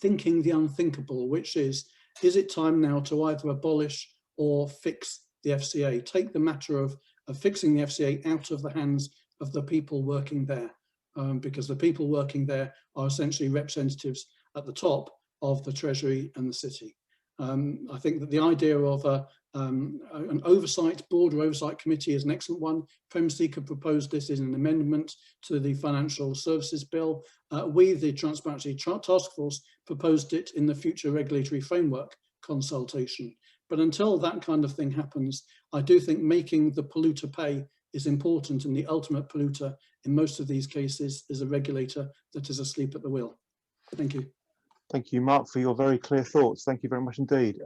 thinking the unthinkable, which is it time now to either abolish or fix the FCA? Take the matter of fixing the FCA out of the hands of the people working there, because the people working there are essentially representatives at the top of the Treasury and the City. I think that the idea of an oversight board or oversight committee is an excellent one. Prem Seeker proposed this in an amendment to the Financial Services Bill. We, the Transparency Task Force, proposed it in the future regulatory framework consultation. But until that kind of thing happens, I do think making the polluter pay is important, and the ultimate polluter in most of these cases is a regulator that is asleep at the wheel. Thank you.
Thank you, Mark, for your very clear thoughts. Thank you very much indeed.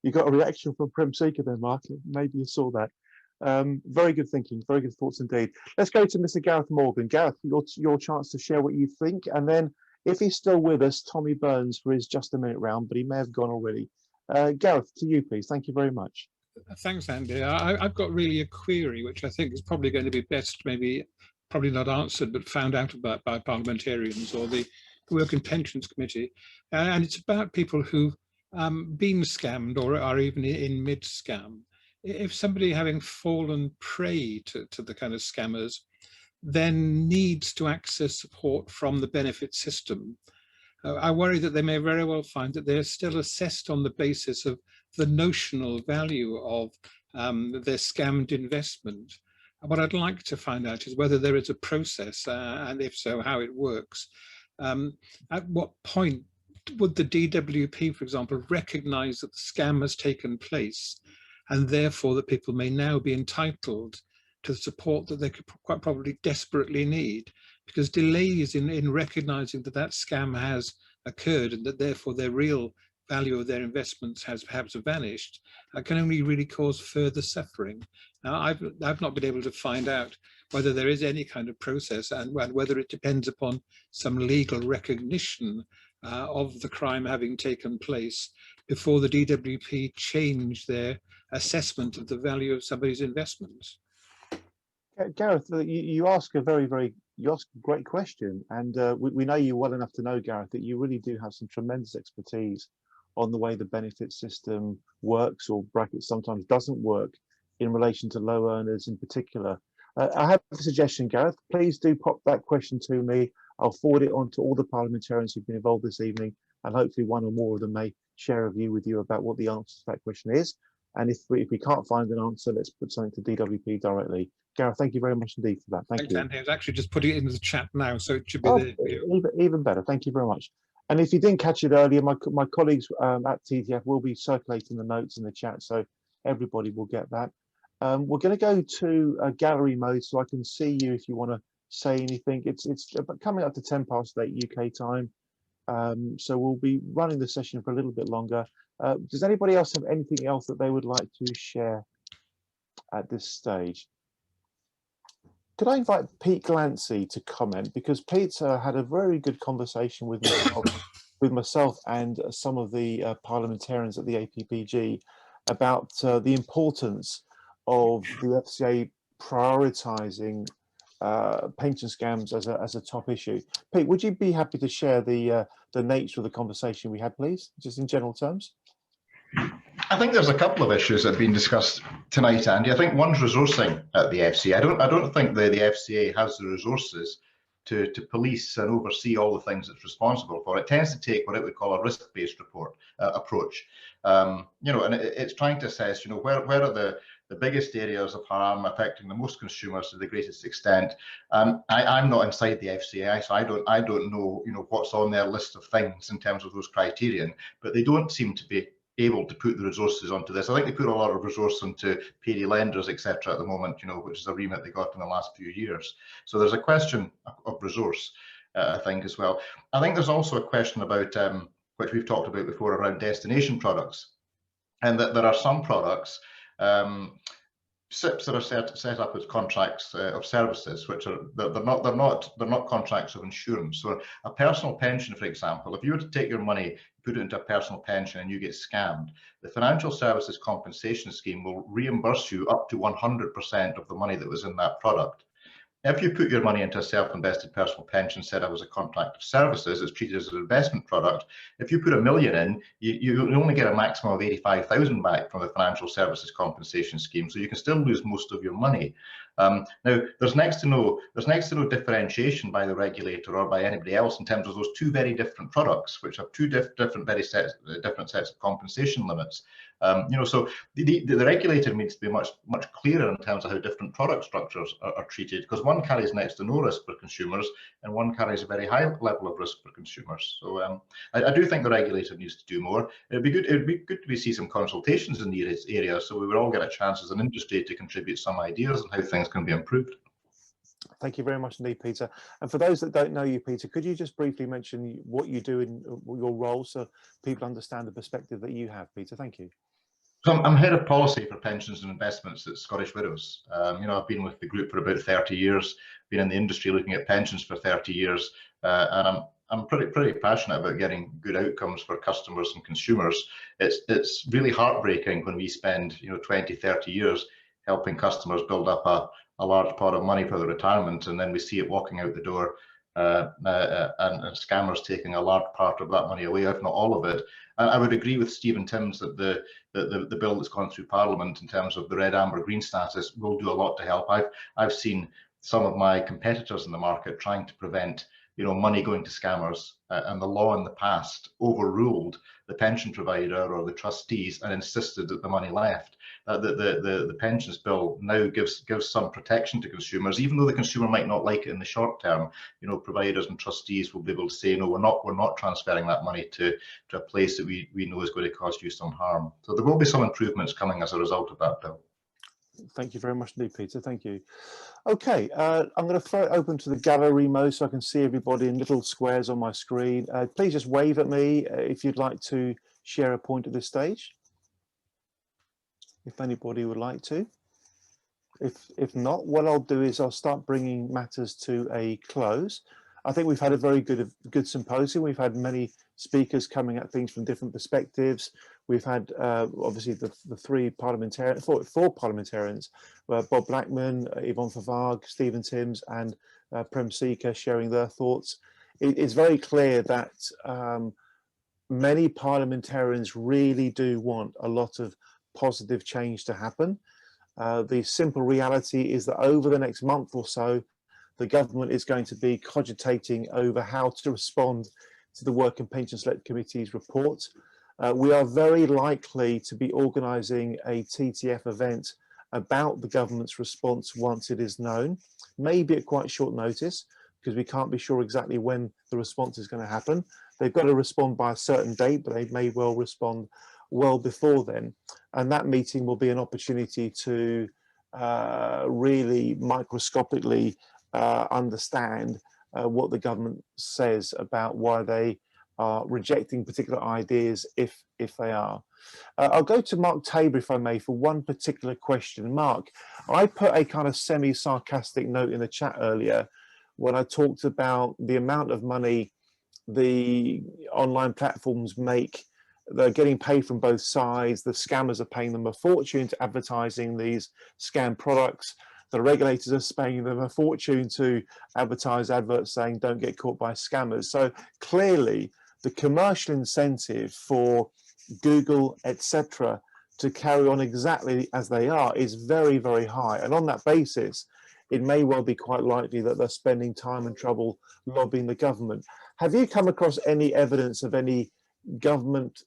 You got a reaction from Prem Seeker there, Mark. Maybe you saw that. Very good thinking, very good thoughts indeed. Let's go to Mr. Gareth Morgan. Gareth, your chance to share what you think. And then if he's still with us, Tommy Burns for his just a minute round, but he may have gone already. Gareth, to you, please. Thank you very much.
Thanks, Andy. I've got really a query, which I think is probably going to be best, probably not answered, but found out about by parliamentarians or the Work and Pensions Committee. And it's about people who've been scammed or are even in mid-scam. If somebody having fallen prey to the kind of scammers then needs to access support from the benefit system, I worry that they may very well find that they're still assessed on the basis of the notional value of their scammed investment. What I'd like to find out is whether there is a process, and if so, how it works. At what point would the DWP, for example, recognise that the scam has taken place, and therefore that people may now be entitled to the support that they could quite probably desperately need? Because delays in recognising that that scam has occurred and that therefore their real value of their investments has perhaps vanished, can only really cause further suffering. Now, I've not been able to find out whether there is any kind of process and whether it depends upon some legal recognition of the crime having taken place before the DWP change their assessment of the value of somebody's investments.
Gareth, you ask a great question, and we know you well enough to know, Gareth, that you really do have some tremendous expertise on the way the benefit system works, or brackets sometimes doesn't work, in relation to low earners in particular. I have a suggestion, Gareth. Please do pop that question to me. I'll forward it on to all the parliamentarians who've been involved this evening, and hopefully one or more of them may share a view with you about what the answer to that question is. And if we can't find an answer, let's put something to DWP directly. Gareth, thank you very much indeed for that. Thanks,
Andy. I was actually just putting it into the chat now, so it should be there.
Even better. Thank you very much. And if you didn't catch it earlier, my colleagues at TTF will be circulating the notes in the chat, so everybody will get that. We're going to go to gallery mode, so I can see you if you want to say anything. It's coming up to 8:10 UK time, so we'll be running the session for a little bit longer. Does anybody else have anything else that they would like to share at this stage? Could I invite Pete Glancy to comment, because Pete had a very good conversation with myself and some of the parliamentarians at the APPG about the importance of the FCA prioritising pension scams as a top issue. Pete, would you be happy to share the nature of the conversation we had, please, just in general terms?
I think there's a couple of issues that have been discussed tonight, Andy. I think one's resourcing at the FCA. I don't think the FCA has the resources to police and oversee all the things it's responsible for. It tends to take what it would call a risk-based approach. And it's trying to assess, where are the biggest areas of harm affecting the most consumers to the greatest extent. I'm not inside the FCA, so I don't know, what's on their list of things in terms of those criterion, but they don't seem to be able to put the resources onto this. I think they put a lot of resource into payday lenders, etc. at the moment, which is a remit they got in the last few years. So there's a question of resource, I think, as well. I think there's also a question about, which we've talked about before, around destination products, and that there are some products, SIPs that are set up as contracts of services, which are they're not contracts of insurance. So a personal pension, for example, if you were to take your money, put it into a personal pension, and you get scammed, the Financial Services Compensation Scheme will reimburse you up to 100% of the money that was in that product. If you put your money into a self-invested personal pension set up as a contract of services, it's treated as an investment product. If you put $1 million in, you only get a maximum of 85,000 back from the Financial Services Compensation Scheme, so you can still lose most of your money. Now, there's next to no differentiation by the regulator or by anybody else in terms of those two very different products, which have two different sets of compensation limits. So the regulator needs to be much clearer in terms of how different product structures are treated, because one carries next to no risk for consumers and one carries a very high level of risk for consumers. So I do think the regulator needs to do more. It'd be good to see some consultations in these areas, so we would all get a chance as an industry to contribute some ideas on how things can be improved.
Thank you very much indeed, Peter. And for those that don't know you, Peter, could you just briefly mention what you do in your role so people understand the perspective that you have, Peter? Thank you.
So I'm head of policy for pensions and investments at Scottish Widows. I've been with the group for about 30 years, been in the industry looking at pensions for 30 years, and I'm pretty passionate about getting good outcomes for customers and consumers. It's really heartbreaking when we spend 20, 30 years helping customers build up a large pot of money for their retirement, and then we see it walking out the door and scammers taking a large part of that money away, if not all of it. And I would agree with Stephen Timms that the bill that's gone through Parliament in terms of the red, amber, green status will do a lot to help. I've seen some of my competitors in the market trying to prevent money going to scammers, and the law in the past overruled the pension provider or the trustees and insisted that the money left. The pensions bill now gives some protection to consumers, even though the consumer might not like it in the short term. Providers and trustees will be able to say, no, we're not transferring that money to a place that we know is going to cause you some harm. So there will be some improvements coming as a result of that bill.
Thank you very much indeed, Peter. Thank you. Okay, I'm going to throw it open to the gallery mode so I can see everybody in little squares on my screen. Please just wave at me if you'd like to share a point at this stage, if anybody would like to. If not, what I'll do is I'll start bringing matters to a close. I think we've had a very good symposium. We've had many speakers coming at things from different perspectives. We've had obviously the four parliamentarians, Bob Blackman, Yvonne Favard, Stephen Timms, and Prem Sikka sharing their thoughts. It's very clear that many parliamentarians really do want a lot of positive change to happen. The simple reality is that over the next month or so, the government is going to be cogitating over how to respond to the Work and Pension Select Committee's report. We are very likely to be organising a TTF event about the government's response once it is known, maybe at quite short notice, because we can't be sure exactly when the response is going to happen. They've got to respond by a certain date, but they may well respond well before then. And that meeting will be an opportunity to really microscopically understand what the government says about why they are rejecting particular ideas, if they are. I'll go to Mark Tabor, if I may, for one particular question. Mark, I put a kind of semi-sarcastic note in the chat earlier when I talked about the amount of money the online platforms make. They're getting paid from both sides. The scammers are paying them a fortune to advertising these scam products. The regulators are paying them a fortune to advertise adverts saying don't get caught by scammers. So clearly the commercial incentive for Google, etc., to carry on exactly as they are is very, very high. And on that basis, it may well be quite likely that they're spending time and trouble lobbying the government. Have you come across any evidence of any government,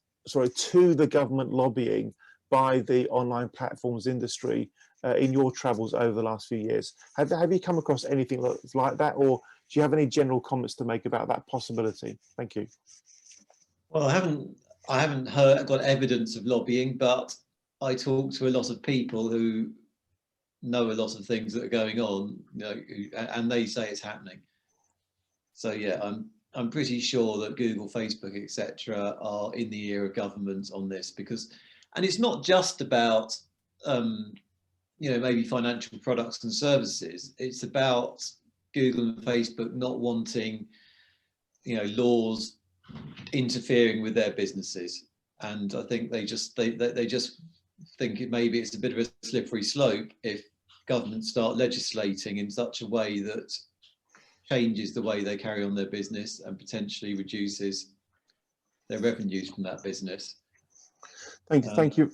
to the government lobbying by the online platforms industry in your travels over the last few years? Have you come across anything like that, or do you have any general comments to make about that possibility? Thank you.
Well, I haven't got evidence of lobbying, but I talk to a lot of people who know a lot of things that are going on, and they say it's happening. So yeah, I'm pretty sure that Google, Facebook, etc., are in the ear of government on this, and it's not just about maybe financial products and services. It's about Google and Facebook not wanting laws interfering with their businesses, and I think they just think maybe it's a bit of a slippery slope if governments start legislating in such a way that changes the way they carry on their business and potentially reduces their revenues from that business.
Thank you.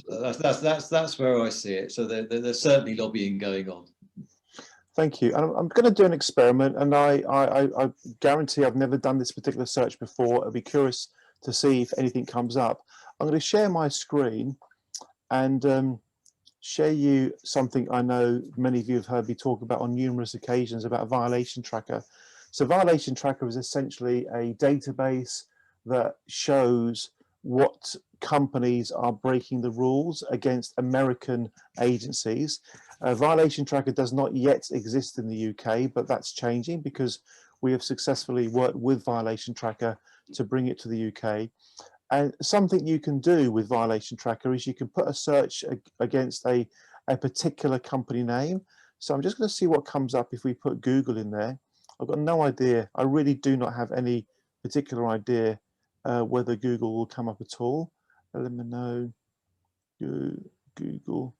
That's where I see it. So there's certainly lobbying going on.
Thank you. And I'm going to do an experiment, and I guarantee I've never done this particular search before. I'll be curious to see if anything comes up. I'm going to share my screen and share you something I know many of you have heard me talk about on numerous occasions about Violation Tracker. So Violation Tracker is essentially a database that shows what companies are breaking the rules against American agencies. Violation Tracker does not yet exist in the UK, but that's changing because we have successfully worked with Violation Tracker to bring it to the UK. And something you can do with Violation Tracker is you can put a search against a particular company name. So I'm just going to see what comes up if we put Google in there. I've got no idea. I really do not have any particular idea whether Google will come up at all. Let me know. Google.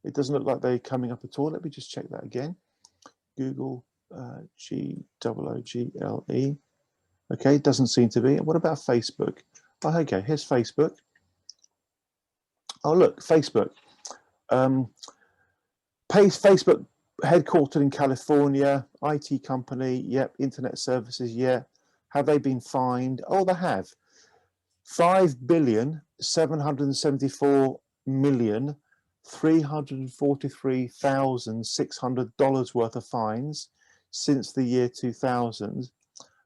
It doesn't look like they're coming up at all. Let me just check that again. Google, Google. Okay, doesn't seem to be. What about Facebook? Oh, okay, here's Facebook. Oh, look, Facebook. Facebook headquartered in California, IT company, yep, internet services, yeah. Have they been fined? Oh, they have. $5,774,343,600 worth of fines since the year 2000.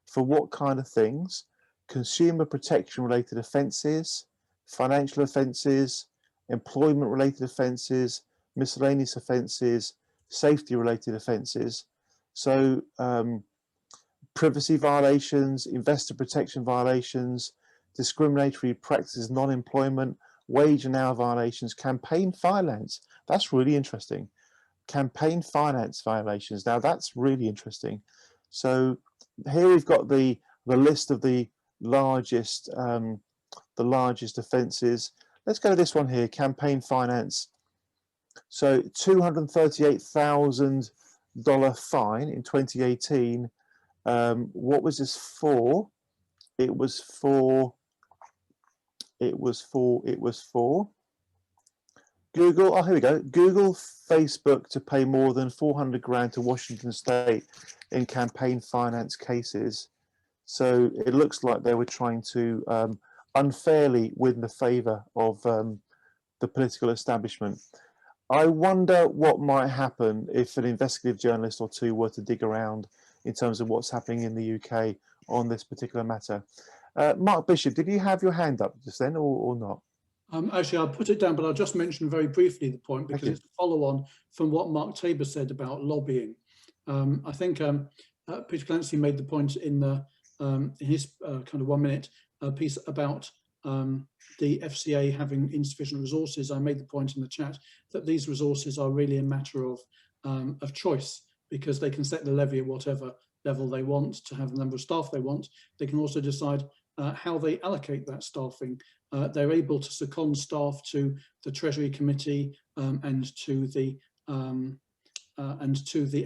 For what kind of things? Consumer protection related offences, financial offences, employment related offences, miscellaneous offences, safety related offences. So privacy violations, investor protection violations, discriminatory practices, non-employment, wage and hour violations, campaign finance. That's really interesting. Campaign finance violations. Now that's really interesting. So here we've got the list of the largest offences. Let's go to this one here, campaign finance. So $238,000 fine in 2018. What was this for? It was for Google. Oh, here we go. Google, Facebook to pay more than 400 grand to Washington State in campaign finance cases. So it looks like they were trying to unfairly win the favor of the political establishment. I wonder what might happen if an investigative journalist or two were to dig around in terms of what's happening in the UK on this particular matter. Mark Bishop, did you have your hand up just then or not?
Actually, I'll put it down, but I'll just mention very briefly the point because it's a follow on from what Mark Tabor said about lobbying. I think Peter Clancy made the point in his kind of 1 minute piece about the FCA having insufficient resources. I made the point in the chat that these resources are really a matter of choice, because they can set the levy at whatever level they want to have the number of staff they want. They can also decide how they allocate that staffing. They're able to second staff to the Treasury Committee and to the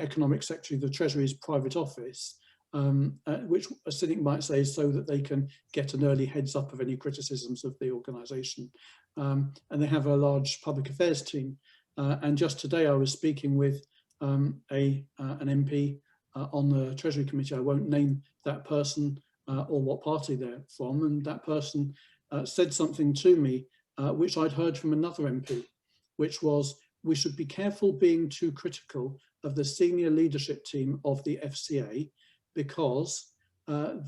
Economic Secretary of the Treasury's private office, which a cynic might say is so that they can get an early heads up of any criticisms of the organisation. And they have a large public affairs team. And just today I was speaking with an MP on the Treasury Committee. I won't name that person or what party they're from, and that person said something to me which I'd heard from another MP, which was, we should be careful being too critical of the senior leadership team of the FCA, because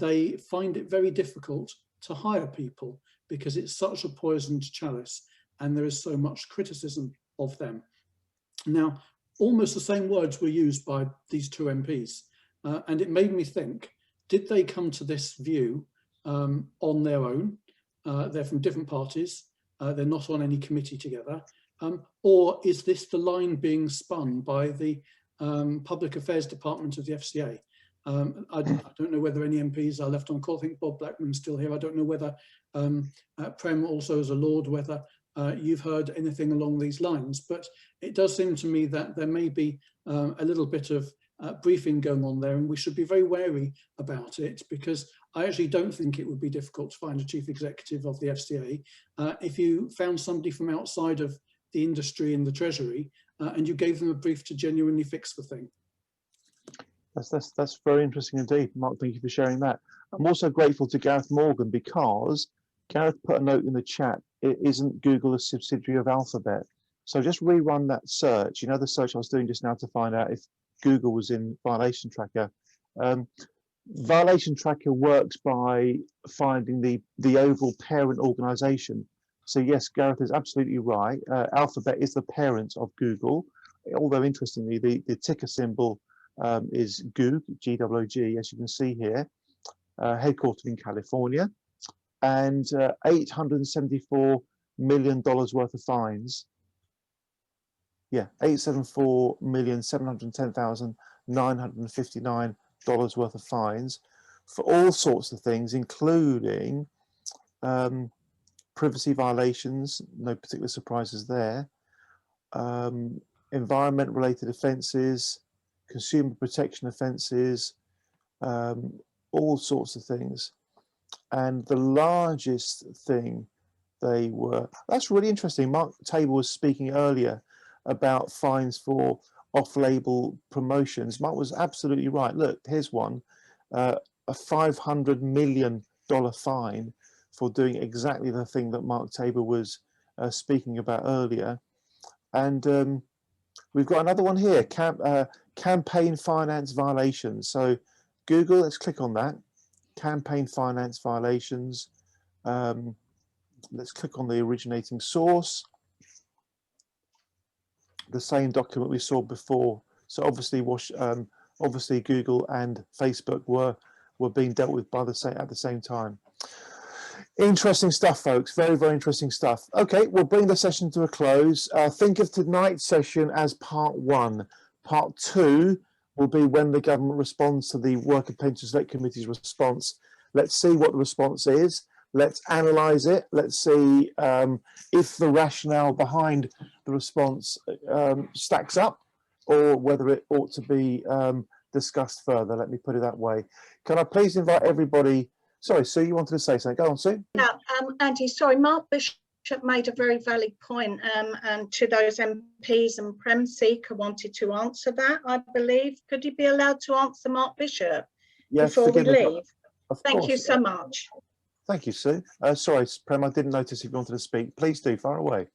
they find it very difficult to hire people because it's such a poisoned chalice and there is so much criticism of them. Now, almost the same words were used by these two MPs, and it made me think, did they come to this view on their own? They're from different parties, they're not on any committee together, or is this the line being spun by the Public Affairs Department of the FCA? I don't know whether any MPs are left on call. I think Bob Blackman's still here. I don't know whether Prem also as a Lord, whether you've heard anything along these lines, but it does seem to me that there may be a little bit of briefing going on there, and we should be very wary about it, because I actually don't think it would be difficult to find a chief executive of the FCA if you found somebody from outside of the industry and the Treasury and you gave them a brief to genuinely fix the thing.
That's very interesting indeed, Mark. Thank you for sharing that. I'm also grateful to Gareth Morgan, because Gareth put a note in the chat. Isn't Google a subsidiary of Alphabet? So just rerun that search. You know, the search I was doing just now to find out if Google was in Violation Tracker. Violation Tracker works by finding the overall parent organization. So yes, Gareth is absolutely right. Alphabet is the parent of Google, although interestingly, the ticker symbol is GOOG, GWG, as you can see here, headquartered in California, and $874 million worth of fines. Yeah, $874,710,959 worth of fines for all sorts of things, including privacy violations, no particular surprises there, environment-related offences, consumer protection offences, all sorts of things. And the largest thing that's really interesting. Mark Tabor was speaking earlier about fines for off-label promotions. Mark was absolutely right. Look, here's one, a $500 million fine for doing exactly the thing that Mark Tabor was speaking about earlier. And we've got another one here, campaign finance violations. So Google, let's click on that, campaign finance violations. Let's click on the originating source. The same document we saw before. So obviously, obviously Google and Facebook were being dealt with by at the same time. Interesting stuff, folks. Very, very interesting stuff. Okay, we'll bring the session to a close. Think of tonight's session as part 1. Part 2 will be when the government responds to the Work and Pension Select Committee's response. Let's see what the response is. Let's analyse it. Let's see if the rationale behind the response stacks up, or whether it ought to be discussed further. Let me put it that way. Can I please invite everybody? Sorry, Sue, you wanted to say something. Go on, Sue.
Yeah, Andy, sorry, Mark Bishop made a very valid point, and to those MPs, and Prem Seeker wanted to answer that, I believe. Could you be allowed to answer Mark Bishop before we leave? Thank you so much.
Thank you, Sue. Sorry, Prem, I didn't notice if you wanted to speak. Please do, far away.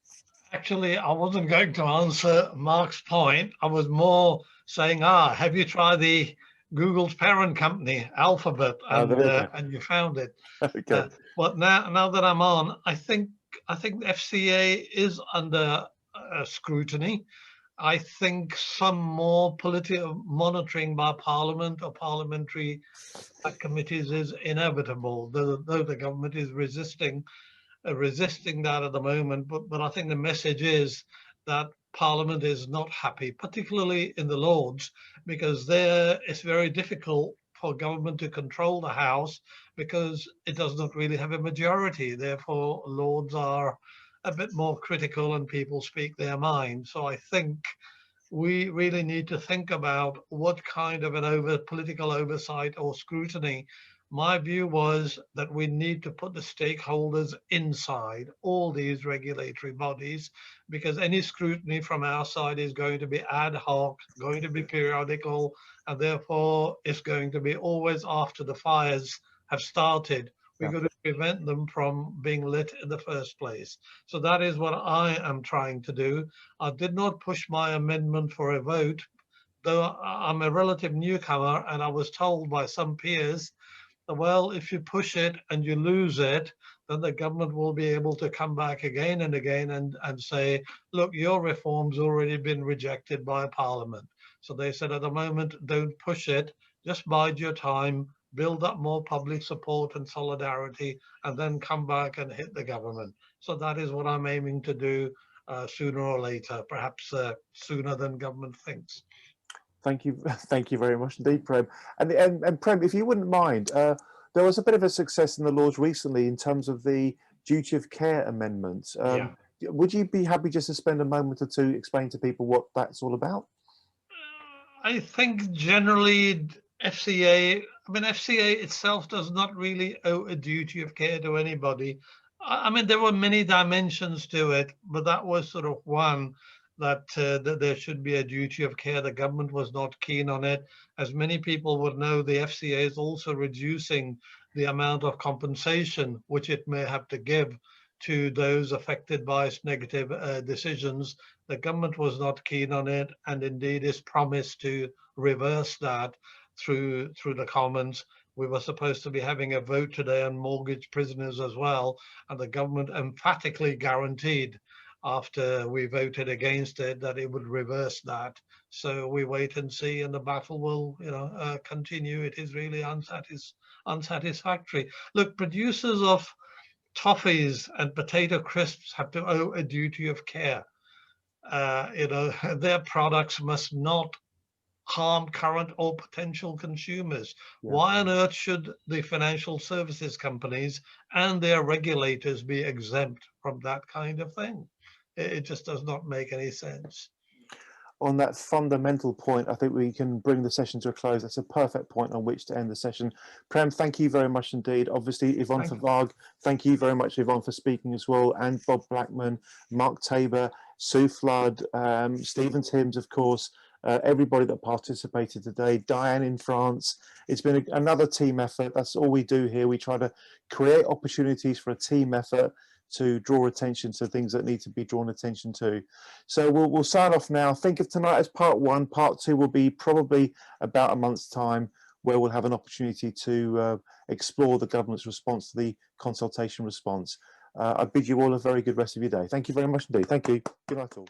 Actually, I wasn't going to answer Mark's point. I was more saying, have you tried the Google's parent company, Alphabet, and you found it.
Okay.
But now that I'm on, I think the FCA is under scrutiny. I think some more political monitoring by Parliament or parliamentary committees is inevitable, though the government is resisting that at the moment. But I think the message is that Parliament is not happy, particularly in the Lords, because there it's very difficult for government to control the House because it does not really have a majority. Therefore, Lords are a bit more critical and people speak their mind. So I think we really need to think about what kind of an political oversight or scrutiny. My view was that we need to put the stakeholders inside all these regulatory bodies, because any scrutiny from our side is going to be ad hoc, going to be periodical, and therefore it's going to be always after the fires have started. We've got to prevent them from being lit in the first place. So that is what I am trying to do. I did not push my amendment for a vote, though I'm a relative newcomer, and I was told by some peers, well, if you push it and you lose it, then the government will be able to come back again and again and say, look, your reform's already been rejected by Parliament. So they said at the moment, don't push it, just bide your time, build up more public support and solidarity, and then come back and hit the government. So that is what I'm aiming to do sooner or later, perhaps sooner than government thinks.
Thank you very much indeed, Prem. And Prem, if you wouldn't mind, there was a bit of a success in the Lords recently in terms of the duty of care amendments. Would you be happy just to spend a moment or two explaining to people what that's all about?
I think generally FCA itself does not really owe a duty of care to anybody. I mean, there were many dimensions to it, but that was sort of one, that there should be a duty of care. The government was not keen on it. As many people would know, the FCA is also reducing the amount of compensation which it may have to give to those affected by its negative decisions. The government was not keen on it, and indeed is promised to reverse that through the Commons. We were supposed to be having a vote today on mortgage prisoners as well, and the government emphatically guaranteed after we voted against it that it would reverse that. So we wait and see, and the battle will continue. It is really unsatisfactory. Look, producers of toffees and potato crisps have to owe a duty of care. Their products must not harm current or potential consumers. Yeah. Why on earth should the financial services companies and their regulators be exempt from that kind of thing? It just does not make any sense.
On that fundamental point, I think we can bring the session to a close. That's a perfect point on which to end the session. Prem, thank you very much indeed. Obviously, Yvonne Vervaag, thank you very much, Yvonne, for speaking as well, and Bob Blackman, Mark Tabor, Sue Flood, Stephen Timms, of course. everybody that participated today, Diane in France. It's been another team effort. That's all we do here. We try to create opportunities for a team effort to draw attention to things that need to be drawn attention to. So we'll sign off now. Think of tonight as part one. Part two will be probably about a month's time, where we'll have an opportunity to explore the government's response to the consultation response. I bid you all a very good rest of your day. Thank you very much indeed. Thank you. Good night all.